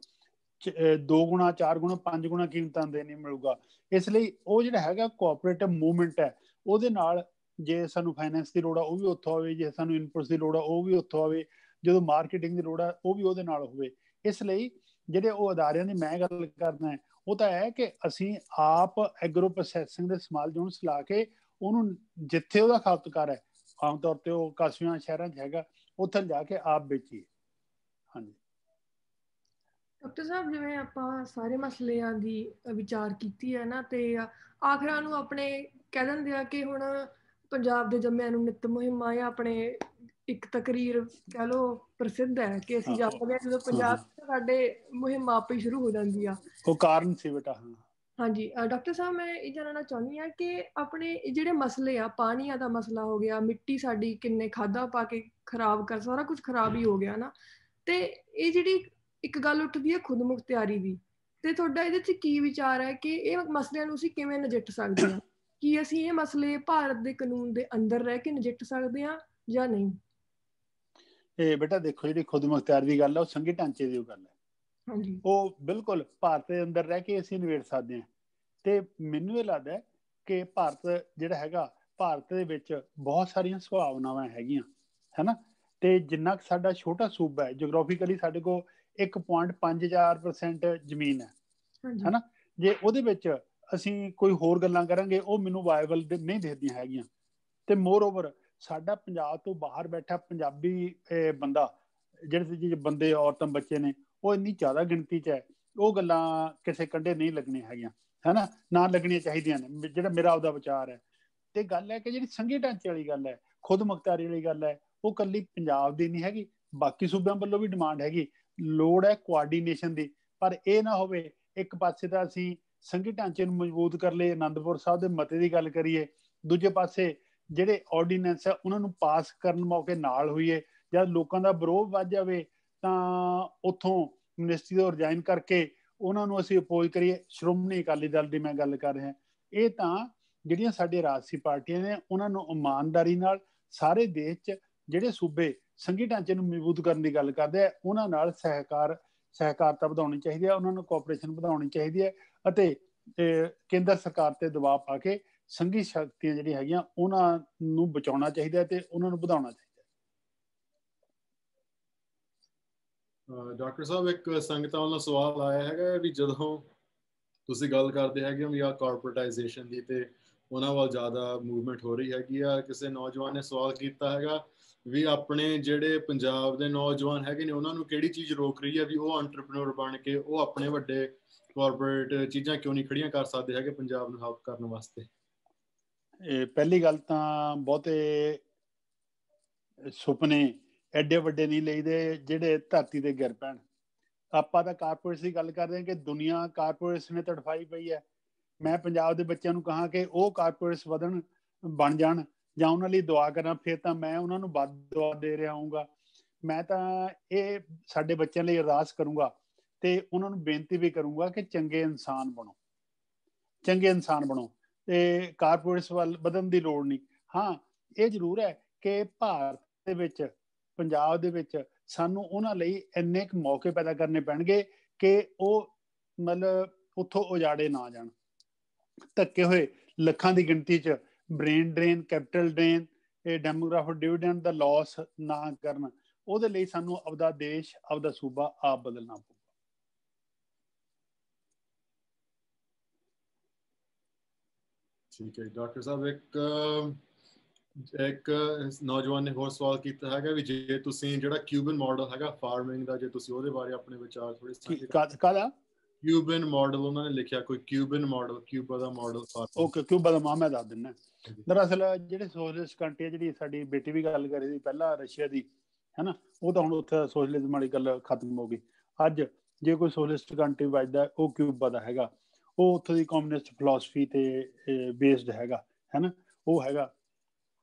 2 ਗੁਣਾ 4 ਗੁਣਾ 5 ਗੁਣਾ ਕੀਮਤਾਂ ਦੇ ਨਹੀਂ ਮਿਲੂਗਾ। ਇਸ ਲਈ ਉਹ ਜਿਹੜਾ ਹੈਗਾ ਕੋਆਪਰੇਟਿਵ ਮੂਵਮੈਂਟ ਹੈ, ਉਹਦੇ ਨਾਲ ਜੇ ਸਾਨੂੰ ਫਾਈਨੈਂਸ ਦੀ ਲੋੜ ਆ ਉਹ ਵੀ ਉੱਥੋਂ ਆਵੇ, ਜੇ ਸਾਨੂੰ ਇਨਪੁਟਸ ਦੀ ਲੋੜ ਆ ਉਹ ਵੀ ਉੱਥੋਂ ਆਵੇ, ਜਦੋਂ ਮਾਰਕੀਟਿੰਗ ਦੀ ਲੋੜ ਆ ਉਹ ਵੀ ਉਹਦੇ ਨਾਲ ਹੋਵੇ। ਇਸ ਲਈ ਜਿਹੜੇ ਉਹ ਅਦਾਰਿਆਂ ਦੀ ਮੈਂ ਗੱਲ ਕਰਦਾ, ਉਹ ਤਾਂ ਹੈ ਕਿ ਅਸੀਂ ਆਪ ਐਗਰੋ ਪ੍ਰੋਸੈਸਿੰਗ ਦੇ ਸਮਾਲ ਜ਼ੋਨਸ ਲਾ ਕੇ ਉਹਨੂੰ, ਜਿੱਥੇ ਉਹਦਾ ਖਪਤਕਾਰ ਹੈ, ਆਮ ਤੌਰ ਤੇ ਉਹ ਕਸਬਿਆਂ ਸ਼ਹਿਰਾਂ 'ਚ ਹੈਗਾ, ਉੱਥੇ ਜਾ ਕੇ ਆਪ ਵੇਚੀਏ। ਹਾਂਜੀ ਡਾਕਟਰ ਸਾਹਿਬ, ਜਿਵੇਂ ਆਪਾਂ ਸਾਰੇ ਮਸਲਿਆਂ ਦੀ ਵਿਚਾਰ ਕੀਤੀ ਹੈ ਨਾ, ਤੇ ਆਖਰਾਂ ਨੂੰ ਆਪਣੇ ਕਹਿ ਦਿੰਦੇ ਆ ਕਿ ਹੁਣ ਪੰਜਾਬ ਦੇ ਜੰਮਿਆਂ ਨੂੰ ਨਿੱਤ ਮੁਹਿੰਮਾਂ, ਜਾਂ ਆਪਣੇ ਇੱਕ ਤਕਰੀਰ ਕਹਿ ਲਓ ਪ੍ਰਸਿੱਧ ਹੈ ਕਿ ਅਸੀਂ ਜਾਪਦੇ ਹਾਂ ਜਦੋਂ ਪੰਜਾਬ ਸਾਡੇ ਮੁਹਿੰਮ ਆਪ ਹੀ ਸ਼ੁਰੂ ਹੋ ਜਾਂਦੀ ਆ। ਉਹ ਕਾਰਨ ਸੀ ਬੇਟਾ। ਹਾਂਜੀ ਡਾਕਟਰ ਸਾਹਿਬ, ਮੈਂ ਇਹ ਜਾਣਨਾ ਚਾਹੁੰਦੀ ਹਾਂ ਕਿ ਆਪਣੇ ਜਿਹੜੇ ਮਸਲੇ ਆ, ਪਾਣੀਆਂ ਦਾ ਮਸਲਾ ਹੋ ਗਿਆ, ਮਿੱਟੀ ਸਾਡੀ ਕਿੰਨੇ ਖਾਦਾਂ ਪਾ ਕੇ ਖਰਾਬ ਕਰ, ਸਾਰਾ ਕੁਝ ਖਰਾਬ ਹੀ ਹੋ ਗਿਆ ਨਾ, ਤੇ ਇਹ ਜਿਹੜੀ ਇੱਕ ਗੱਲ ਉੱਠਦੀ ਹੈ ਖੁਦ ਮੁਖਤਿਆਰੀ ਦੀ, ਤੇ ਤੁਹਾਡਾ ਇਹਦੇ 'ਚ ਕੀ ਵਿਚਾਰ ਹੈ ਕਿ ਇਹ ਮਸਲਿਆਂ ਨੂੰ ਅਸੀਂ ਕਿਵੇਂ ਨਜਿੱਠ ਸਕਦੇ ਹਾਂ? ਕੀ ਅਸੀਂ ਇਹ ਮਸਲੇ ਭਾਰਤ ਦੇ ਕਾਨੂੰਨ ਦੇ ਅੰਦਰ ਰਹਿ ਕੇ ਨਜਿੱਠ ਸਕਦੇ ਹਾਂ ਜਾਂ ਨਹੀਂ? ਇਹ ਬੇਟਾ ਦੇਖੋ, ਜਿਹੜੀ ਖੁਦ ਮੁਖਤਿਆਰ ਦੀ ਗੱਲ ਹੈ ਉਹ ਸੰਘੀ ਢਾਂਚੇ ਦੀ ਗੱਲ ਹੈ, ਹਾਂਜੀ ਉਹ ਬਿਲਕੁਲ ਭਾਰਤ ਦੇ ਅੰਦਰ ਰਹਿ ਕੇ ਅਸੀਂ ਨਿਬੇੜ ਸਕਦੇ ਹਾਂ। ਤੇ ਮੈਨੂੰ ਇਹ ਲੱਗਦਾ ਹੈ ਕਿ ਭਾਰਤ ਜਿਹੜਾ ਹੈਗਾ, ਭਾਰਤ ਦੇ ਵਿੱਚ ਬਹੁਤ ਸਾਰੀਆਂ ਸੰਭਾਵਨਾਵਾਂ ਹੈਗੀਆਂ, ਹੈ ਨਾ। ਤੇ ਜਿੰਨਾ ਕੁ ਸਾਡਾ ਛੋਟਾ ਸੂਬਾ ਹੈ, ਜਿਓਗ੍ਰਾਫਿਕਲੀ ਸਾਡੇ ਕੋਲ 1.50% ਜ਼ਮੀਨ ਹੈ ਹਾਂਜੀ ਨਾ। ਜੇ ਉਹਦੇ ਵਿੱਚ ਅਸੀਂ ਕੋਈ ਹੋਰ ਗੱਲਾਂ ਕਰਾਂਗੇ, ਉਹ ਮੈਨੂੰ ਵਾਇਬਲ ਨਹੀਂ ਦਿਖਦੀਆਂ ਹੈਗੀਆਂ। ਤੇ ਮੋਰ ਓਵਰ ਸਾਡਾ ਪੰਜਾਬ ਤੋਂ ਬਾਹਰ ਬੈਠਾ ਪੰਜਾਬੀ ਬੰਦਾ, ਜਿਹੜੇ ਬੰਦੇ ਔਰਤਾਂ ਬੱਚੇ ਨੇ, ਉਹ ਇੰਨੀ ਜ਼ਿਆਦਾ ਗਿਣਤੀ 'ਚ ਹੈ, ਉਹ ਗੱਲਾਂ ਕਿਸੇ ਕੰਢੇ ਨਹੀਂ ਲੱਗਣੀਆਂ ਹੈਗੀਆਂ, ਹੈ ਨਾ, ਨਾ ਲੱਗਣੀਆਂ ਚਾਹੀਦੀਆਂ ਨੇ, ਜਿਹੜਾ ਮੇਰਾ ਆਪਦਾ ਵਿਚਾਰ ਹੈ। ਤੇ ਗੱਲ ਹੈ ਕਿ ਜਿਹੜੀ ਸੰਘੀ ਢਾਂਚੇ ਵਾਲੀ ਗੱਲ ਹੈ, ਖੁਦ ਮੁਖਤਾਰੀ ਵਾਲੀ ਗੱਲ ਹੈ, ਉਹ ਇਕੱਲੀ ਪੰਜਾਬ ਦੀ ਨਹੀਂ ਹੈਗੀ, ਬਾਕੀ ਸੂਬਿਆਂ ਵੱਲੋਂ ਵੀ ਡਿਮਾਂਡ ਹੈਗੀ। ਲੋੜ ਹੈ ਕੋਆਰਡੀਨੇਸ਼ਨ ਦੀ, ਪਰ ਇਹ ਨਾ ਹੋਵੇ ਇੱਕ ਪਾਸੇ ਤਾਂ ਅਸੀਂ ਸੰਘੀ ਢਾਂਚੇ ਨੂੰ ਮਜ਼ਬੂਤ ਕਰ ਲਈਏ, ਅਨੰਦਪੁਰ ਸਾਹਿਬ ਦੇ ਮਤੇ ਦੀ ਗੱਲ ਕਰੀਏ, ਦੂਜੇ ਪਾਸੇ ਜਿਹੜੇ ਆਰਡੀਨੈਂਸ ਹੈ ਉਹਨਾਂ ਨੂੰ ਪਾਸ ਕਰਨ ਮੌਕੇ ਨਾਲ ਹੋਈਏ। ਜਦ ਲੋਕਾਂ ਦਾ ਵਿਰੋਧ ਵੱਧ ਜਾਵੇ ਤਾਂ ਉੱਥੋਂ ਮਿਨਿਸਟਰੀ ਤੋਂ ਰਿਜ਼ਾਈਨ ਕਰਕੇ ਉਹਨਾਂ ਨੂੰ ਅਸੀਂ ਅਪੋਜ਼ ਕਰੀਏ। ਸ਼੍ਰੋਮਣੀ ਅਕਾਲੀ ਦਲ ਦੀ ਮੈਂ ਗੱਲ ਕਰ ਰਿਹਾ। ਇਹ ਤਾਂ ਜਿਹੜੀਆਂ ਸਾਡੇ ਰਾਜਸੀ ਪਾਰਟੀਆਂ ਨੇ, ਉਹਨਾਂ ਨੂੰ ਇਮਾਨਦਾਰੀ ਨਾਲ ਸਾਰੇ ਦੇਸ਼ 'ਚ ਜਿਹੜੇ ਸੂਬੇ ਸੰਘੀ ਢਾਂਚੇ ਨੂੰ ਮਜ਼ਬੂਤ ਕਰਨ ਦੀ ਗੱਲ ਕਰਦੇ ਆ, ਉਹਨਾਂ ਨਾਲ ਸਹਿਕਾਰਤਾ ਵਧਾਉਣੀ ਚਾਹੀਦੀ ਹੈ, ਉਹਨਾਂ ਨੂੰ ਕੋਆਪਰੇਸ਼ਨ ਵਧਾਉਣੀ ਚਾਹੀਦੀ ਹੈ, ਅਤੇ ਕੇਂਦਰ ਸਰਕਾਰ ਤੇ ਦਬਾਅ ਪਾ ਕੇ ਸੰਘੀ ਸ਼ਕਤੀਆਂ ਜਿਹੜੀਆਂ ਹੈਗੀਆਂ ਉਹਨਾਂ ਨੂੰ ਬਚਾਉਣਾ ਚਾਹੀਦਾ ਤੇ ਉਹਨਾਂ ਨੂੰ ਵਧਾਉਣਾ ਚਾਹੀਦਾ। ਡਾਕਟਰ ਸਾਹਿਬ, ਇੱਕ ਸੰਗਤਾਂ ਵੱਲੋਂ ਸਵਾਲ ਆਇਆ ਹੈਗਾ ਵੀ ਜਦੋਂ ਤੁਸੀਂ ਗੱਲ ਕਰਦੇ ਹੈਗੇ ਹੋ ਵੀ ਆ ਕਾਰਪੋਰੇਟਾਈਜੇਸ਼ਨ ਦੀ, ਤੇ ਉਹਨਾਂ ਵੱਲ ਜ਼ਿਆਦਾ ਮੂਵਮੈਂਟ ਹੋ ਰਹੀ ਹੈਗੀ ਆ, ਕਿਸੇ ਨੌਜਵਾਨ ਨੇ ਸਵਾਲ ਕੀਤਾ ਹੈਗਾ ਵੀ ਆਪਣੇ ਜਿਹੜੇ ਪੰਜਾਬ ਦੇ ਨੌਜਵਾਨ ਹੈਗੇ ਨੇ, ਉਹਨਾਂ ਨੂੰ ਕਿਹੜੀ ਚੀਜ਼ ਰੋਕ ਰਹੀ ਹੈ ਵੀ ਉਹ ਐਂਟਰਪ੍ਰੈਨਿਓਰ ਬਣ ਕੇ ਉਹ ਆਪਣੇ ਵੱਡੇ ਕਾਰਪੋਰੇਟ ਚੀਜ਼ਾਂ ਕਿਉਂ ਨਹੀਂ ਖੜੀਆਂ ਕਰ ਸਕਦੇ ਹੈਗੇ ਪੰਜਾਬ ਨੂੰ ਹੈਲਪ ਕਰਨ ਵਾਸਤੇ? ਪਹਿਲੀ ਗੱਲ ਤਾਂ ਬਹੁਤੇ ਸੁਪਨੇ ਐਡੇ ਵੱਡੇ ਨਹੀਂ ਲਈਦੇ ਜਿਹੜੇ ਧਰਤੀ ਤੇ ਗਿਰ ਪੈਣ। ਆਪਾਂ ਤਾਂ ਕਾਰਪੋਰੇਟਸ ਦੀ ਗੱਲ ਕਰਦੇ ਹਾਂ ਕਿ ਦੁਨੀਆ ਕਾਰਪੋਰੇਟਸ ਨੇ ਤੜਫਾਈ ਪਈ ਹੈ। ਮੈਂ ਪੰਜਾਬ ਦੇ ਬੱਚਿਆਂ ਨੂੰ ਕਹਾਂ ਕਿ ਉਹ ਕਾਰਪੋਰੇਟਸ ਵਧਣ, ਬਣ ਜਾਣ, ਜਾਂ ਉਹਨਾਂ ਲਈ ਦੁਆ ਕਰਾਂ, ਫਿਰ ਤਾਂ ਮੈਂ ਉਹਨਾਂ ਨੂੰ ਵੱਧ ਦੁਆ ਦੇ ਰਿਹਾ ਹੋਊਂਗਾ। ਮੈਂ ਤਾਂ ਇਹ ਸਾਡੇ ਬੱਚਿਆਂ ਲਈ ਅਰਦਾਸ ਕਰੂੰਗਾ ਤੇ ਉਹਨਾਂ ਨੂੰ ਬੇਨਤੀ ਵੀ ਕਰੂੰਗਾ ਕਿ ਚੰਗੇ ਇਨਸਾਨ ਬਣੋ, ਚੰਗੇ ਇਨਸਾਨ ਬਣੋ, ਤੇ ਕਾਰਪੋਰੇਟਸ ਵੱਲ ਵਧਣ ਦੀ ਲੋੜ ਨਹੀਂ। ਹਾਂ, ਇਹ ਜ਼ਰੂਰ ਹੈ ਕਿ ਭਾਰਤ ਦੇ ਵਿੱਚ, ਪੰਜਾਬ ਦੇ ਵਿੱਚ ਸਾਨੂੰ ਉਹਨਾਂ ਲਈ ਇੰਨੇ ਕੁ ਮੌਕੇ ਪੈਦਾ ਕਰਨੇ ਪੈਣਗੇ ਕਿ ਉਹ ਮਤਲਬ ਉੱਥੋਂ ਉਜਾੜੇ ਨਾ ਜਾਣ। ਧੱਕੇ ਹੋਏ ਲੱਖਾਂ ਦੀ ਗਿਣਤੀ 'ਚ ਬ੍ਰੇਨ ਡਰੇਨ, ਕੈਪੀਟਲ ਡਰੇਨ, ਇਹ ਡੈਮੋਗ੍ਰਾਫਿਕ ਡਿਵੀਡੈਂਡ ਦਾ ਲਾਸ ਨਾ ਕਰਨ। ਉਹਦੇ ਲਈ ਸਾਨੂੰ ਆਪਦਾ ਦੇਸ਼, ਆਪਦਾ ਸੂਬਾ ਆਪ ਬਦਲਣਾ ਪਊਗਾ। ਠੀਕ ਹੈ ਡਾਕਟਰ ਸਾਹਿਬ, ਇੱਕ ਨੌਜਵਾਨ ਨੇ ਹੋਰ ਸਵਾਲ ਕੀਤਾ ਹੈਗਾ ਵੀ ਜੇ ਤੁਸੀਂ ਜਿਹੜਾ ਕਿਊਬਨ ਮਾਡਲ ਹੈਗਾ ਫਾਰਮਿੰਗ ਦਾ, ਜੇ ਤੁਸੀਂ ਉਹਦੇ ਬਾਰੇ ਆਪਣੇ ਵਿਚਾਰ ਥੋੜੇ ਸਾਂਝੇ ਕਾਹਦਾ ਕਿਊਬਨ ਮਾਡਲ ਉਹਨਾਂ ਨੇ ਲਿਖਿਆ, ਕੋਈ ਕਿਊਬਨ ਮਾਡਲ, ਕਿਊਬਾ ਦਾ ਮਾਡਲ। ਓਕੇ, ਕਿਊਬਾ ਦਾ ਮੈਂ ਦੱਸ ਦਿੰਦਾ। ਦਰਅਸਲ ਜਿਹੜੇ ਸੋਸ਼ਲਿਸਟ ਕੰਟਰੀ, ਜਿਹੜੀ ਸਾਡੀ ਬੇਟੀ ਵੀ ਗੱਲ ਕਰੀ ਸੀ ਪਹਿਲਾਂ, ਰਸ਼ੀਆ ਦੀ, ਹੈ ਨਾ, ਉਹ ਤਾਂ ਹੁਣ ਉੱਥੇ ਸੋਸ਼ਲਿਜ਼ਮ ਵਾਲੀ ਗੱਲ ਖਤਮ ਹੋ ਗਈ। ਅੱਜ ਜੇ ਕੋਈ ਸੋਸ਼ਲਿਸਟ ਕੰਟਰੀ ਵੱਜਦਾ, ਉਹ ਕਿਊਬਾ ਦਾ ਹੈਗਾ। ਉਹ ਉੱਥੋਂ ਦੀ ਕਮਿਊਨਿਸਟ ਫਿਲਾਸਫੀ ਤੇ ਬੇਸਡ ਹੈਗਾ, ਹੈ ਨਾ, ਉਹ ਹੈਗਾ।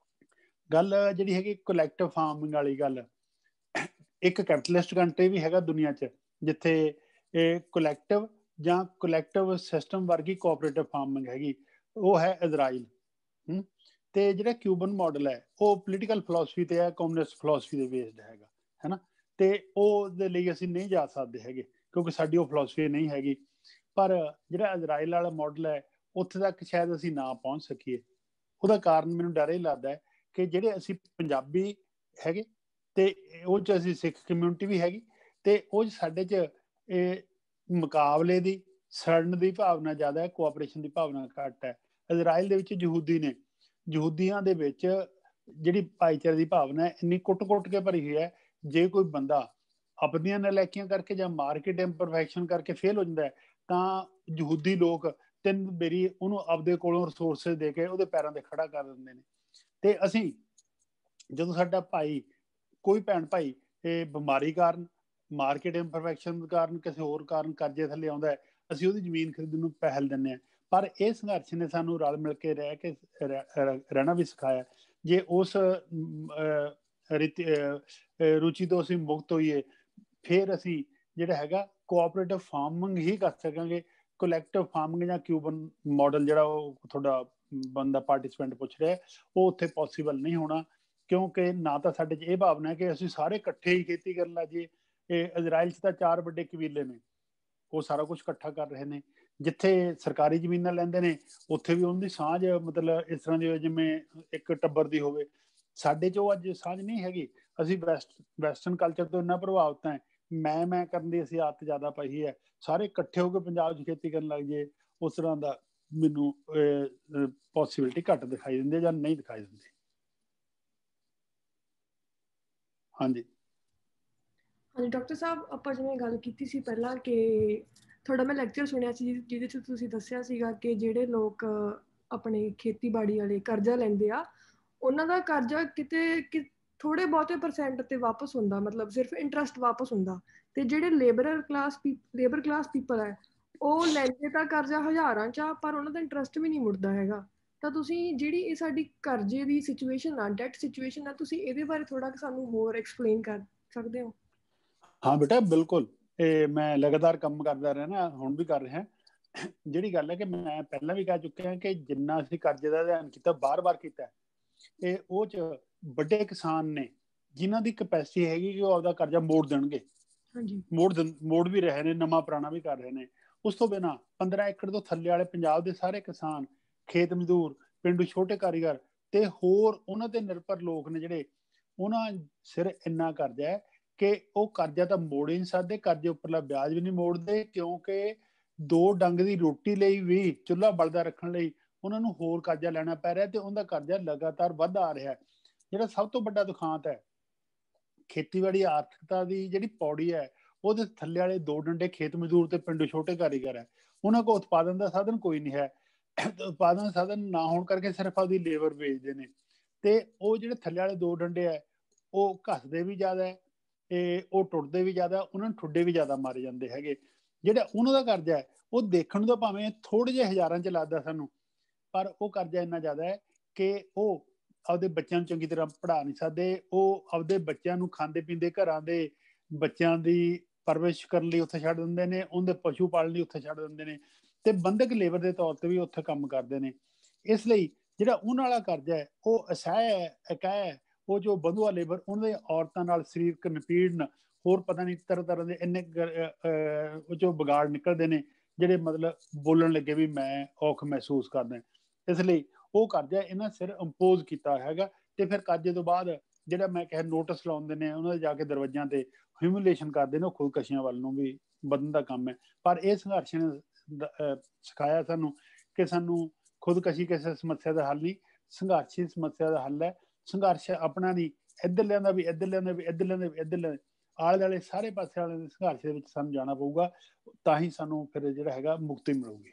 ਗੱਲ ਜਿਹੜੀ ਹੈਗੀ ਕਲੈਕਟਿਵ ਫਾਰਮਿੰਗ ਵਾਲੀ ਗੱਲ, ਇੱਕ ਕੈਪੀਟਲਿਸਟ ਕੰਟਰੀ ਵੀ ਹੈਗਾ ਦੁਨੀਆ 'ਚ ਜਿੱਥੇ ਇਹ ਕਲੈਕਟਿਵ ਜਾਂ ਕਲੈਕਟਿਵ ਸਿਸਟਮ ਵਰਗੀ ਕੋਆਪਰੇਟਿਵ ਫਾਰਮਿੰਗ ਹੈਗੀ, ਉਹ ਹੈ ਇਜ਼ਰਾਈਲ। ਤੇ ਜਿਹੜਾ ਕਿਊਬਨ ਮਾਡਲ ਹੈ ਉਹ ਪੋਲੀਟੀਕਲ ਫਿਲਾਸਫੀ ਤੇ ਹੈ, ਕਮਿਊਨਿਸਟ ਫਿਲਾਸਫੀ ਦੇ ਬੇਸਡ ਹੈਗਾ, ਹੈ ਨਾ। ਤੇ ਉਹਦੇ ਲਈ ਅਸੀਂ ਨਹੀਂ ਜਾ ਸਕਦੇ ਹੈਗੇ ਕਿਉਂਕਿ ਸਾਡੀ ਉਹ ਫਿਲਾਸਫੀ ਨਹੀਂ ਹੈਗੀ। ਪਰ ਜਿਹੜਾ ਇਜ਼ਰਾਈਲ ਵਾਲਾ ਮਾਡਲ ਹੈ, ਉੱਥੇ ਤੱਕ ਸ਼ਾਇਦ ਅਸੀਂ ਨਾ ਪਹੁੰਚ ਸਕੀਏ। ਉਹਦਾ ਕਾਰਨ ਮੈਨੂੰ ਡਰ ਇਹ ਲੱਗਦਾ ਹੈ ਕਿ ਜਿਹੜੇ ਅਸੀਂ ਪੰਜਾਬੀ ਹੈਗੇ, ਤੇ ਉਹ 'ਚ ਅਸੀਂ ਸਿੱਖ ਕਮਿਊਨਿਟੀ ਵੀ ਹੈਗੀ, ਤੇ ਉਹ 'ਚ ਸਾਡੇ 'ਚ ਇਹ ਮੁਕਾਬਲੇ ਦੀ, ਸੜਨ ਦੀ ਭਾਵਨਾ ਜ਼ਿਆਦਾ ਹੈ, ਕੋਆਪਰੇਸ਼ਨ ਦੀ ਭਾਵਨਾ ਘੱਟ ਹੈ। ਇਜ਼ਰਾਈਲ ਦੇ ਵਿੱਚ ਯਹੂਦੀ ਨੇ, ਯਹੂਦੀਆਂ ਦੇ ਵਿੱਚ ਜਿਹੜੀ ਭਾਈਚਾਰੇ ਦੀ ਭਾਵਨਾ ਇੰਨੀ ਕੁੱਟ-ਕੁੱਟ ਕੇ ਭਰੀ ਹੋਈ ਹੈ। ਜੇ ਕੋਈ ਬੰਦਾ ਆਪਣੀਆਂ ਨਲਾਇਕੀਆਂ ਕਰਕੇ ਜਾਂ ਮਾਰਕੀਟ ਇੰਪਰਫੈਕਸ਼ਨ ਕਰਕੇ ਫੇਲ ਹੋ ਜਾਂਦਾ ਤਾਂ ਯਹੂਦੀ ਲੋਕ 3 ਵਾਰੀ ਉਹਨੂੰ ਆਪਦੇ ਕੋਲੋਂ ਰਿਸੋਰਸਿਸ ਦੇ ਕੇ ਉਹਦੇ ਪੈਰਾਂ ਤੇ ਖੜਾ ਕਰ ਦਿੰਦੇ ਨੇ। ਤੇ ਅਸੀਂ ਜਦੋਂ ਸਾਡਾ ਭਾਈ, ਕੋਈ ਭੈਣ ਭਾਈ ਇਹ ਬਿਮਾਰੀ ਕਾਰਨ, ਮਾਰਕੀਟ ਇੰਪਰਫੈਕਸ਼ਨ ਕਾਰਨ, ਕਿਸੇ ਹੋਰ ਕਾਰਨ ਕਰਜ਼ੇ ਥੱਲੇ ਆਉਂਦਾ ਹੈ, ਅਸੀਂ ਉਹਦੀ ਜ਼ਮੀਨ ਖਰੀਦਣ ਨੂੰ ਪਹਿਲ ਦਿੰਦੇ ਹਾਂ। ਪਰ ਇਹ ਸੰਘਰਸ਼ ਨੇ ਸਾਨੂੰ ਰਲ ਮਿਲ ਕੇ ਰਹਿਣਾ ਵੀ ਸਿਖਾਇਆ। ਜੇ ਉਸ ਰੁਚੀ ਤੋਂ ਅਸੀਂ ਮੁਕਤ ਹੋਈਏ, ਫਿਰ ਅਸੀਂ ਜਿਹੜਾ ਹੈਗਾ ਕੋਆਪਰੇਟਿਵ ਫਾਰਮਿੰਗ ਹੀ ਕਰ ਸਕਾਂਗੇ। ਕਲੈਕਟਿਵ ਫਾਰਮਿੰਗ ਜਾਂ ਕਿਊਬਨ ਮਾਡਲ ਜਿਹੜਾ ਉਹ ਤੁਹਾਡਾ ਬੰਦਾ ਪਾਰਟਿਸਪੈਂਟ ਪੁੱਛ ਰਿਹਾ, ਉਹ ਉੱਥੇ ਪੋਸੀਬਲ ਨਹੀਂ ਹੋਣਾ। ਕਿਉਂਕਿ ਨਾ ਤਾਂ ਸਾਡੇ 'ਚ ਇਹ ਭਾਵਨਾ ਹੈ ਕਿ ਅਸੀਂ ਸਾਰੇ ਇਕੱਠੇ ਹੀ ਖੇਤੀ ਕਰਨ ਲੱਗ ਜਾਈਏ। ਇਹ ਇਜ਼ਰਾਈਲ 'ਚ ਤਾਂ 4 ਵੱਡੇ ਕਬੀਲੇ ਨੇ, ਉਹ ਸਾਰਾ ਕੁਝ ਇਕੱਠਾ ਕਰ ਰਹੇ ਨੇ। ਜਿੱਥੇ ਸਰਕਾਰੀ ਜ਼ਮੀਨਾਂ ਲੈਂਦੇ ਨੇ ਉੱਥੇ ਵੀ ਉਹਨਾਂ ਦੀ ਸਾਂਝ ਮਤਲਬ ਇਸ ਤਰ੍ਹਾਂ ਦੀ ਜਿਵੇਂ ਇੱਕ ਟੱਬਰ ਦੀ ਹੋਵੇ। ਸਾਡੇ 'ਚ ਉਹ ਅੱਜ ਸਾਂਝ ਨਹੀਂ ਹੈਗੀ। ਅਸੀਂ ਵੈਸਟਰਨ ਕਲਚਰ ਤੋਂ ਇੰਨਾ ਪ੍ਰਭਾਵਿਤ ਹੈ, ਮੈਂ ਕਰਨ ਦੀ ਅਸੀਂ ਆਦਤ ਜ਼ਿਆਦਾ ਪਈ ਹੈ। ਸਾਰੇ ਇਕੱਠੇ ਹੋ ਕੇ ਪੰਜਾਬ 'ਚ ਖੇਤੀ ਕਰਨ ਲੱਗ ਜਾਏ, ਉਸ ਤਰ੍ਹਾਂ ਦਾ ਮੈਨੂੰ ਪੋਸੀਬਿਲਿਟੀ ਘੱਟ ਦਿਖਾਈ ਦਿੰਦੀ ਜਾਂ ਨਹੀਂ ਦਿਖਾਈ ਦਿੰਦੀ। ਹਾਂਜੀ ਹਾਂਜੀ ਡਾਕਟਰ ਸਾਹਿਬ, ਆਪਾਂ ਜਿਵੇਂ ਗੱਲ ਕੀਤੀ ਸੀ ਪਹਿਲਾਂ ਕਿ ਤੁਹਾਡਾ ਮੈਂ ਲੈਕਚਰ ਸੁਣਿਆ ਸੀ ਜਿਹਦੇ 'ਚ ਤੁਸੀਂ ਦੱਸਿਆ ਸੀਗਾ ਕਿ ਜਿਹੜੇ ਲੋਕ ਆਪਣੇ ਖੇਤੀਬਾੜੀ ਵਾਲੇ ਕਰਜ਼ਾ ਲੈਂਦੇ ਆ, ਉਹਨਾਂ ਦਾ ਕਰਜ਼ਾ ਕਿਤੇ ਥੋੜੇ ਬਹੁਤੇ ਪਰਸੈਂਟ ਤੇ ਵਾਪਸ ਹੁੰਦਾ, ਮਤਲਬ ਸਿਰਫ ਇੰਟਰਸਟ ਵਾਪਸ ਹੁੰਦਾ। ਤੇ ਜਿਹੜੇ ਲੇਬਰ ਕਲਾਸ ਪੀਪਲ ਹੈ, ਉਹ ਲੈਂਦੇ ਤਾਂ ਕਰਜ਼ਾ ਹਜ਼ਾਰਾਂ 'ਚ ਆ, ਪਰ ਉਹਨਾਂ ਦਾ ਇੰਟਰਸਟ ਵੀ ਨਹੀਂ ਮੁੜਦਾ ਹੈਗਾ। ਤਾਂ ਤੁਸੀਂ ਜਿਹੜੀ ਇਹ ਸਾਡੀ ਕਰਜ਼ੇ ਦੀ ਸਿਚੁਏਸ਼ਨ ਆ, ਡੈਟ ਸਿਚੁਏਸ਼ਨ ਆ, ਤੁਸੀਂ ਇਹਦੇ ਬਾਰੇ ਥੋੜਾ ਸਾਨੂੰ ਹੋਰ ਐਕਸਪਲੇਨ ਕਰ ਸਕਦੇ ਹੋ? ਹਾਂ ਬੇਟਾ ਬਿਲਕੁਲ, ਇਹ ਮੈਂ ਲਗਾਤਾਰ ਕੰਮ ਕਰਦਾ ਰਿਹਾ ਨਾ, ਹੁਣ ਵੀ ਕਰ ਰਿਹਾ। ਜਿਹੜੀ ਗੱਲ ਹੈ ਕਿ ਮੈਂ ਪਹਿਲਾਂ ਵੀ ਕਹਿ ਚੁੱਕਿਆ ਕਿ ਜਿੰਨਾ ਅਸੀਂ ਕਰਜ਼ੇ ਦਾ ਅਧਿਐਨ ਕੀਤਾ, ਬਾਰ-ਬਾਰ ਕੀਤਾ, ਇਹ ਉਹ 'ਚ ਵੱਡੇ ਕਿਸਾਨ ਨੇ ਜਿਨ੍ਹਾਂ ਦੀ ਕੈਪੈਸਿਟੀ ਹੈਗੀ ਕਿ ਉਹ ਆਪਦਾ ਕਰਜ਼ਾ ਮੋੜ ਦੇਣਗੇ, ਮੋੜ ਵੀ ਰਹੇ ਨੇ, ਨਵਾਂ ਪੁਰਾਣਾ ਵੀ ਕਰ ਰਹੇ ਨੇ। ਉਸ ਤੋਂ ਬਿਨਾਂ 15 ਏਕੜ ਤੋਂ ਥੱਲੇ ਵਾਲੇ ਪੰਜਾਬ ਦੇ ਸਾਰੇ ਕਿਸਾਨ, ਖੇਤ ਮਜ਼ਦੂਰ, ਪਿੰਡੂ ਛੋਟੇ ਕਾਰੀਗਰ ਤੇ ਹੋਰ ਉਹਨਾਂ ਤੇ ਨਿਰਭਰ ਲੋਕ ਨੇ ਜਿਹੜੇ, ਉਹਨਾਂ ਸਿਰ ਇੰਨਾ ਕਰਜ਼ਾ ਹੈ ਕਿ ਉਹ ਕਰਜ਼ਾ ਤਾਂ ਮੋੜ ਹੀ ਨਹੀਂ ਸਕਦੇ। ਕਰਜ਼ੇ ਉੱਪਰਲਾ ਵਿਆਜ ਵੀ ਨਹੀਂ ਮੋੜਦੇ, ਕਿਉਂਕਿ 2 ਡੰਗ ਦੀ ਰੋਟੀ ਲਈ ਵੀ, ਚੁੱਲ੍ਹਾ ਬਲਦਾ ਰੱਖਣ ਲਈ ਉਹਨਾਂ ਨੂੰ ਹੋਰ ਕਰਜ਼ਾ ਲੈਣਾ ਪੈ ਰਿਹਾ, ਤੇ ਉਹਦਾ ਕਰਜ਼ਾ ਲਗਾਤਾਰ ਵੱਧਦਾ ਆ ਰਿਹਾ। ਜਿਹੜਾ ਸਭ ਤੋਂ ਵੱਡਾ ਦੁਖਾਂਤ ਹੈ ਖੇਤੀਬਾੜੀ ਆਰਥਿਕਤਾ ਦੀ, ਜਿਹੜੀ ਪੌੜੀ ਹੈ, ਉਹਦੇ ਥੱਲੇ ਵਾਲੇ 2 ਡੰਡੇ ਖੇਤ ਮਜ਼ਦੂਰ ਤੇ ਪਿੰਡੂ ਛੋਟੇ ਕਾਰੀਗਰ ਹੈ। ਉਹਨਾਂ ਕੋਲ ਉਤਪਾਦਨ ਦਾ ਸਾਧਨ ਕੋਈ ਨਹੀਂ ਹੈ। ਉਤਪਾਦਨ ਦਾ ਸਾਧਨ ਨਾ ਹੋਣ ਕਰਕੇ ਸਿਰਫ ਆਪਦੀ ਲੇਬਰ ਵੇਚਦੇ ਨੇ, ਤੇ ਉਹ ਜਿਹੜੇ ਥੱਲੇ ਵਾਲੇ 2 ਡੰਡੇ ਹੈ ਉਹ ਘਸਦੇ ਵੀ ਜ਼ਿਆਦਾ ਹੈ, ਤੇ ਉਹ ਟੁੱਟਦੇ ਵੀ ਜ਼ਿਆਦਾ, ਉਹਨਾਂ ਨੂੰ ਠੁੱਡੇ ਵੀ ਜ਼ਿਆਦਾ ਮਾਰੇ ਜਾਂਦੇ ਹੈਗੇ। ਜਿਹੜਾ ਉਹਨਾਂ ਦਾ ਕਰਜ਼ਾ ਹੈ ਉਹ ਦੇਖਣ ਨੂੰ ਤਾਂ ਭਾਵੇਂ ਥੋੜੇ ਜਿਹੇ ਹਜ਼ਾਰਾਂ 'ਚ ਲੱਗਦਾ ਸਾਨੂੰ, ਪਰ ਉਹ ਕਰਜ਼ਾ ਇੰਨਾ ਜ਼ਿਆਦਾ ਹੈ ਕਿ ਉਹ ਆਪਦੇ ਬੱਚਿਆਂ ਨੂੰ ਚੰਗੀ ਤਰ੍ਹਾਂ ਪੜ੍ਹਾ ਨਹੀਂ ਸਕਦੇ। ਉਹ ਆਪਦੇ ਬੱਚਿਆਂ ਨੂੰ ਖਾਂਦੇ ਪੀਂਦੇ ਘਰਾਂ ਦੇ ਬੱਚਿਆਂ ਦੀ ਪਰਵਰਿਸ਼ ਕਰਨ ਲਈ ਉੱਥੇ ਛੱਡ ਦਿੰਦੇ ਨੇ, ਉਹਦੇ ਪਸ਼ੂ ਪਾਲਣ ਲਈ ਉੱਥੇ ਛੱਡ ਦਿੰਦੇ ਨੇ, ਤੇ ਬੰਧਕ ਲੇਬਰ ਦੇ ਤੌਰ ਤੇ ਵੀ ਉੱਥੇ ਕੰਮ ਕਰਦੇ ਨੇ। ਇਸ ਲਈ ਜਿਹੜਾ ਉਹਨਾਂ ਵਾਲਾ ਕਰਜ਼ਾ ਹੈ ਉਹ ਅਸਹਿ ਹੈ, ਇਕਾਇਆ ਹੈ। ਉਹ ਜੋ ਬੰਧੂਆ ਲੇਬਰ, ਉਹਨਾਂ ਦੇ ਔਰਤਾਂ ਨਾਲ ਸਰੀਰਕ ਨਿਪੀੜਨ, ਹੋਰ ਪਤਾ ਨਹੀਂ ਤਰ੍ਹਾਂ ਦੇ ਇੰਨੇ ਉਹ ਚੋਂ ਵਿਗਾੜ ਨਿਕਲਦੇ ਨੇ, ਜਿਹੜੇ ਮਤਲਬ ਬੋਲਣ ਲੱਗੇ ਵੀ ਮੈਂ ਔਖ ਮਹਿਸੂਸ ਕਰਦਾ। ਇਸ ਲਈ ਉਹ ਕਰਜ਼ਾ ਇਹਨਾਂ ਸਿਰ ਇੰਪੋਜ਼ ਕੀਤਾ ਹੈਗਾ। ਤੇ ਫਿਰ ਕਰਜ਼ੇ ਤੋਂ ਬਾਅਦ ਜਿਹੜਾ ਮੈਂ ਕਿਹਾ ਨੋਟਿਸ ਲਾਉਂਦੇ ਨੇ, ਉਹਨਾਂ ਦੇ ਜਾ ਕੇ ਦਰਵਾਜ਼ਿਆਂ ਤੇ ਹਿਊਮਿਲੇਸ਼ਨ ਕਰਦੇ ਨੇ, ਉਹ ਖੁਦਕਸ਼ੀਆਂ ਵੱਲ ਨੂੰ ਵੀ ਵਧਣ ਦਾ ਕੰਮ ਹੈ। ਪਰ ਇਹ ਸੰਘਰਸ਼ ਨੇ ਸਿਖਾਇਆ ਸਾਨੂੰ ਕਿ ਸਾਨੂੰ ਖੁਦਕਸ਼ੀ ਕਿਸੇ ਸਮੱਸਿਆ ਦਾ ਹੱਲ ਨਹੀਂ, ਸੰਘਰਸ਼ ਹੀ ਸਮੱਸਿਆ ਦਾ ਹੱਲ ਹੈ। ਸੰਘਰਸ਼ ਆਪਣਾ ਨਹੀਂ, ਇੱਧਰ ਲਿਆਂਦਾ ਵੀ, ਇੱਧਰ ਲਿਆਂਦਾ ਵੀ, ਇੱਧਰ ਲਿਆਂਦਾ ਵੀ, ਇੱਧਰ ਲਿਆਂਦਾ, ਆਲੇ ਦੁਆਲੇ ਸਾਰੇ ਪਾਸੇ ਵਾਲੇ ਦੇ ਸੰਘਰਸ਼ ਦੇ ਵਿੱਚ ਸਾਨੂੰ ਜਾਣਾ ਪਊਗਾ, ਤਾਂ ਹੀ ਸਾਨੂੰ ਫਿਰ ਜਿਹੜਾ ਹੈਗਾ ਮੁਕਤੀ ਮਿਲੂਗੀ।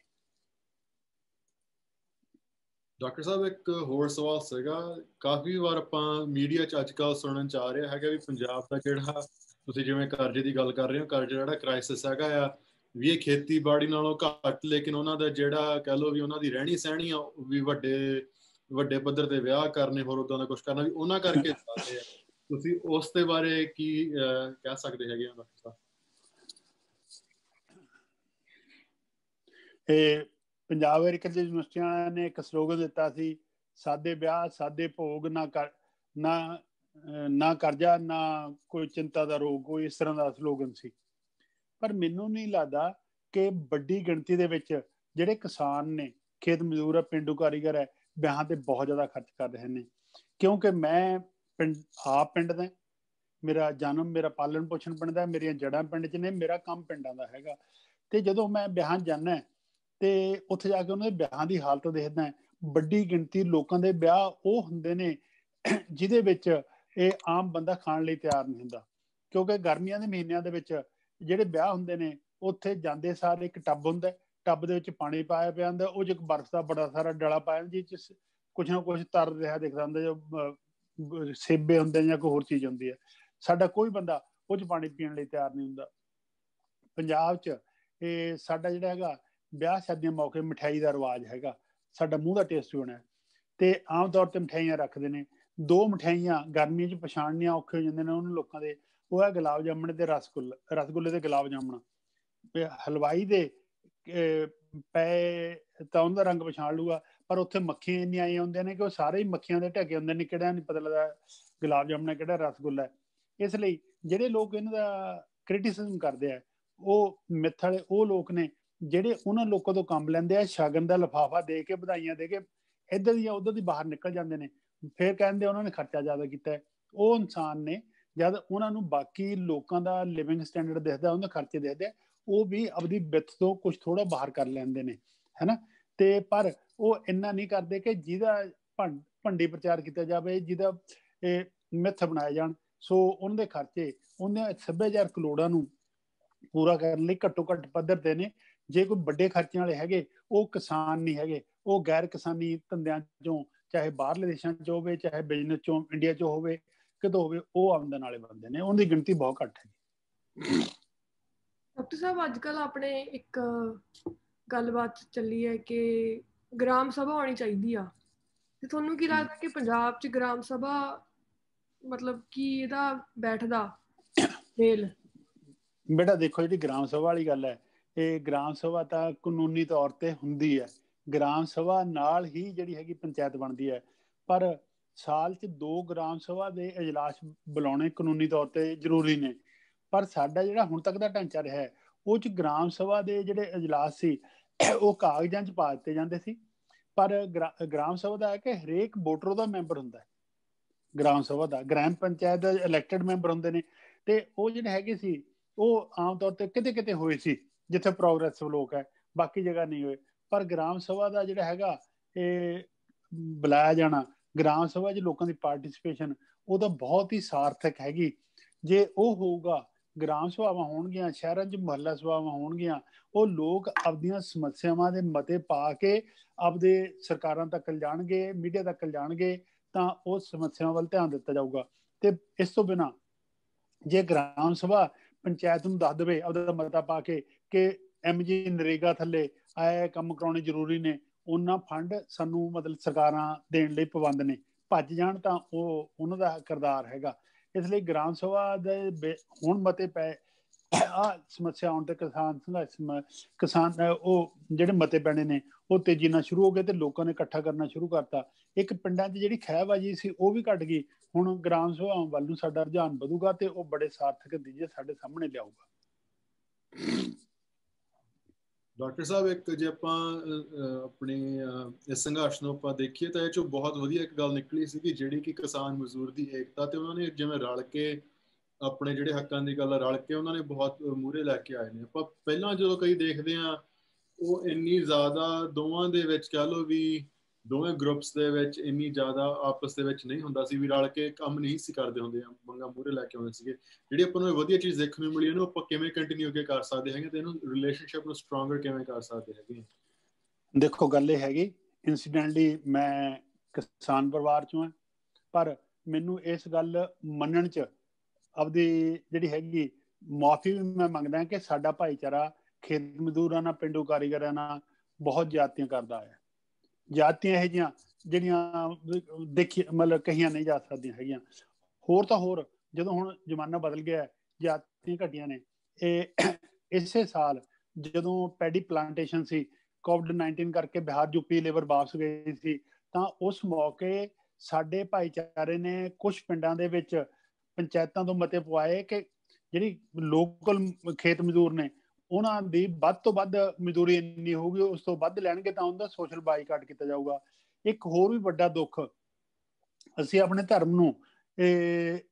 ਡਾਕਟਰ ਸਾਹਿਬ, ਇੱਕ ਹੋਰ ਸਵਾਲ ਸੀਗਾ। ਕਾਫੀ ਵਾਰ ਆਪਾਂ ਮੀਡੀਆ 'ਚ ਅੱਜ ਕੱਲ੍ਹ ਸੁਣਨ 'ਚ ਆ ਰਿਹਾ ਹੈਗਾ ਵੀ ਪੰਜਾਬ ਦਾ ਜਿਹੜਾ, ਤੁਸੀਂ ਜਿਵੇਂ ਕਰਜ਼ੇ ਦੀ ਗੱਲ ਕਰ ਰਹੇ ਹੋ, ਕਰਜ਼ੇ ਜਿਹੜਾ ਕ੍ਰਾਈਸਿਸ ਹੈਗਾ ਆ ਵੀ, ਇਹ ਖੇਤੀਬਾੜੀ ਨਾਲੋਂ ਘੱਟ, ਲੇਕਿਨ ਉਹਨਾਂ ਦਾ ਜਿਹੜਾ ਕਹਿ ਲਓ ਵੀ ਉਹਨਾਂ ਦੀ ਰਹਿਣੀ ਸਹਿਣੀ ਆ ਵੀ ਵੱਡੇ ਪੱਧਰ ਤੇ ਵਿਆਹ ਕਰਨੇ, ਹੋਰ ਉਦਾਂ ਦਾ ਕੁਝ ਕਰਨਾ ਵੀ ਉਹਨਾਂ ਕਰਕੇ ਚੱਲਦੇ ਆ। ਤੁਸੀਂ ਉਸ ਦੇ ਬਾਰੇ ਕੀ ਕਹਿ ਸਕਦੇ ਹੈਗੇ ਆ ਡਾਕਟਰ ਸਾਹਿਬ? ਇਹ ਪੰਜਾਬ ਐਗਰੀਕਲਚਰ ਯੂਨੀਵਰਸਿਟੀਆਂ ਨੇ ਇੱਕ ਸਲੋਗਨ ਦਿੱਤਾ ਸੀ, ਸਾਦੇ ਵਿਆਹ ਸਾਦੇ ਭੋਗ, ਨਾ ਕਰਜ਼ਾ ਨਾ ਕੋਈ ਚਿੰਤਾ ਦਾ ਰੋਗ, ਕੋਈ ਇਸ ਤਰ੍ਹਾਂ ਦਾ ਸਲੋਗਨ ਸੀ। ਪਰ ਮੈਨੂੰ ਨਹੀਂ ਲੱਗਦਾ ਕਿ ਵੱਡੀ ਗਿਣਤੀ ਦੇ ਵਿੱਚ ਜਿਹੜੇ ਕਿਸਾਨ ਨੇ, ਖੇਤ ਮਜ਼ਦੂਰ ਹੈ, ਪਿੰਡੂ ਕਾਰੀਗਰ ਹੈ, ਵਿਆਹਾਂ ਤੇ ਬਹੁਤ ਜ਼ਿਆਦਾ ਖਰਚ ਕਰ ਰਹੇ ਨੇ। ਕਿਉਂਕਿ ਮੈਂ ਪਿੰਡ ਦਾ, ਮੇਰਾ ਜਨਮ, ਮੇਰਾ ਪਾਲਣ ਪੋਸ਼ਣ ਪਿੰਡ ਦਾ, ਮੇਰੀਆਂ ਜੜ੍ਹਾਂ ਪਿੰਡ 'ਚ ਨੇ, ਮੇਰਾ ਕੰਮ ਪਿੰਡਾਂ ਦਾ ਹੈਗਾ। ਤੇ ਜਦੋਂ ਮੈਂ ਵਿਆਹਾਂ ਜਾਂਦਾ ਤੇ ਉੱਥੇ ਜਾ ਕੇ ਉਹਨਾਂ ਦੇ ਵਿਆਹਾਂ ਦੀ ਹਾਲਤ ਦੇਖਦਾ, ਵੱਡੀ ਗਿਣਤੀ ਲੋਕਾਂ ਦੇ ਵਿਆਹ ਉਹ ਹੁੰਦੇ ਨੇ ਜਿਹਦੇ ਵਿੱਚ ਇਹ ਆਮ ਬੰਦਾ ਖਾਣ ਲਈ ਤਿਆਰ ਨਹੀਂ ਹੁੰਦਾ। ਕਿਉਂਕਿ ਗਰਮੀਆਂ ਦੇ ਮਹੀਨਿਆਂ ਦੇ ਵਿੱਚ ਜਿਹੜੇ ਵਿਆਹ ਹੁੰਦੇ ਨੇ, ਉੱਥੇ ਜਾਂਦੇ ਸਾਰ ਇੱਕ ਟੱਬ ਹੁੰਦਾ, ਟੱਬ ਦੇ ਵਿੱਚ ਪਾਣੀ ਪਾਇਆ ਪਿਆ ਹੁੰਦਾ, ਉਹ 'ਚ ਇੱਕ ਬਰਫ਼ ਦਾ ਬੜਾ ਸਾਰਾ ਡਲਾ ਪਾਇਆ, ਜਿਸ 'ਚ ਕੁਛ ਨਾ ਕੁਛ ਤਰ ਰਿਹਾ ਦਿਖਦਾ ਹੁੰਦਾ, ਜੋ ਸੇਬੇ ਹੁੰਦੇ ਜਾਂ ਕੋਈ ਹੋਰ ਚੀਜ਼ ਹੁੰਦੀ ਹੈ। ਸਾਡਾ ਕੋਈ ਬੰਦਾ ਉਹ 'ਚ ਪਾਣੀ ਪੀਣ ਲਈ ਤਿਆਰ ਨਹੀਂ ਹੁੰਦਾ। ਪੰਜਾਬ 'ਚ ਇਹ ਸਾਡਾ ਜਿਹੜਾ ਹੈਗਾ ਵਿਆਹ ਸ਼ਾਦੀਆਂ ਮੌਕੇ ਮਠਿਆਈ ਦਾ ਰਿਵਾਜ ਹੈਗਾ, ਸਾਡਾ ਮੂੰਹ ਦਾ ਟੇਸਟ ਹੋਣਾ, ਤੇ ਆਮ ਤੌਰ ਤੇ ਮਠਿਆਈਆਂ ਰੱਖਦੇ ਨੇ। 2 ਮਠਿਆਈਆਂ ਗਰਮੀਆਂ 'ਚ ਪਛਾਣਨੀਆਂ ਔਖੇ ਹੋ ਜਾਂਦੇ ਨੇ ਉਹਨਾਂ ਲੋਕਾਂ ਦੇ, ਉਹ ਹੈ ਗੁਲਾਬ ਜਾਮਣ ਤੇ ਰਸਗੁੱਲੇ ਤੇ ਗੁਲਾਬ ਜਾਮਣ। ਹਲਵਾਈ ਦੇ ਪਏ ਤਾਂ ਉਹਦਾ ਰੰਗ ਪਛਾਣ ਲੂਗਾ, ਪਰ ਉੱਥੇ ਮੱਖੀਆਂ ਇੰਨੀਆਂ ਆਈਆਂ ਹੁੰਦੀਆਂ ਨੇ ਕਿ ਉਹ ਸਾਰੇ ਹੀ ਮੱਖੀਆਂ ਦੇ ਢਕੇ ਹੁੰਦੇ ਨੇ, ਕਿਹੜਾ ਨਹੀਂ ਪਤਾ ਲੱਗਦਾ ਗੁਲਾਬ ਜਾਮਣ ਹੈ ਕਿਹੜਾ ਰਸਗੁੱਲਾ ਹੈ। ਇਸ ਲਈ ਜਿਹੜੇ ਲੋਕ ਇਹਨਾਂ ਦਾ ਕ੍ਰਿਟਿਸਿਜ਼ਮ ਕਰਦੇ ਆ, ਉਹ ਮਿੱਥ ਵਾਲੇ ਉਹ ਲੋਕ ਨੇ ਜਿਹੜੇ ਉਹਨਾਂ ਲੋਕਾਂ ਤੋਂ ਕੰਮ ਲੈਂਦੇ ਆ, ਸ਼ਗਨ ਦਾ ਲਿਫਾਫਾ ਦੇ ਕੇ, ਵਧਾਈਆਂ ਦੇ ਕੇ ਇੱਧਰ ਦੀਆਂ ਉੱਧਰ ਦੀ ਬਾਹਰ ਨਿਕਲ ਜਾਂਦੇ ਨੇ। ਫਿਰ ਕਹਿੰਦੇ ਉਹਨਾਂ ਨੇ ਖਰਚਾ ਜ਼ਿਆਦਾ ਕੀਤਾ। ਉਹ ਇਨਸਾਨ ਨੇ ਜਦ ਉਹਨਾਂ ਨੂੰ ਬਾਕੀ ਲੋਕਾਂ ਦਾ ਲਿਵਿੰਗ ਸਟੈਂਡਰਡ ਦਿਖਦਾ, ਉਹਨਾਂ ਦੇ ਖਰਚੇ ਦਿਖਦੇ, ਉਹ ਵੀ ਆਪਣੀ ਵਿੱਤ ਤੋਂ ਕੁਝ ਥੋੜਾ ਬਾਹਰ ਕਰ ਲੈਂਦੇ ਨੇ, ਹੈਨਾ। ਤੇ ਪਰ ਉਹ ਇੰਨਾ ਨਹੀਂ ਕਰਦੇ ਕਿ ਜਿਹਦਾ ਭੰਡੀ ਪ੍ਰਚਾਰ ਕੀਤਾ ਜਾਵੇ, ਜਿਹਦਾ ਇਹ ਮਿੱਥ ਬਣਾਏ ਜਾਣ। ਸੋ ਉਹਨਾਂ ਦੇ ਖਰਚੇ ਉਹਨਾਂ ਸੱਭਿਆਚਾਰਕ ਲੋੜਾਂ ਨੂੰ ਪੂਰਾ ਕਰਨ ਲਈ ਘੱਟੋ ਘੱਟ ਪੱਧਰ ਤੇ ਨੇ। ਜੇ ਕੋਈ ਵੱਡੇ ਖਰਚਿਆਂ ਵਾਲੇ ਹੈਗੇ, ਉਹ ਕਿਸਾਨ ਨਹੀਂ ਹੈਗੇ, ਉਹ ਗੈਰ ਕਿਸਾਨੀ ਧੰਦਿਆਂ ਚੋਂ, ਚਾਹੇ ਬਾਹਰਲੇ ਦੇਸ਼ਾਂ 'ਚ ਹੋਵੇ, ਚਾਹੇ ਬਿਜ਼ਨਸ ਚੋਂ ਇੰਡੀਆ 'ਚ ਹੋਵੇ, ਕਿਤੋਂ ਹੋਵੇ, ਉਹ ਆਮਦਨ ਵਾਲੇ ਬੰਦੇ ਨੇ। ਉਹਦੀ ਗਿਣਤੀ ਬਹੁਤ ਘੱਟ ਹੈ। ਡਾਕਟਰ ਸਾਹਿਬ, ਅੱਜ ਕੱਲ੍ਹ ਆਪਣੇ ਇੱਕ ਗੱਲਬਾਤ ਚੱਲੀ ਹੈ ਕਿ ਗ੍ਰਾਮ ਸਭਾ ਹੋਣੀ ਚਾਹੀਦੀ ਆ, ਤੇ ਤੁਹਾਨੂੰ ਕੀ ਲੱਗਦਾ ਕਿ ਪੰਜਾਬ 'ਚ ਗ੍ਰਾਮ ਸਭਾ ਮਤਲਬ ਕੀ ਇਹਦਾ ਬੈਠਦਾ ਮੇਲ? ਬੇਟਾ ਦੇਖੋ, ਜਿਹੜੀ ਗ੍ਰਾਮ ਸਭਾ ਵਾਲੀ ਗੱਲ ਹੈ, ਇਹ ਗ੍ਰਾਮ ਸਭਾ ਤਾਂ ਕਾਨੂੰਨੀ ਤੌਰ ਤੇ ਹੁੰਦੀ ਹੈ। ਗ੍ਰਾਮ ਸਭਾ ਨਾਲ ਹੀ ਜਿਹੜੀ ਹੈਗੀ ਪੰਚਾਇਤ ਬਣਦੀ ਹੈ। ਪਰ ਸਾਲ 'ਚ 2 ਗ੍ਰਾਮ ਸਭਾ ਦੇ ਇਜਲਾਸ ਬੁਲਾਉਣੇ ਕਾਨੂੰਨੀ ਤੌਰ ਤੇ ਜ਼ਰੂਰੀ ਨੇ। ਪਰ ਸਾਡਾ ਜਿਹੜਾ ਹੁਣ ਤੱਕ ਦਾ ਢਾਂਚਾ ਰਿਹਾ, ਉਹ 'ਚ ਗ੍ਰਾਮ ਸਭਾ ਦੇ ਜਿਹੜੇ ਇਜਲਾਸ ਸੀ ਉਹ ਕਾਗਜ਼ਾਂ 'ਚ ਪਾ ਦਿੱਤੇ ਜਾਂਦੇ ਸੀ। ਪਰ ਗ੍ਰਾਮ ਸਭਾ ਦਾ ਹੈ ਕਿ ਹਰੇਕ ਵੋਟਰ ਉਹਦਾ ਮੈਂਬਰ ਹੁੰਦਾ ਹੈ। ਗ੍ਰਾਮ ਸਭਾ ਦਾ, ਗ੍ਰਾਮ ਪੰਚਾਇਤ ਦੇ ਇਲੈਕਟਡ ਮੈਂਬਰ ਹੁੰਦੇ ਨੇ। ਤੇ ਉਹ ਜਿਹੜੇ ਹੈਗੇ ਸੀ, ਉਹ ਆਮ ਤੌਰ ਤੇ ਕਿਤੇ ਕਿਤੇ ਹੋਏ ਸੀ ਜਿੱਥੇ ਪ੍ਰੋਗਰੈਸਿਵ ਲੋਕ ਹੈ, ਬਾਕੀ ਜਗ੍ਹਾ ਨਹੀਂ ਹੋਏ। ਪਰ ਗ੍ਰਾਮ ਸਭਾ ਦਾ ਜਿਹੜਾ ਹੈਗਾ ਇਹ ਬੁਲਾਇਆ ਜਾਣਾ, ਗ੍ਰਾਮ ਸਭਾ 'ਚ ਲੋਕਾਂ ਦੀ ਪਾਰਟਿਸਿਪੇਸ਼ਨ, ਉਹ ਤਾਂ ਬਹੁਤ ਹੀ ਸਾਰਥਕ ਹੈਗੀ। ਜੇ ਉਹ ਹੋਊਗਾ, ਗ੍ਰਾਮ ਸਭਾਵਾਂ ਹੋਣਗੀਆਂ, ਸ਼ਹਿਰਾਂ 'ਚ ਮੁਹੱਲਾ ਸਭਾਵਾਂ ਹੋਣਗੀਆਂ, ਉਹ ਲੋਕ ਆਪਦੀਆਂ ਸਮੱਸਿਆਵਾਂ ਦੇ ਮਤੇ ਪਾ ਕੇ ਆਪਦੇ ਸਰਕਾਰਾਂ ਤੱਕ ਲਿਜਾਣਗੇ, ਮੀਡੀਆ ਤੱਕ ਲਿਜਾਣਗੇ, ਤਾਂ ਉਹ ਸਮੱਸਿਆਵਾਂ ਵੱਲ ਧਿਆਨ ਦਿੱਤਾ ਜਾਊਗਾ। ਤੇ ਇਸ ਤੋਂ ਬਿਨਾਂ ਜੇ ਗ੍ਰਾਮ ਸਭਾ ਪੰਚਾਇਤ ਨੂੰ ਦੱਸ ਦੇਵੇ ਆਪਦਾ ਮਤਾ ਪਾ ਕੇ ਕਿ MG ਨਰੇਗਾ ਥੱਲੇ ਆਏ ਕੰਮ ਕਰਾਉਣੇ ਜ਼ਰੂਰੀ ਨੇ, ਉਹਨਾਂ ਫੰਡ ਸਾਨੂੰ ਮਤਲਬ ਸਰਕਾਰਾਂ ਦੇਣ ਲਈ ਪਾਬੰਦ ਨੇ, ਭੱਜ ਜਾਣ ਤਾਂ ਉਹ ਉਹਨਾਂ ਦਾ ਕਿਰਦਾਰ ਹੈਗਾ। ਇਸ ਲਈ ਗ੍ਰਾਮ ਸਭਾ ਦੇ ਹੁਣ ਮਤੇ ਪਏ, ਆਹ ਸਮੱਸਿਆ ਆਉਣ ਤੇ ਕਿਸਾਨ ਸੰਘਰਸ਼, ਕਿਸਾਨ ਉਹ ਜਿਹੜੇ ਮਤੇ ਪੈਣੇ ਨੇ ਉਹ ਤੇਜ਼ੀ ਨਾਲ ਸ਼ੁਰੂ ਹੋ ਗਏ ਤੇ ਲੋਕਾਂ ਨੇ ਇਕੱਠਾ ਕਰਨਾ ਸ਼ੁਰੂ ਕਰਤਾ। ਇੱਕ ਪਿੰਡਾਂ 'ਚ ਜਿਹੜੀ ਖਹਿਬਾਜ਼ੀ ਸੀ ਉਹ ਵੀ ਘਟ ਗਈ। ਹੁਣ ਗ੍ਰਾਮ ਸਭਾਵਾਂ ਵੱਲ ਨੂੰ ਸਾਡਾ ਰੁਝਾਨ ਵਧੂਗਾ ਤੇ ਉਹ ਬੜੇ ਸਾਰਥਕ ਨਤੀਜੇ ਸਾਡੇ ਸਾਹਮਣੇ ਲਿਆਊਗਾ। ਡਾਕਟਰ ਸਾਹਿਬ, ਇੱਕ ਜੇ ਆਪਾਂ ਆਪਣੀ ਇਸ ਸੰਘਰਸ਼ ਨੂੰ ਆਪਾਂ ਦੇਖੀਏ ਤਾਂ ਇਹ 'ਚੋਂ ਬਹੁਤ ਵਧੀਆ ਇੱਕ ਗੱਲ ਨਿਕਲੀ ਸੀ ਕਿ ਜਿਹੜੀ ਕਿ ਕਿਸਾਨ ਮਜ਼ਦੂਰ ਦੀ ਏਕਤਾ, ਤੇ ਉਹਨਾਂ ਨੇ ਜਿਵੇਂ ਰਲ ਕੇ ਆਪਣੇ ਜਿਹੜੇ ਹੱਕਾਂ ਦੀ ਗੱਲ ਰਲ ਕੇ ਉਹਨਾਂ ਨੇ ਬਹੁਤ ਮੂਹਰੇ ਲੈ ਕੇ ਆਏ ਨੇ। ਆਪਾਂ ਪਹਿਲਾਂ ਜਦੋਂ ਕਈ ਦੇਖਦੇ ਹਾਂ, ਉਹ ਇੰਨੀ ਜ਼ਿਆਦਾ ਦੋਵਾਂ ਦੇ ਵਿੱਚ, ਕਹਿ ਲਓ ਵੀ ਦੋਵੇਂ ਗਰੁੱਪਸ ਦੇ ਵਿੱਚ ਇੰਨੀ ਜ਼ਿਆਦਾ ਆਪਸ ਦੇ ਵਿੱਚ ਨਹੀਂ ਹੁੰਦਾ ਸੀ, ਵੀ ਰਲ ਕੇ ਕੰਮ ਨਹੀਂ ਸੀ ਕਰਦੇ ਹੁੰਦੇ, ਮੰਗਾਂ ਮੂਹਰੇ ਲੈ ਕੇ ਆਉਂਦੇ ਸੀਗੇ। ਜਿਹੜੀ ਆਪਾਂ ਨੂੰ ਇਹ ਵਧੀਆ ਚੀਜ਼ ਦੇਖਣ ਨੂੰ ਮਿਲੀ, ਇਹਨੂੰ ਆਪਾਂ ਕਿਵੇਂ ਕੰਟੀਨਿਊ ਅੱਗੇ ਕਰ ਸਕਦੇ ਹੈਗੇ, ਤੇ ਇਹਨੂੰ ਰਿਲੇਸ਼ਨਸ਼ਿਪ ਨੂੰ ਸਟਰੋਂਗਰ ਕਿਵੇਂ ਕਰ ਸਕਦੇ ਹੈਗੇ? ਦੇਖੋ, ਗੱਲ ਇਹ ਹੈਗੀ, ਇੰਸੀਡੈਂਟਲੀ ਮੈਂ ਕਿਸਾਨ ਪਰਿਵਾਰ ਚੋਂ ਹਾਂ, ਪਰ ਮੈਨੂੰ ਇਸ ਗੱਲ ਮੰਨਣ 'ਚ ਆਪਦੀ ਜਿਹੜੀ ਹੈਗੀ ਮਾਫੀ ਵੀ ਮੈਂ ਮੰਗਦਾ ਕਿ ਸਾਡਾ ਭਾਈਚਾਰਾ ਖੇਤ ਮਜ਼ਦੂਰਾਂ ਨਾਲ, ਪੇਂਡੂ ਕਾਰੀਗਰਾਂ ਨਾਲ ਬਹੁਤ ਜ਼ਿਆਦਤੀਆਂ ਕਰਦਾ ਹੈ। ਜ਼ਿਆਦਤੀਆਂ ਇਹੋ ਜਿਹੀਆਂ ਜਿਹੜੀਆਂ ਦੇਖੀ ਮਤਲਬ ਕਹੀਆਂ ਨਹੀਂ ਜਾ ਸਕਦੀਆਂ ਹੈਗੀਆਂ। ਹੋਰ ਤਾਂ ਹੋਰ, ਜਦੋਂ ਹੁਣ ਜ਼ਮਾਨਾ ਬਦਲ ਗਿਆ, ਜ਼ਿਆਦਤੀਆਂ ਘਟੀਆਂ ਨੇ। ਇਹ ਇਸੇ ਸਾਲ ਜਦੋਂ ਪੈਡੀ ਪਲਾਂਟੇਸ਼ਨ ਸੀ, COVID-19 ਕਰਕੇ ਬਿਹਾਰ ਯੂਪੀ ਲੇਬਰ ਵਾਪਸ ਗਈ ਸੀ, ਤਾਂ ਉਸ ਮੌਕੇ ਸਾਡੇ ਭਾਈਚਾਰੇ ਨੇ ਕੁਝ ਪਿੰਡਾਂ ਦੇ ਵਿੱਚ ਪੰਚਾਇਤਾਂ ਤੋਂ ਮਤੇ ਪਵਾਏ ਕਿ ਜਿਹੜੀ ਲੋਕਲ ਖੇਤ ਮਜ਼ਦੂਰ ਨੇ ਉਹਨਾਂ ਦੀ ਵੱਧ ਤੋਂ ਵੱਧ ਮਜ਼ਦੂਰੀ ਇੰਨੀ ਹੋਊਗੀ, ਉਸ ਤੋਂ ਵੱਧ ਲੈਣਗੇ ਤਾਂ ਉਹਦਾ ਸੋਸ਼ਲ ਬਾਈਕਾਟ ਕੀਤਾ ਜਾਊਗਾ। ਇੱਕ ਹੋਰ ਵੀ ਵੱਡਾ ਦੁੱਖ, ਅਸੀਂ ਆਪਣੇ ਧਰਮ ਨੂੰ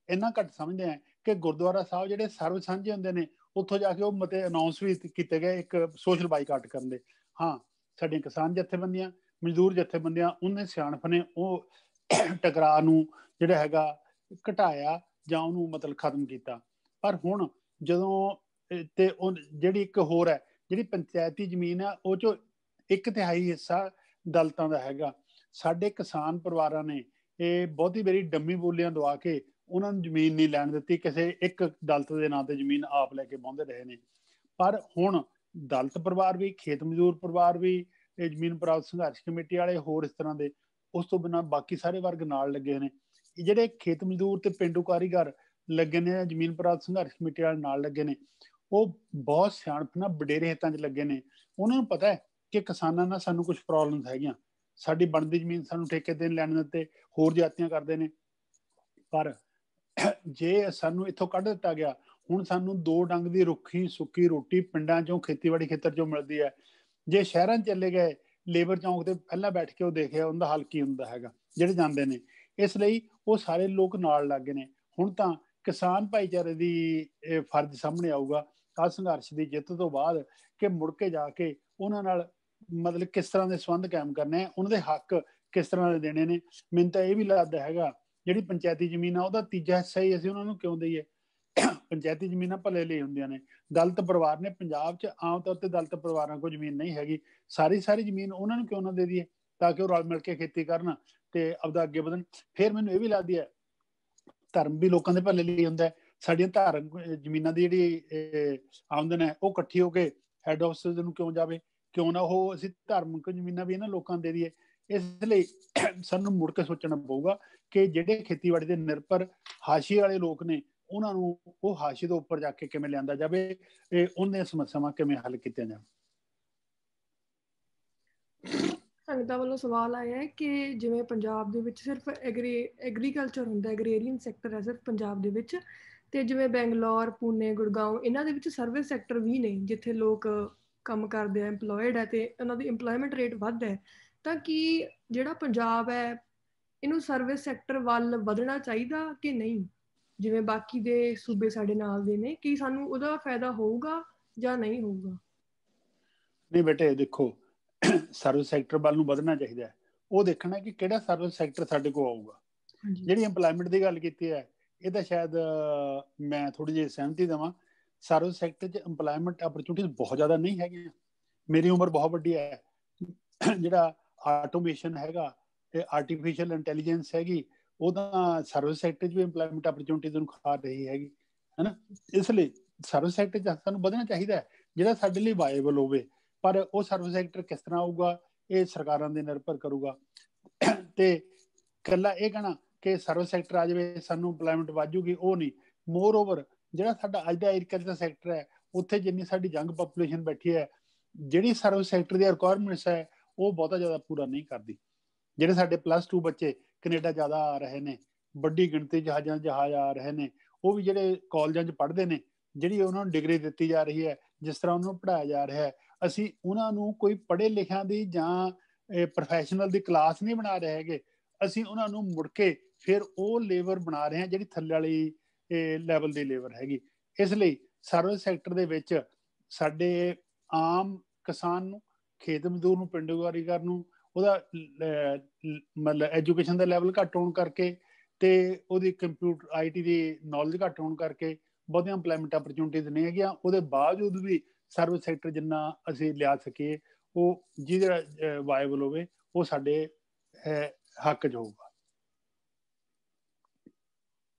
ਇੰਨਾ ਘੱਟ ਸਮਝਦੇ ਹਾਂ ਕਿ ਗੁਰਦੁਆਰਾ ਸਾਹਿਬ ਜਿਹੜੇ ਸਰਬ ਸਾਂਝੇ ਹੁੰਦੇ ਨੇ, ਉੱਥੋਂ ਜਾ ਕੇ ਉਹ ਮਤੇ ਅਨਾਉਂਸ ਵੀ ਕੀਤੇ ਗਏ ਇੱਕ ਸੋਸ਼ਲ ਬਾਈਕਾਟ ਕਰਨ ਦੇ। ਹਾਂ, ਸਾਡੀਆਂ ਕਿਸਾਨ ਜਥੇਬੰਦੀਆਂ, ਮਜ਼ਦੂਰ ਜਥੇਬੰਦੀਆਂ, ਉਹਨੇ ਸਿਆਣਪ ਨੇ ਉਹ ਟਕਰਾਅ ਨੂੰ ਜਿਹੜਾ ਹੈਗਾ ਘਟਾਇਆ ਜਾਂ ਉਹਨੂੰ ਮਤਲਬ ਖਤਮ ਕੀਤਾ। ਪਰ ਹੁਣ ਜਦੋਂ ਤੇ ਉਹ ਜਿਹੜੀ ਇੱਕ ਹੋਰ ਹੈ, ਜਿਹੜੀ ਪੰਚਾਇਤੀ ਜ਼ਮੀਨ ਆ, ਉਹ 'ਚੋਂ 1/3 ਹਿੱਸਾ ਦਲਿਤਾਂ ਦਾ ਹੈਗਾ। ਸਾਡੇ ਕਿਸਾਨ ਪਰਿਵਾਰਾਂ ਨੇ ਇਹ ਬਹੁਤੀ ਵਾਰੀ ਡੰਮੀ ਬੋਲੀਆਂ ਦਵਾ ਕੇ ਉਹਨਾਂ ਨੂੰ ਜ਼ਮੀਨ ਨਹੀਂ ਲੈਣ ਦਿੱਤੀ, ਕਿਸੇ ਇੱਕ ਦਲਿਤ ਦੇ ਨਾਂ ਤੇ ਜ਼ਮੀਨ ਆਪ ਲੈ ਕੇ ਵਾਹੁੰਦੇ ਰਹੇ ਨੇ। ਪਰ ਹੁਣ ਦਲਿਤ ਪਰਿਵਾਰ ਵੀ, ਖੇਤ ਮਜ਼ਦੂਰ ਪਰਿਵਾਰ ਵੀ, ਇਹ ਜ਼ਮੀਨ ਪ੍ਰਾਪਤ ਸੰਘਰਸ਼ ਕਮੇਟੀ ਵਾਲੇ, ਹੋਰ ਇਸ ਤਰ੍ਹਾਂ ਦੇ, ਉਸ ਤੋਂ ਬਿਨਾਂ ਬਾਕੀ ਸਾਰੇ ਵਰਗ ਨਾਲ ਲੱਗੇ ਨੇ। ਜਿਹੜੇ ਖੇਤ ਮਜ਼ਦੂਰ ਤੇ ਪੇਂਡੂ ਕਾਰੀਗਰ ਲੱਗੇ ਨੇ, ਜ਼ਮੀਨ ਪ੍ਰਾਪਤ ਸੰਘਰਸ਼ ਕਮੇਟੀ ਵਾਲੇ ਨਾਲ ਲੱਗੇ ਨੇ, ਉਹ ਬਹੁਤ ਸਿਆਣਪ ਨਾਲ ਵਡੇਰੇ ਹਿੱਤਾਂ 'ਚ ਲੱਗੇ ਨੇ। ਉਹਨਾਂ ਨੂੰ ਪਤਾ ਹੈ ਕਿ ਕਿਸਾਨਾਂ ਨਾਲ ਸਾਨੂੰ ਕੁਝ ਪ੍ਰੋਬਲਮਸ ਹੈਗੀਆਂ, ਸਾਡੀ ਬਣਦੀ ਜ਼ਮੀਨ ਸਾਨੂੰ ਠੇਕੇ ਤੇ ਲੈਣ ਦਿੱਤੇ, ਹੋਰ ਜਾਤੀਆਂ ਕਰਦੇ ਨੇ। ਪਰ ਜੇ ਸਾਨੂੰ ਇੱਥੋਂ ਕੱਢ ਦਿੱਤਾ ਗਿਆ, ਹੁਣ ਸਾਨੂੰ 2 ਡੰਗ ਦੀ ਰੁੱਖੀ ਸੁੱਕੀ ਰੋਟੀ ਪਿੰਡਾਂ 'ਚੋਂ ਖੇਤੀਬਾੜੀ ਖੇਤਰ 'ਚੋਂ ਮਿਲਦੀ ਹੈ। ਜੇ ਸ਼ਹਿਰਾਂ 'ਚ ਚਲੇ ਗਏ ਲੇਬਰ ਚੌਂਕ ਤੇ ਪਹਿਲਾਂ ਬੈਠ ਕੇ ਉਹ ਦੇਖਿਆ ਉਹਦਾ ਹੱਲ ਕੀ ਹੁੰਦਾ ਹੈਗਾ ਜਿਹੜੇ ਜਾਂਦੇ ਨੇ। ਇਸ ਲਈ ਉਹ ਸਾਰੇ ਲੋਕ ਨਾਲ ਲੱਗ ਗਏ ਨੇ। ਹੁਣ ਤਾਂ ਕਿਸਾਨ ਭਾਈਚਾਰੇ ਦੀ ਫਰਜ਼ ਸਾਹਮਣੇ ਆਊਗਾ ਆਹ ਸੰਘਰਸ਼ ਦੀ ਜਿੱਤ ਤੋਂ ਬਾਅਦ ਕਿ ਮੁੜ ਕੇ ਜਾ ਕੇ ਉਹਨਾਂ ਨਾਲ ਮਤਲਬ ਕਿਸ ਤਰ੍ਹਾਂ ਦੇ ਸੰਬੰਧ ਕਾਇਮ ਕਰਨੇ, ਉਹਨਾਂ ਦੇ ਹੱਕ ਕਿਸ ਤਰ੍ਹਾਂ ਦੇ ਦੇਣੇ ਨੇ। ਮੈਨੂੰ ਤਾਂ ਇਹ ਵੀ ਲੱਗਦਾ ਹੈਗਾ ਜਿਹੜੀ ਪੰਚਾਇਤੀ ਜ਼ਮੀਨ ਆ ਉਹਦਾ ਤੀਜਾ ਹਿੱਸਾ ਹੀ ਅਸੀਂ ਉਹਨਾਂ ਨੂੰ ਕਿਉਂ ਦਈਏ। ਪੰਚਾਇਤੀ ਜ਼ਮੀਨਾਂ ਭਲੇ ਲਈ ਹੁੰਦੀਆਂ ਨੇ। ਦਲਿਤ ਪਰਿਵਾਰ ਨੇ ਪੰਜਾਬ 'ਚ ਆਮ ਤੌਰ ਤੇ ਦਲਿਤ ਪਰਿਵਾਰਾਂ ਕੋਲ ਜ਼ਮੀਨ ਨਹੀਂ ਹੈਗੀ, ਸਾਰੀ ਜ਼ਮੀਨ ਉਹਨਾਂ ਨੂੰ ਕਿਉਂ ਨਾ ਦੇ ਦਈਏ ਤਾਂ ਕਿ ਉਹ ਰਲ ਮਿਲ ਕੇ ਖੇਤੀ ਕਰਨ ਤੇ ਆਪਦਾ ਅੱਗੇ ਵਧਣ। ਫਿਰ ਮੈਨੂੰ ਇਹ ਵੀ ਲੱਗਦੀ ਹੈ ਧਰਮ ਵੀ ਲੋਕਾਂ ਦੇ ਭਲੇ ਲਈ ਹੁੰਦਾ। ਸਾਡੀਆਂ ਧਾਰਮਿਕ ਜ਼ਮੀਨਾਂ ਦੀ ਜਿਹੜੀ ਆਮਦਨ ਹੈ ਉਹ ਇਕੱਠੀ ਹੋ ਕੇ ਹੈੱਡ ਆਫਿਸ ਨੂੰ ਕਿਉਂ ਜਾਵੇ, ਕਿਉਂ ਨਾ ਉਹ ਅਸੀਂ ਧਾਰਮਿਕ ਜ਼ਮੀਨਾਂ ਵੀ ਇਹਨਾਂ ਲੋਕਾਂ ਨੂੰ ਦੇ ਦਈਏ। ਇਸ ਲਈ ਸਾਨੂੰ ਮੁੜ ਕੇ ਸੋਚਣਾ ਪਊਗਾ ਕਿ ਜਿਹੜੇ ਖੇਤੀਬਾੜੀ ਦੇ ਨਿਰਭਰ ਹਾਸ਼ੀਏ ਵਾਲੇ ਲੋਕ ਨੇ ਉਹਨਾਂ ਨੂੰ ਉਹ ਹਾਸ਼ੀਏ ਤੋਂ ਉੱਪਰ ਜਾ ਕੇ ਕਿਵੇਂ ਲਿਆਂਦਾ ਜਾਵੇ, ਉਹਨਾਂ ਸਮੱਸਿਆਵਾਂ ਕਿਵੇਂ ਹੱਲ ਕੀਤੀਆਂ ਜਾਣ। ਸੰਗਤਾਂ ਵੱਲੋਂ ਸਵਾਲ ਆਇਆ ਹੈ ਕਿ ਜਿਵੇਂ ਪੰਜਾਬ ਦੇ ਵਿੱਚ ਸਿਰਫ ਐਗਰੀਕਲਚਰ ਹੁੰਦਾ, ਐਗਰੇਰੀਅਨ ਸੈਕਟਰ ਹੈ ਸਿਰਫ ਪੰਜਾਬ ਦੇ ਵਿੱਚ, ਤੇ ਜਿਵੇਂ ਬੈਂਗਲੌਰ, ਪੂਨੇ, ਗੁੜਗਾਉਂ ਇਹਨਾਂ ਦੇ ਵਿੱਚ ਸਰਵਿਸ ਸੈਕਟਰ ਵੀ ਨੇ ਜਿੱਥੇ ਲੋਕ ਕੰਮ ਕਰਦੇ ਆ, ਇੰਪਲੋਇਡ ਹੈ ਤੇ ਉਹਨਾਂ ਦੀ ਇੰਪਲੋਇਮੈਂਟ ਰੇਟ ਵੱਧ ਹੈ, ਤਾਂ ਕੀ ਜਿਹੜਾ ਪੰਜਾਬ ਹੈ ਇਹਨੂੰ ਸਰਵਿਸ ਸੈਕਟਰ ਵੱਲ ਵਧਣਾ ਚਾਹੀਦਾ ਕਿ ਨਹੀਂ? ਜਿਵੇਂ ਬਾਕੀ ਦੇ ਸੂਬੇ ਸਾਡੇ ਨਾਲ ਦੇ ਨੇ, ਕੀ ਸਾਨੂੰ ਉਹਦਾ ਫਾਇਦਾ ਹੋਊਗਾ ਜਾਂ ਨਹੀਂ ਹੋਊਗਾ? ਨਹੀਂ ਬੇਟੇ ਦੇਖੋ, ਸਰਵਿਸ ਸੈਕਟਰ ਵੱਲ ਨੂੰ ਵਧਣਾ ਚਾਹੀਦਾ ਹੈ। ਉਹ ਦੇਖਣਾ ਕਿ ਕਿਹੜਾ ਸਰਵਿਸ ਸੈਕਟਰ ਸਾਡੇ ਕੋਲ ਆਊਗਾ। ਜਿਹੜੀ ਇੰਪਲੋਇਮੈਂਟ ਦੀ ਗੱਲ ਕੀਤੀ ਹੈ ਇਹ ਤਾਂ ਸ਼ਾਇਦ ਮੈਂ ਥੋੜੀ ਜਿਹੀ ਸਹਿਮਤੀ ਦੇਵਾਂ। ਸਰਵਿਸ ਸੈਕਟਰ 'ਚ ਇੰਪਲੋਇਮੈਂਟ ਅਪਰਚੂਨਿਟੀਜ਼ ਬਹੁਤ ਜ਼ਿਆਦਾ ਨਹੀਂ ਹੈਗੀਆਂ। ਮੇਰੀ ਉਮਰ ਬਹੁਤ ਵੱਡੀ ਹੈ, ਜਿਹੜਾ ਆਟੋਮੇਸ਼ਨ ਹੈਗਾ ਤੇ ਆਰਟੀਫਿਸ਼ੀਅਲ ਇੰਟੈਲੀਜੈਂਸ ਹੈਗੀ ਉਹ ਤਾਂ ਸਰਵਿਸ ਸੈਕਟਰ 'ਚ ਵੀ ਇੰਪਲੋਇਮੈਂਟ ਅਪਰਚੂਨਿਟੀਜ਼ ਨੂੰ ਖਾ ਰਹੀ ਹੈਗੀ, ਹੈ ਨਾ। ਇਸ ਲਈ ਸਰਵਿਸ ਸੈਕਟਰ 'ਚ ਸਾਨੂੰ ਵਧਣਾ ਚਾਹੀਦਾ ਹੈ ਜਿਹੜਾ ਸਾਡੇ ਲਈ ਵਾਇਬਲ ਹੋਵੇ। ਪਰ ਉਹ ਸਰਵਿਸ ਸੈਕਟਰ ਕਿਸ ਤਰ੍ਹਾਂ ਆਊਗਾ ਇਹ ਸਰਕਾਰਾਂ ਦੇ ਨਿਰਭਰ ਕਰੂਗਾ। ਤੇ ਇਕੱਲਾ ਇਹ ਕਹਿਣਾ ਕਿ ਸਰਵਿਸ ਸੈਕਟਰ ਆ ਜਾਵੇ ਸਾਨੂੰ ਇੰਪਲੋਇਮੈਂਟ ਵੱਧ ਜੂਗੀ, ਉਹ ਨਹੀਂ। ਮੋਰ ਓਵਰ ਜਿਹੜਾ ਸਾਡਾ ਅੱਜ ਦਾ ਐਗਰੀਕਲਚਰ ਸੈਕਟਰ ਹੈ ਉੱਥੇ ਜਿੰਨੀ ਸਾਡੀ ਯੰਗ ਪਾਪੂਲੇਸ਼ਨ ਬੈਠੀ ਹੈ, ਜਿਹੜੀ ਸਰਵਿਸ ਸੈਕਟਰ ਦੀਆਂ ਰਿਕੁਆਇਰਮੈਂਟਸ ਹੈ ਉਹ ਬਹੁਤਾ ਜ਼ਿਆਦਾ ਪੂਰਾ ਨਹੀਂ ਕਰਦੀ। ਜਿਹੜੇ ਸਾਡੇ +2 ਬੱਚੇ ਕੈਨੇਡਾ ਜ਼ਿਆਦਾ ਆ ਰਹੇ ਨੇ, ਵੱਡੀ ਗਿਣਤੀ ਜਹਾਜ਼ ਆ ਰਹੇ ਨੇ, ਉਹ ਵੀ ਜਿਹੜੇ ਕਾਲਜਾਂ 'ਚ ਪੜ੍ਹਦੇ ਨੇ, ਜਿਹੜੀ ਉਹਨਾਂ ਨੂੰ ਡਿਗਰੀ ਦਿੱਤੀ ਜਾ ਰਹੀ ਹੈ, ਜਿਸ ਤਰ੍ਹਾਂ ਉਹਨਾਂ ਨੂੰ ਪੜ੍ਹਾਇਆ ਜਾ ਰਿਹਾ ਹੈ, ਅਸੀਂ ਉਹਨਾਂ ਨੂੰ ਕੋਈ ਪੜ੍ਹੇ ਲਿਖਿਆਂ ਦੀ ਜਾਂ ਪ੍ਰੋਫੈਸ਼ਨਲ ਦੀ ਕਲਾਸ ਨਹੀਂ ਬਣਾ ਰਹੇ ਹੈਗੇ। ਅਸੀਂ ਉਹਨਾਂ ਨੂੰ ਮੁੜ ਕੇ ਫਿਰ ਉਹ ਲੇਬਰ ਬਣਾ ਰਹੇ ਹਾਂ ਜਿਹੜੀ ਥੱਲੇ ਵਾਲੀ ਲੈਵਲ ਦੀ ਲੇਬਰ ਹੈਗੀ। ਇਸ ਲਈ ਸਰਵਿਸ ਸੈਕਟਰ ਦੇ ਵਿੱਚ ਸਾਡੇ ਆਮ ਕਿਸਾਨ ਨੂੰ, ਖੇਤ ਮਜ਼ਦੂਰ ਨੂੰ, ਪਿੰਡੂ ਕਾਰੀਗਰ ਨੂੰ ਉਹਦਾ ਮਤਲਬ ਐਜੂਕੇਸ਼ਨ ਦਾ ਲੈਵਲ ਘੱਟ ਹੋਣ ਕਰਕੇ ਤੇ ਉਹਦੀ ਕੰਪਿਊਟਰ IT ਦੀ ਨੌਲੇਜ ਘੱਟ ਹੋਣ ਕਰਕੇ ਬਹੁਤੀਆਂ ਇੰਪਲੋਇਮੈਂਟ ਅਪਰਚੂਨਿਟੀਜ਼ ਨਹੀਂ ਹੈਗੀਆਂ। ਉਹਦੇ ਬਾਵਜੂਦ ਵੀ ਸਰਵਿਸ ਸੈਕਟਰ ਜਿੰਨਾ ਅਸੀਂ ਲਿਆ ਸਕੀਏ ਉਹ ਜਿਹਦਾ ਵਾਇਬਲ ਹੋਵੇ ਉਹ ਸਾਡੇ ਹੱਕ 'ਚ ਹੋਊਗਾ।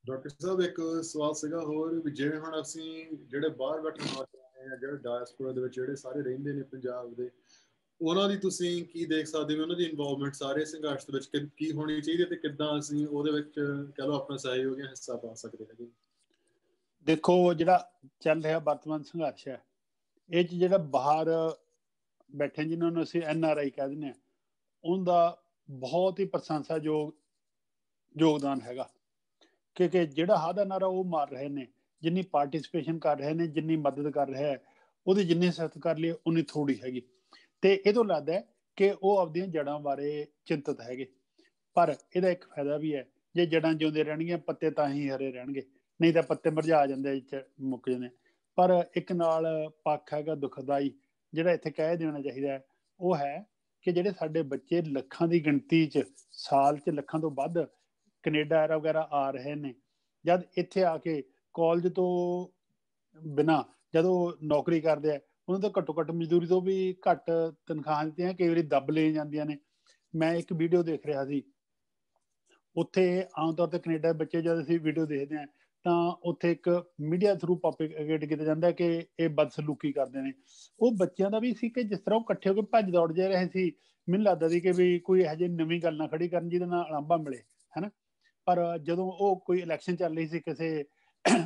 ਡਾਕਟਰ ਸਾਹਿਬ ਇੱਕ ਸਵਾਲ ਸੀਗਾ ਹੋਰ ਵੀ, ਜਿਵੇਂ ਹੁਣ ਅਸੀਂ ਜਿਹੜੇ ਬਾਹਰ ਬੈਠੇ ਨੌਜਵਾਨ ਆ, ਜਿਹੜੇ ਡਾਇਸਪੋਰਾ ਦੇ ਵਿੱਚ ਜਿਹੜੇ ਸਾਰੇ ਰਹਿੰਦੇ ਨੇ ਪੰਜਾਬ ਦੇ, ਉਹਨਾਂ ਦੀ ਤੁਸੀਂ ਕੀ ਦੇਖ ਸਕਦੇ ਹੋ, ਉਹਨਾਂ ਦੀ ਇਨਵੋਲਵਮੈਂਟ ਸਾਰੇ ਸੰਘਰਸ਼ ਦੇ ਵਿੱਚ ਕੀ ਹੋਣੀ ਚਾਹੀਦੀ ਤੇ ਕਿੱਦਾਂ ਅਸੀਂ ਉਹਦੇ ਵਿੱਚ ਕਹਿ ਲਓ ਆਪਣਾ ਸਹਿਯੋਗ ਜਾਂ ਹਿੱਸਾ ਪਾ ਸਕਦੇ ਹੈਗੇ? ਦੇਖੋ ਜਿਹੜਾ ਚੱਲ ਰਿਹਾ ਵਰਤਮਾਨ ਸੰਘਰਸ਼ ਹੈ ਇਹ 'ਚ ਜਿਹੜਾ ਬਾਹਰ ਬੈਠੇ ਜਿਨ੍ਹਾਂ ਨੂੰ ਅਸੀਂ NRI ਕਹਿ ਦਿੰਦੇ ਹਾਂ ਉਹਦਾ ਬਹੁਤ ਹੀ ਪ੍ਰਸ਼ੰਸਾਯੋਗ ਯੋਗਦਾਨ ਹੈਗਾ, ਕਿਉਂਕਿ ਜਿਹੜਾ ਹੱਥ ਦਾ ਨਾਰਾ ਉਹ ਮਾਰ ਰਹੇ ਨੇ, ਜਿੰਨੀ ਪਾਰਟਿਸਿਪੇਸ਼ਨ ਕਰ ਰਹੇ ਨੇ, ਜਿੰਨੀ ਮਦਦ ਕਰ ਰਿਹਾ ਹੈ, ਉਹਦੀ ਜਿੰਨੀ ਸਿਫਤ ਕਰ ਲਈ ਉਨੀ ਥੋੜੀ ਹੈਗੀ। ਤੇ ਇਹ ਤੋਂ ਲੱਗਦਾ ਹੈ ਕਿ ਉਹ ਆਪਦੀਆਂ ਜੜ੍ਹਾਂ ਬਾਰੇ ਚਿੰਤਤ ਹੈਗੇ। ਪਰ ਇਹਦਾ ਇੱਕ ਫਾਇਦਾ ਵੀ ਹੈ, ਜੇ ਜੜ੍ਹਾਂ ਜਿਉਂਦੇ ਰਹਿਣਗੀਆਂ ਪੱਤੇ ਤਾਂ ਹੀ ਹਰੇ ਰਹਿਣਗੇ, ਨਹੀਂ ਤਾਂ ਪੱਤੇ ਮੁਰਝਾ ਜਾਂਦੇ, ਮੁੱਕ ਜਾਂਦੇ। ਪਰ ਇੱਕ ਨਾਲ ਪੱਖ ਹੈਗਾ ਦੁਖਦਾਈ ਜਿਹੜਾ ਇੱਥੇ ਕਹਿ ਦੇਣਾ ਚਾਹੀਦਾ ਹੈ, ਉਹ ਹੈ ਕਿ ਜਿਹੜੇ ਸਾਡੇ ਬੱਚੇ ਲੱਖਾਂ ਦੀ ਗਿਣਤੀ 'ਚ ਸਾਲ 'ਚ ਲੱਖਾਂ ਤੋਂ ਵੱਧ ਕੈਨੇਡਾ ਵਗੈਰਾ ਆ ਰਹੇ ਨੇ, ਜਦ ਇੱਥੇ ਆ ਕੇ ਕਾਲਜ ਤੋਂ ਬਿਨਾਂ ਜਦੋਂ ਨੌਕਰੀ ਕਰਦੇ ਆ ਉਹਨਾਂ ਤੋਂ ਘੱਟੋ ਘੱਟ ਮਜ਼ਦੂਰੀ ਤੋਂ ਵੀ ਘੱਟ ਤਨਖਾਹਾਂ ਦਿੱਤੀਆਂ, ਕਈ ਵਾਰੀ ਦੱਬ ਲਈਆਂ ਜਾਂਦੀਆਂ ਨੇ। ਮੈਂ ਇੱਕ ਵੀਡੀਓ ਦੇਖ ਰਿਹਾ ਸੀ, ਉੱਥੇ ਆਮ ਤੌਰ ਤੇ ਕੈਨੇਡਾ ਬੱਚੇ ਜਦ ਅਸੀਂ ਵੀਡੀਓ ਦੇਖਦੇ ਹਾਂ ਤਾਂ ਉੱਥੇ ਇੱਕ ਮੀਡੀਆ ਥਰੂ ਪ੍ਰੋਪੇਗੇਟ ਕੀਤਾ ਜਾਂਦਾ ਕਿ ਇਹ ਬਦਸਲੂਕੀ ਕਰਦੇ ਨੇ। ਉਹ ਬੱਚਿਆਂ ਦਾ ਵੀ ਸੀ ਕਿ ਜਿਸ ਤਰ੍ਹਾਂ ਉਹ ਇਕੱਠੇ ਹੋ ਕੇ ਭੱਜ ਦੌੜ ਜਾ ਰਹੇ ਸੀ, ਮੈਨੂੰ ਲੱਗਦਾ ਸੀ ਕਿ ਵੀ ਕੋਈ ਇਹੋ ਜਿਹੀ ਨਵੀਂ ਗੱਲ ਨਾ ਖੜੀ ਕਰਨ ਜਿਹਦੇ ਨਾਲ ਉਲਾਂਭਾ ਮਿਲੇ, ਹੈ ਨਾ। ਪਰ ਜਦੋਂ ਉਹ ਕੋਈ ਇਲੈਕਸ਼ਨ ਚੱਲ ਰਹੀ ਸੀ ਕਿਸੇ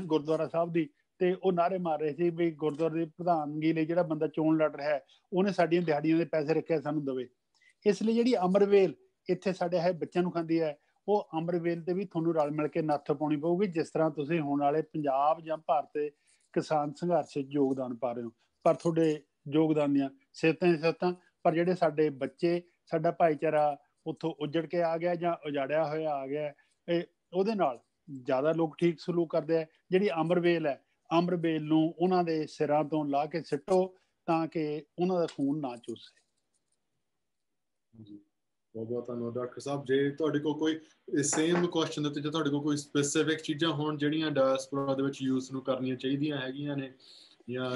ਗੁਰਦੁਆਰਾ ਸਾਹਿਬ ਦੀ, ਤੇ ਉਹ ਨਾਅਰੇ ਮਾਰ ਰਹੇ ਸੀ ਵੀ ਗੁਰਦੁਆਰੇ ਦੀ ਪ੍ਰਧਾਨਗੀ ਲਈ ਜਿਹੜਾ ਬੰਦਾ ਚੋਣ ਲੜ ਰਿਹਾ ਹੈ ਉਹਨੇ ਸਾਡੀਆਂ ਦਿਹਾੜੀਆਂ ਦੇ ਪੈਸੇ ਰੱਖਿਆ ਸਾਨੂੰ ਦੇਵੇ। ਇਸ ਲਈ ਜਿਹੜੀ ਅਮਰਵੇਲ ਇੱਥੇ ਸਾਡੇ ਹੈ ਬੱਚਿਆਂ ਨੂੰ ਖਾਂਦੀ ਹੈ, ਉਹ ਅਮਰਵੇਲ ਤੇ ਵੀ ਤੁਹਾਨੂੰ ਰਲ ਮਿਲ ਕੇ ਨੱਥ ਪਾਉਣੀ ਪਊਗੀ, ਜਿਸ ਤਰ੍ਹਾਂ ਤੁਸੀਂ ਹੁਣ ਵਾਲੇ ਪੰਜਾਬ ਜਾਂ ਭਾਰਤ ਦੇ ਕਿਸਾਨ ਸੰਘਰਸ਼ 'ਚ ਯੋਗਦਾਨ ਪਾ ਰਹੇ ਹੋ, ਪਰ ਤੁਹਾਡੇ ਯੋਗਦਾਨ ਦੀਆਂ ਸਿਫਤਾਂ ਪਰ ਜਿਹੜੇ ਸਾਡੇ ਬੱਚੇ, ਸਾਡਾ ਭਾਈਚਾਰਾ ਉੱਥੋਂ ਉੱਜੜ ਕੇ ਆ ਗਿਆ ਜਾਂ ਉਜਾੜਿਆ ਹੋਇਆ ਆ ਗਿਆ, ਉਹਦੇ ਨਾਲ ਜ਼ਿਆਦਾ ਲੋਕ ਠੀਕ ਸਲੂਕ ਕਰਦੇ ਆ। ਜਿਹੜੀ ਅੰਬਰਵੇਲ ਹੈ, ਅੰਬਰਵੇਲ ਨੂੰ ਉਹਨਾਂ ਦੇ ਸਿਰਾਂ ਤੋਂ ਲਾ ਕੇ ਸਿੱਟੋ ਤਾਂ ਕਿ ਉਹਨਾਂ ਦਾ ਖੂਨ ਨਾ ਚੂਸੇ। ਬਹੁਤ ਬਹੁਤ ਧੰਨਵਾਦ ਡਾਕਟਰ ਸਾਹਿਬ। ਜੇ ਤੁਹਾਡੇ ਕੋਲ ਕੋਈ ਸੇਮ ਕੁਐਸਚਨ ਦੇ ਉੱਤੇ ਜੇ ਤੁਹਾਡੇ ਕੋਲ ਕੋਈ ਸਪੈਸੀਫਿਕ ਚੀਜ਼ਾਂ ਹੋਣ ਜਿਹੜੀਆਂ ਡਾਇਸਪੋਰਾ ਦੇ ਵਿੱਚ ਯੂਥ ਨੂੰ ਕਰਨੀਆਂ ਚਾਹੀਦੀਆਂ ਹੈਗੀਆਂ ਨੇ, ਜਾਂ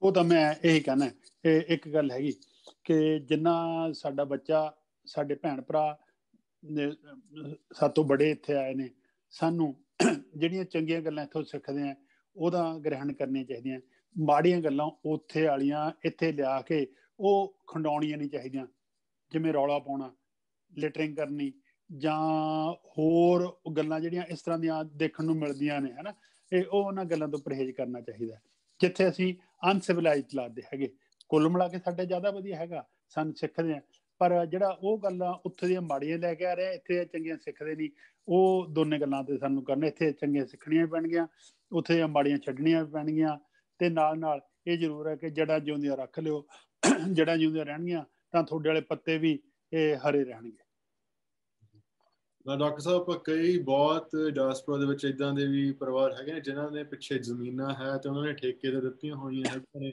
ਉਹ ਤਾਂ ਮੈਂ ਇਹੀ ਕਹਿਣਾ, ਇੱਕ ਗੱਲ ਹੈਗੀ ਕਿ ਜਿੰਨਾ ਸਾਡਾ ਬੱਚਾ, ਸਾਡੇ ਭੈਣ ਭਰਾ ਸਾਤੋਂ ਬੜੇ ਇੱਥੇ ਆਏ ਨੇ, ਸਾਨੂੰ ਜਿਹੜੀਆਂ ਚੰਗੀਆਂ ਗੱਲਾਂ ਇੱਥੋਂ ਸਿੱਖਦੇ ਆ ਉਹਦਾ ਗ੍ਰਹਿਣ ਕਰਨੀਆਂ ਚਾਹੀਦੀਆਂ। ਮਾੜੀਆਂ ਗੱਲਾਂ ਉੱਥੇ ਵਾਲੀਆਂ ਇੱਥੇ ਲਿਆ ਕੇ ਉਹ ਖੰਡਾਉਣੀਆਂ ਨਹੀਂ ਚਾਹੀਦੀਆਂ, ਜਿਵੇਂ ਰੌਲਾ ਪਾਉਣਾ, ਲਿਟਰਿੰਗ ਕਰਨੀ ਜਾਂ ਹੋਰ ਗੱਲਾਂ ਜਿਹੜੀਆਂ ਇਸ ਤਰ੍ਹਾਂ ਦੀਆਂ ਦੇਖਣ ਨੂੰ ਮਿਲਦੀਆਂ ਨੇ, ਹੈ ਨਾ, ਉਹ ਉਹਨਾਂ ਗੱਲਾਂ ਤੋਂ ਪਰਹੇਜ਼ ਕਰਨਾ ਚਾਹੀਦਾ ਜਿੱਥੇ ਅਸੀਂ ਅਨਸਿਵਲਾਈਜ਼ਡ ਲੱਗਦੇ ਹੈਗੇ। ਕੁੱਲ ਮਿਲਾ ਕੇ ਸਾਡੇ ਜ਼ਿਆਦਾ ਵਧੀਆ ਹੈਗਾ, ਸਾਨੂੰ ਸਿੱਖਦੇ ਆ, ਪਰ ਜਿਹੜਾ ਉਹ ਗੱਲਾਂ ਉੱਥੇ ਦੀਆਂ ਮਾੜੀਆਂ ਲੈ ਕੇ ਆ ਰਿਹਾ, ਇੱਥੇ ਚੰਗੀਆਂ ਸਿੱਖਦੇ ਨਹੀਂ। ਉਹ ਦੋਨੇ ਗੱਲਾਂ ਤੇ ਸਾਨੂੰ ਕਰਨੇ, ਇੱਥੇ ਚੰਗੀਆਂ ਸਿੱਖਣੀਆਂ ਵੀ ਪੈਣਗੀਆਂ, ਉੱਥੇ ਦੀਆਂ ਮਾੜੀਆਂ ਛੱਡਣੀਆਂ ਵੀ ਪੈਣਗੀਆਂ। ਤੇ ਨਾਲ ਨਾਲ ਇਹ ਜ਼ਰੂਰ ਹੈ ਕਿ ਜੜ੍ਹਾਂ ਜਿਉਂਦੀਆਂ ਰੱਖ ਲਿਓ, ਜੜ੍ਹਾਂ ਜਿਉਂਦੀਆਂ ਰਹਿਣਗੀਆਂ ਤਾਂ ਤੁਹਾਡੇ ਵਾਲੇ ਪੱਤੇ ਵੀ ਹਰੇ ਰਹਿਣਗੇ। ਡਾਕਟਰ ਸਾਹਿਬ, ਕਈ ਬਹੁਤ ਡਾਇਸਪੋਰਾ ਦੇ ਵਿੱਚ ਇੱਦਾਂ ਦੇ ਵੀ ਪਰਿਵਾਰ ਹੈਗੇ ਨੇ ਜਿਨ੍ਹਾਂ ਨੇ ਪਿੱਛੇ ਜ਼ਮੀਨਾਂ ਹੈ ਤੇ ਉਹਨਾਂ ਨੇ ਠੇਕੇ ਤੇ ਦਿੱਤੀਆਂ ਹੋਈਆਂ ਹੈਗੀਆਂ ਨੇ।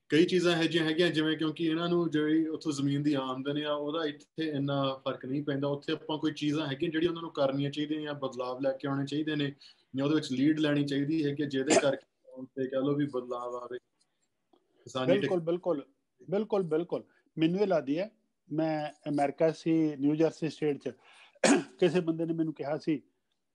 ਕਈ ਚੀਜ਼ਾਂ ਇਹੋ ਜਿਹੀਆਂ ਹੈਗੀਆਂ ਜਿਵੇਂ ਕਿਉਂਕਿ ਇਹਨਾਂ ਨੂੰ ਜਿਹੜੀ ਉੱਥੋਂ ਜ਼ਮੀਨ ਦੀ ਆਮਦਨ ਆ ਉਹਦਾ ਇੱਥੇ ਇੰਨਾ ਫਰਕ ਨਹੀਂ ਪੈਂਦਾ। ਉੱਥੇ ਆਪਾਂ ਕੋਈ ਚੀਜ਼ਾਂ ਹੈਗੀਆਂ ਜਿਹੜੀਆਂ ਉਹਨਾਂ ਨੂੰ ਕਰਨੀਆਂ ਚਾਹੀਦੀਆਂ ਜਾਂ ਬਦਲਾਵ ਲੈ ਕੇ ਆਉਣੇ ਚਾਹੀਦੇ ਨੇ ਜਾਂ ਉਹਦੇ ਵਿੱਚ ਲੀਡ ਲੈਣੀ ਚਾਹੀਦੀ ਹੈ ਕਿ ਜਿਹਦੇ ਕਰਕੇ ਤੇ ਕਹਿ ਲਓ ਵੀ ਬਦਲਾਵ ਆਵੇ। ਬਿਲਕੁਲ ਬਿਲਕੁਲ ਬਿਲਕੁਲ ਬਿਲਕੁਲ। ਮੈਨੂੰ ਇਹ ਲੱਗਦੀ ਹੈ, ਮੈਂ ਅਮਰੀਕਾ ਸੀ, ਨਿਊ ਜਰਸੀ ਸਟੇਟ 'ਚ, ਕਿਸੇ ਬੰਦੇ ਨੇ ਮੈਨੂੰ ਕਿਹਾ ਸੀ,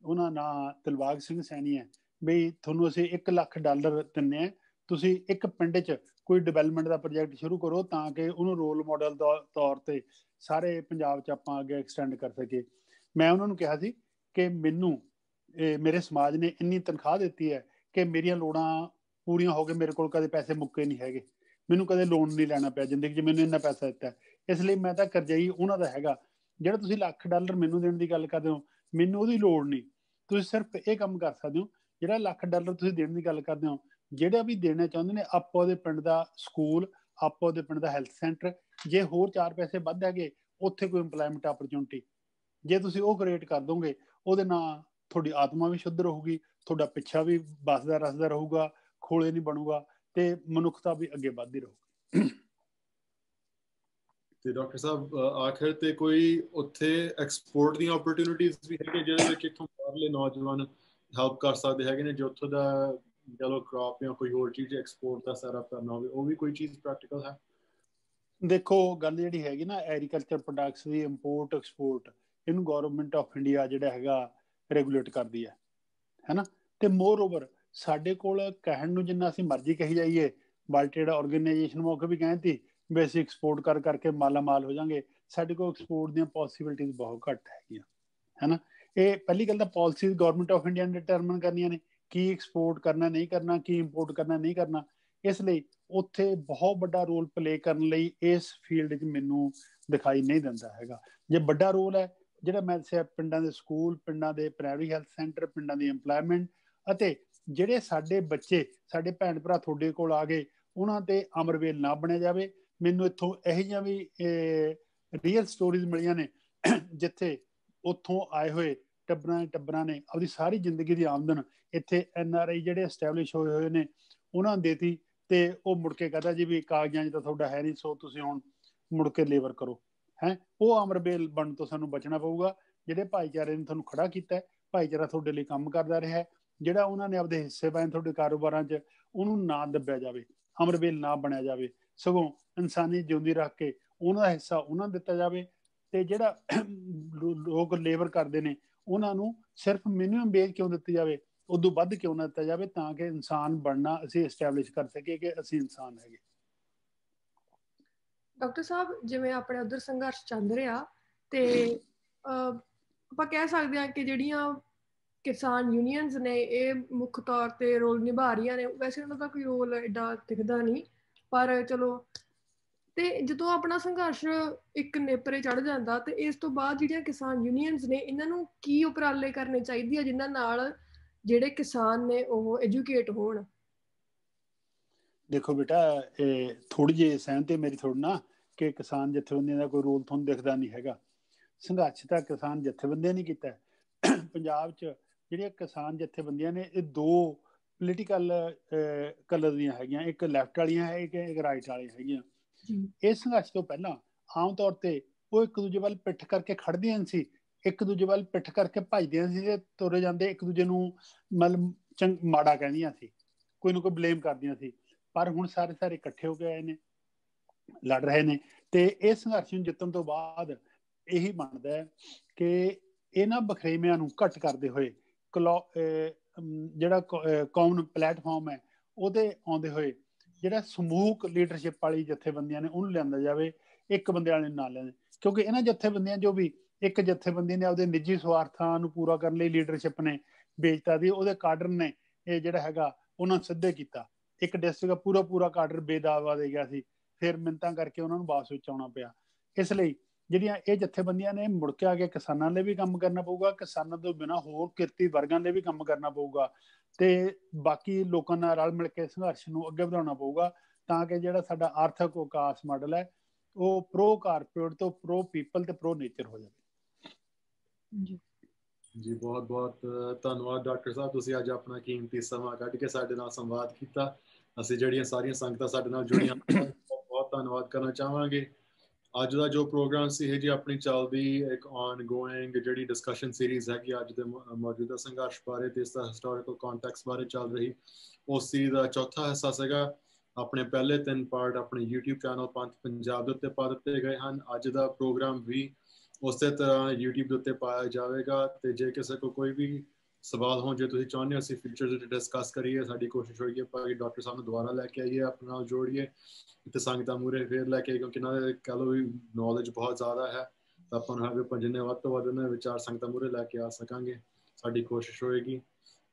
ਉਹਨਾਂ ਨਾਂ ਦਿਲਬਾਗ ਸਿੰਘ ਸੈਣੀ ਹੈ, ਬਈ ਤੁਹਾਨੂੰ ਅਸੀਂ $1 ਲੱਖ ਦਿੰਦੇ ਹਾਂ, ਤੁਸੀਂ ਇੱਕ ਪਿੰਡ 'ਚ ਕੋਈ ਡਿਵੈਲਪਮੈਂਟ ਦਾ ਪ੍ਰੋਜੈਕਟ ਸ਼ੁਰੂ ਕਰੋ ਤਾਂ ਕਿ ਉਹਨੂੰ ਰੋਲ ਮਾਡਲ ਤੌਰ ਤੇ ਸਾਰੇ ਪੰਜਾਬ 'ਚ ਆਪਾਂ ਅੱਗੇ ਐਕਸਟੈਂਡ ਕਰ ਸਕੀਏ। ਮੈਂ ਉਹਨਾਂ ਨੂੰ ਕਿਹਾ ਸੀ ਕਿ ਮੈਨੂੰ ਮੇਰੇ ਸਮਾਜ ਨੇ ਇੰਨੀ ਤਨਖਾਹ ਦਿੱਤੀ ਹੈ ਕਿ ਮੇਰੀਆਂ ਲੋੜਾਂ ਪੂਰੀਆਂ ਹੋ ਕੇ ਮੇਰੇ ਕੋਲ ਕਦੇ ਪੈਸੇ ਮੁੱਕੇ ਨਹੀਂ ਹੈਗੇ, ਮੈਨੂੰ ਕਦੇ ਲੋਨ ਨਹੀਂ ਲੈਣਾ ਪਿਆ ਜ਼ਿੰਦਗੀ 'ਚ, ਮੈਨੂੰ ਇੰਨਾ ਪੈਸਾ ਦਿੱਤਾ, ਇਸ ਲਈ ਮੈਂ ਤਾਂ ਕਰਜ਼ਾਈ ਉਹਨਾਂ ਦਾ ਹੈਗਾ। ਜਿਹੜਾ ਤੁਸੀਂ $1 ਲੱਖ ਮੈਨੂੰ ਦੇਣ ਦੀ ਗੱਲ ਕਰਦੇ ਹੋ, ਮੈਨੂੰ ਉਹਦੀ ਲੋੜ ਨਹੀਂ। ਤੁਸੀਂ ਸਿਰਫ ਇਹ ਕੰਮ ਕਰ ਸਕਦੇ ਹੋ, ਜਿਹੜਾ $1 ਲੱਖ ਤੁਸੀਂ ਦੇਣ ਦੀ ਗੱਲ ਕਰਦੇ ਹੋ, ਜਿਹੜਾ ਵੀ ਦੇਣਾ ਚਾਹੁੰਦੇ ਨੇ, ਆਪਾਂ ਉਹਦੇ ਪਿੰਡ ਦਾ ਸਕੂਲ, ਆਪਾਂ ਉਹਦੇ ਪਿੰਡ ਦਾ ਹੈਲਥ ਸੈਂਟਰ, ਜੇ ਹੋਰ 4 ਪੈਸੇ ਵੱਧ ਹੈਗੇ ਉੱਥੇ ਕੋਈ ਇੰਪਲਾਇਮੈਂਟ ਆਪਰਚੁਨਿਟੀ, ਜੇ ਤੁਸੀਂ ਉਹ ਕ੍ਰੀਏਟ ਕਰ ਦੋਗੇ, ਉਹਦੇ ਨਾਲ ਤੁਹਾਡੀ ਆਤਮਾ ਵੀ ਸ਼ੁੱਧ ਰਹੂਗੀ, ਤੁਹਾਡਾ ਪਿੱਛਾ ਵੀ ਬਸਦਾ ਰਸਦਾ ਰਹੂਗਾ, ਖੋਲੇ ਨਹੀਂ ਬਣੂਗਾ ਤੇ ਮਨੁੱਖਤਾ ਵੀ ਅੱਗੇ ਵੱਧਦੀ ਰਹੂਗੀ। ਤੇ ਡਾਕਟਰ ਸਾਹਿਬ, ਆਖਿਰ ਤੇ ਕੋਈ ਉੱਥੇ ਐਕਸਪੋਰਟ ਦੀਆਂ ਓਪਰਚੁਨਿਟੀਜ਼ ਵੀ ਹੈਗੀਆਂ ਜਿਹਦੇ ਵਿੱਚ ਇੱਥੋਂ ਬਾਹਰਲੇ ਨੌਜਵਾਨ ਹੈਲਪ ਕਰ ਸਕਦੇ ਹੈਗੇ ਨੇ, ਜੋ ਉੱਥੋਂ ਦਾ ਚਲੋ ਕ੍ਰੌਪ ਜਾਂ ਕੋਈ ਹੋਰ ਚੀਜ਼ ਐਕਸਪੋਰਟ ਦਾ ਸੈਟਅਪ ਕਰਨਾ ਹੋਵੇ, ਉਹ ਵੀ ਕੋਈ ਚੀਜ਼ ਪ੍ਰੈਕਟੀਕਲ ਹੈ? ਦੇਖੋ, ਗੱਲ ਜਿਹੜੀ ਹੈਗੀ ਨਾ ਐਗਰੀਕਲਚਰ ਪ੍ਰੋਡਕਟਸ ਦੀ ਇੰਪੋਰਟ ਐਕਸਪੋਰਟ, ਇਹਨੂੰ ਗਵਰਨਮੈਂਟ ਆਫ ਇੰਡੀਆ ਜਿਹੜਾ ਹੈਗਾ ਰੈਗੂਲੇਟ ਕਰਦੀ ਹੈ ਨਾ। ਤੇ ਮੋਰ ਓਵਰ ਸਾਡੇ ਕੋਲ ਕਹਿਣ ਨੂੰ ਜਿੰਨਾ ਅਸੀਂ ਮਰਜ਼ੀ ਕਹੀ ਜਾਈਏ, ਵਰਲਡ ਟ੍ਰੇਡ ਆਰਗੇਨਾਈਜੇਸ਼ਨ ਮੌਕੇ ਵੀ ਕਹਿੰਦੀ ਵੀ ਅਸੀਂ ਐਕਸਪੋਰਟ ਕਰਕੇ ਮਾਲਾ ਮਾਲ ਹੋ ਜਾਵਾਂਗੇ, ਸਾਡੇ ਕੋਲ ਐਕਸਪੋਰਟ ਦੀਆਂ ਪੋਸੀਬਿਲਿਟੀਜ਼ ਬਹੁਤ ਘੱਟ ਹੈਗੀਆਂ, ਹੈ ਨਾ। ਇਹ ਪਹਿਲੀ ਗੱਲ ਤਾਂ ਪਾਲਿਸੀਜ਼ ਗਵਰਨਮੈਂਟ ਆਫ ਇੰਡੀਆ ਨੇ ਡਿਟਰਮਨ ਕਰਨੀਆਂ ਨੇ, ਕੀ ਐਕਸਪੋਰਟ ਕਰਨਾ ਨਹੀਂ ਕਰਨਾ, ਕੀ ਇੰਪੋਰਟ ਕਰਨਾ ਨਹੀਂ ਕਰਨਾ। ਇਸ ਲਈ ਉੱਥੇ ਬਹੁਤ ਵੱਡਾ ਰੋਲ ਪਲੇ ਕਰਨ ਲਈ ਇਸ ਫੀਲਡ 'ਚ ਮੈਨੂੰ ਦਿਖਾਈ ਨਹੀਂ ਦਿੰਦਾ ਹੈਗਾ। ਜੇ ਵੱਡਾ ਰੋਲ ਹੈ, ਜਿਹੜਾ ਮੈਂ ਦੱਸਿਆ, ਪਿੰਡਾਂ ਦੇ ਸਕੂਲ, ਪਿੰਡਾਂ ਦੇ ਪ੍ਰਾਇਮਰੀ ਹੈਲਥ ਸੈਂਟਰ, ਪਿੰਡਾਂ ਦੀ ਇੰਪਲਾਇਮੈਂਟ, ਅਤੇ ਜਿਹੜੇ ਸਾਡੇ ਬੱਚੇ, ਸਾਡੇ ਭੈਣ ਭਰਾ ਤੁਹਾਡੇ ਕੋਲ ਆ ਗਏ, ਉਹਨਾਂ ਤੇ ਅਮਰਵੇਲ ਨਾ ਬਣਿਆ ਜਾਵੇ। ਮੈਨੂੰ ਇੱਥੋਂ ਇਹੋ ਜਿਹੀਆਂ ਵੀ ਰੀਅਲ ਸਟੋਰੀਜ਼ ਮਿਲੀਆਂ ਨੇ ਜਿੱਥੇ ਉੱਥੋਂ ਆਏ ਹੋਏ ਟੱਬਰਾਂ ਨੇ ਆਪਣੀ ਸਾਰੀ ਜ਼ਿੰਦਗੀ ਦੀ ਆਮਦਨ ਇੱਥੇ NRI ਜਿਹੜੇ ਐਸਟੈਬਲਿਸ਼ ਹੋਏ ਨੇ ਉਹਨਾਂ ਨੂੰ ਦੇਤੀ, ਤੇ ਉਹ ਮੁੜ ਕੇ ਕਹਦਾ ਜੀ ਵੀ ਕਾਗਜ਼ਾਂ 'ਚ ਤਾਂ ਤੁਹਾਡਾ ਹੈ ਨਹੀਂ, ਸੋ ਤੁਸੀਂ ਹੁਣ ਮੁੜ ਕੇ ਲੇਬਰ ਕਰੋ, ਹੈ। ਉਹ ਅਮਰਵੇਲ ਬਣਨ ਤੋਂ ਸਾਨੂੰ ਬਚਣਾ ਪਊਗਾ। ਜਿਹੜੇ ਭਾਈਚਾਰੇ ਨੇ ਤੁਹਾਨੂੰ ਖੜਾ ਕੀਤਾ, ਭਾਈਚਾਰਾ ਤੁਹਾਡੇ ਲਈ ਕੰਮ ਕਰਦਾ ਰਿਹਾ, ਜਿਹੜਾ ਉਹਨਾਂ ਨੇ ਆਪਦੇ ਹਿੱਸੇ ਪਾਏ ਤੁਹਾਡੇ ਕਾਰੋਬਾਰਾਂ 'ਚ, ਉਹਨੂੰ ਨਾ ਦੱਬਿਆ ਜਾਵੇ, ਅਮਰਵੇਲ ਨਾ ਬਣਿਆ ਜਾਵੇ, ਸਗੋਂ ਇਨਸਾਨੀ ਜਿਉਂਦੀ ਰੱਖ ਕੇ ਉਹਨਾਂ ਦਾ ਹਿੱਸਾ ਉਹਨਾਂ ਨੂੰ ਦਿੱਤਾ ਜਾਵੇ। ਤੇ ਜਿਹੜਾ ਲੋਕ ਲੇਬਰ ਕਰਦੇ ਨੇ ਉਹਨਾਂ ਨੂੰ ਸਿਰਫ ਮਿਨੀਮਮ ਵੇਜ ਕਿਉਂ ਦਿੱਤੀ ਜਾਵੇ, ਉਦੋਂ ਵੱਧ ਕਿਉਂ ਨਾ ਦਿੱਤਾ ਜਾਵੇ, ਤਾਂ ਕਿ ਇਨਸਾਨ ਬਣਨਾ ਅਸੀਂ ਐਸਟੈਬਲਿਸ਼ ਕਰ ਸਕੀਏ ਕਿ ਅਸੀਂ ਇਨਸਾਨ ਹੈਗੇ। ਡਾਕਟਰ ਸਾਹਿਬ, ਜਿਵੇਂ ਆਪਣੇ ਉਧਰ ਸੰਘਰਸ਼ ਚੱਲ ਰਿਹਾ ਤੇ ਆਪਾਂ ਕਹਿ ਸਕਦੇ ਹਾਂ ਕਿ ਜਿਹੜੀਆਂ ਕਿਸਾਨ ਯੂਨੀਅਨਸ ਨੇ ਇਹ ਮੁੱਖ ਤੌਰ ਤੇ ਰੋਲ ਨਿਭਾ ਰਹੀਆਂ ਨੇ। ਵੈਸੇ ਉਹਨਾਂ ਦਾ ਕੋਈ ਰੋਲ ਐਡਾ ਦਿਖਦਾ ਨਹੀਂ, ਪਰ ਚਲੋ। ਤੇ ਜਦੋਂ ਆਪਣਾ ਸੰਘਰਸ਼ ਇੱਕ ਨੇਪਰੇ ਚੜ੍ਹ ਜਾਂਦਾ ਤੇ ਇਸ ਤੋਂ ਬਾਅਦ ਜਿਹੜੀਆਂ ਕਿਸਾਨ ਯੂਨੀਅਨਸ ਨੇ ਇਹਨਾਂ ਨੂੰ ਕੀ ਉਪਰਾਲੇ ਕਰਨੇ ਚਾਹੀਦੇ ਆ ਜਿਨ੍ਹਾਂ ਨਾਲ ਜਿਹੜੇ ਕਿਸਾਨ ਨੇ ਉਹ ਐਜੂਕੇਟ ਹੋਣ। ਦੇਖੋ ਬੇਟਾ, ਥੋੜੀ ਜਿਹੀ ਸਹਿਮਤੀ ਮੇਰੀ ਥੋੜੀ ਨਾ ਕਿ ਕਿਸਾਨ ਜਥੇਬੰਦੀਆਂ ਦਾ ਕੋਈ ਰੋਲ ਤੁਹਾਨੂੰ ਦਿਖਦਾ ਨਹੀਂ ਹੈਗਾ। ਸੰਘਰਸ਼ ਤਾਂ ਕਿਸਾਨ ਜਥੇਬੰਦੀਆਂ ਨੇ ਕੀਤਾ। ਪੰਜਾਬ 'ਚ ਜਿਹੜੀਆਂ ਕਿਸਾਨ ਜਥੇਬੰਦੀਆਂ ਨੇ ਇਹ ਦੋ ਪੋਲੀਟੀਕਲ ਕਲਰ ਦੀਆਂ ਹੈਗੀਆਂ, ਇੱਕ ਲੈਫਟ ਵਾਲੀਆਂ ਹੈ, ਇੱਕ ਰਾਈਟ ਵਾਲੀਆਂ ਹੈਗੀਆਂ। ਇਸ ਸੰਘਰਸ਼ ਤੋਂ ਪਹਿਲਾਂ ਆਮ ਤੌਰ ਤੇ ਉਹ ਇੱਕ ਦੂਜੇ ਵੱਲ ਪਿੱਠ ਕਰਕੇ ਖੜਦੀਆਂ ਸੀ, ਇੱਕ ਦੂਜੇ ਵੱਲ ਪਿੱਠ ਕਰਕੇ ਭੱਜਦੀਆਂ ਸੀ ਤੇ ਤੁਰੇ ਜਾਂਦੇ, ਇੱਕ ਦੂਜੇ ਨੂੰ ਮਤਲਬ ਮਾੜਾ ਕਹਿੰਦੀਆਂ ਸੀ, ਕੋਈ ਨਾ ਕੋਈ ਬਲੇਮ ਕਰਦੀਆਂ ਸੀ। ਪਰ ਹੁਣ ਸਾਰੇ ਇਕੱਠੇ ਹੋ ਕੇ ਆਏ ਨੇ, ਲੜ ਰਹੇ ਨੇ। ਤੇ ਇਸ ਸੰਘਰਸ਼ ਨੂੰ ਜਿੱਤਣ ਤੋਂ ਬਾਅਦ ਇਹੀ ਬਣਦਾ ਹੈ ਕਿ ਇਹਨਾਂ ਬਖਰੇਵਿਆਂ ਨੂੰ ਘੱਟ ਕਰਦੇ ਹੋਏ ਜਿਹੜਾ ਕਾਮਨ ਪਲੇਟਫਾਰਮ ਹੈ ਉਹਦੇ ਆਉਂਦੇ ਹੋਏ ਜਿਹੜਾ ਸਮੂਹਕ ਲੀਡਰਸ਼ਿਪ ਵਾਲੀ ਜਥੇਬੰਦੀਆਂ ਨੇ ਉਹਨੂੰ ਲਿਆਂਦਾ ਜਾਵੇ, ਇੱਕ ਬੰਦੇ ਵਾਲੇ ਨਾਲ ਲੈਂਦੇ। ਕਿਉਂਕਿ ਇਹਨਾਂ ਜਥੇਬੰਦੀਆਂ ਜੋ ਵੀ ਇੱਕ ਜਥੇਬੰਦੀ ਨੇ ਆਪਦੇ ਨਿੱਜੀ ਸਵਾਰਥਾਂ ਨੂੰ ਪੂਰਾ ਕਰਨ ਲਈ ਲੀਡਰਸ਼ਿਪ ਨੇ ਵੇਚਤਾ ਦੀ, ਉਹਦੇ ਕਾਡਰ ਨੇ ਇਹ ਜਿਹੜਾ ਹੈਗਾ ਉਹਨਾਂ ਨੂੰ ਸਿੱਧੇ ਕੀਤਾ। ਇੱਕ ਡਿਸਟ੍ਰਿਕਟ ਪੂਰਾ ਕਾਡਰ ਬੇਦਾਵਾ ਦੇ ਗਿਆ ਸੀ, ਫਿਰ ਮਿੰਨਤਾਂ ਕਰਕੇ ਉਹਨਾਂ ਨੂੰ ਵਾਪਸ ਵਿੱਚ ਆਉਣਾ ਪਿਆ। ਇਸ ਲਈ ਜਿਹੜੀਆਂ ਇਹ ਜਥੇਬੰਦੀਆਂ ਨੇ ਮੁੜ ਕੇ ਆ ਕੇ ਕਿਸਾਨਾਂ ਲਈ ਵੀ ਕੰਮ ਕਰਨਾ ਪਊਗਾ, ਕਿਸਾਨਾਂ ਤੋਂ ਬਿਨਾਂ ਹੋਰ ਕਿਰਤੀ ਵਰਗਾਂ ਲਈ ਵੀ ਕੰਮ ਕਰਨਾ ਪਊਗਾ, ਤੇ ਬਾਕੀ ਲੋਕਾਂ ਨਾਲ ਰਲ ਮਿਲ ਕੇ ਸੰਘਰਸ਼ ਨੂੰ ਅੱਗੇ ਵਧਾਉਣਾ ਪਊਗਾ, ਤਾਂ ਕਿ ਜਿਹੜਾ ਸਾਡਾ ਆਰਥਿਕ ਵਿਕਾਸ ਮਾਡਲ ਹੈ ਉਹ ਪ੍ਰੋ ਕਾਰਪੋਰੇਟ ਤੋਂ ਪ੍ਰੋ ਪੀਪਲ ਤੇ ਪ੍ਰੋ ਨੇਚਰ ਹੋ ਜਾਵੇ। ਜੀ ਬਹੁਤ ਬਹੁਤ ਧੰਨਵਾਦ ਡਾਕਟਰ ਸਾਹਿਬ, ਤੁਸੀਂ ਅੱਜ ਆਪਣਾ ਕੀਮਤੀ ਸਮਾਂ ਕੱਢ ਕੇ ਸਾਡੇ ਨਾਲ ਸੰਵਾਦ ਕੀਤਾ। ਅਸੀਂ ਜਿਹੜੀਆਂ ਸਾਰੀਆਂ ਸੰਗਤਾਂ ਸਾਡੇ ਨਾਲ ਜੁੜੀਆਂ ਬਹੁਤ ਧੰਨਵਾਦ ਕਰਨਾ ਚਾਹਾਂਗੇ। ਅੱਜ ਦਾ ਜੋ ਪ੍ਰੋਗਰਾਮ ਸੀ ਇਹ ਜੀ ਆਪਣੀ ਚੱਲਦੀ ਇੱਕ ਆਨਗੋਇੰਗ ਜਿਹੜੀ ਡਿਸਕਸ਼ਨ ਸੀਰੀਜ਼ ਹੈਗੀ ਅੱਜ ਦੇ ਮੌਜੂਦਾ ਸੰਘਰਸ਼ ਬਾਰੇ ਤੇ ਇਸ ਦਾ ਹਿਸਟੋਰੀਕਲ ਕੰਟੈਕਸਟ ਬਾਰੇ ਚੱਲ ਰਹੀ, ਉਸ ਚੀਜ਼ ਦਾ ਚੌਥਾ ਹਿੱਸਾ ਸੀਗਾ। ਆਪਣੇ ਪਹਿਲੇ 3 ਪਾਰਟ ਆਪਣੇ YouTube ਚੈਨਲ ਪੰਥ ਪੰਜਾਬ ਦੇ ਉੱਤੇ ਪਾ ਦਿੱਤੇ ਗਏ ਹਨ। ਅੱਜ ਦਾ ਪ੍ਰੋਗਰਾਮ ਵੀ ਉਸੇ ਤਰ੍ਹਾਂ YouTube ਦੇ ਉੱਤੇ ਪਾਇਆ ਜਾਵੇਗਾ। ਤੇ ਜੇ ਕਿਸੇ ਕੋਲ ਕੋਈ ਵੀ ਸਵਾਲ ਹੋਣ, ਜੇ ਤੁਸੀਂ ਚਾਹੁੰਦੇ ਹੋ ਅਸੀਂ ਫਿਊਚਰ ਵਿੱਚ ਡਿਸਕਸ ਕਰੀਏ, ਸਾਡੀ ਕੋਸ਼ਿਸ਼ ਹੋਈ ਹੈ ਭਾਈ ਡਾਕਟਰ ਸਾਹਿਬ ਨੂੰ ਦੁਬਾਰਾ ਲੈ ਕੇ ਆਈਏ, ਆਪਣੇ ਨਾਲ ਜੋੜੀਏ ਤੇ ਸੰਗਤਾਂ ਮੂਹਰੇ ਫੇਰ ਲੈ ਕੇ ਆਈਏ, ਕਿਉਂਕਿ ਇਹਨਾਂ ਦੇ ਕਹਿ ਲਓ ਵੀ ਨੌਲੇਜ ਬਹੁਤ ਜ਼ਿਆਦਾ ਹੈ। ਤਾਂ ਆਪਾਂ ਨੂੰ ਹੈਗੇ ਜਿੰਨੇ ਵੱਧ ਤੋਂ ਵੱਧ ਇਹਨਾਂ ਦੇ ਵਿਚਾਰ ਸੰਗਤਾਂ ਮੂਹਰੇ ਲੈ ਕੇ ਆ ਸਕਾਂਗੇ, ਸਾਡੀ ਕੋਸ਼ਿਸ਼ ਹੋਏਗੀ।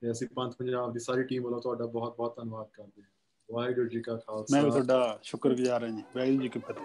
ਤੇ ਅਸੀਂ ਪੰਥ ਪੰਜਾਬ ਦੀ ਸਾਰੀ ਟੀਮ ਵੱਲੋਂ ਤੁਹਾਡਾ ਬਹੁਤ ਬਹੁਤ ਧੰਨਵਾਦ ਕਰਦੇ ਹਾਂ। ਵਾਹਿਗੁਰੂ ਜੀ ਕਾ ਖਾਲਸਾ। ਮੈਂ ਵੀ ਤੁਹਾਡਾ ਸ਼ੁਕਰਗੁਜ਼ਾਰ ਹਾਂ ਜੀ। ਵਾਹਿਗੁਰੂ ਜੀ ਕੀ ਫਤਿਹ।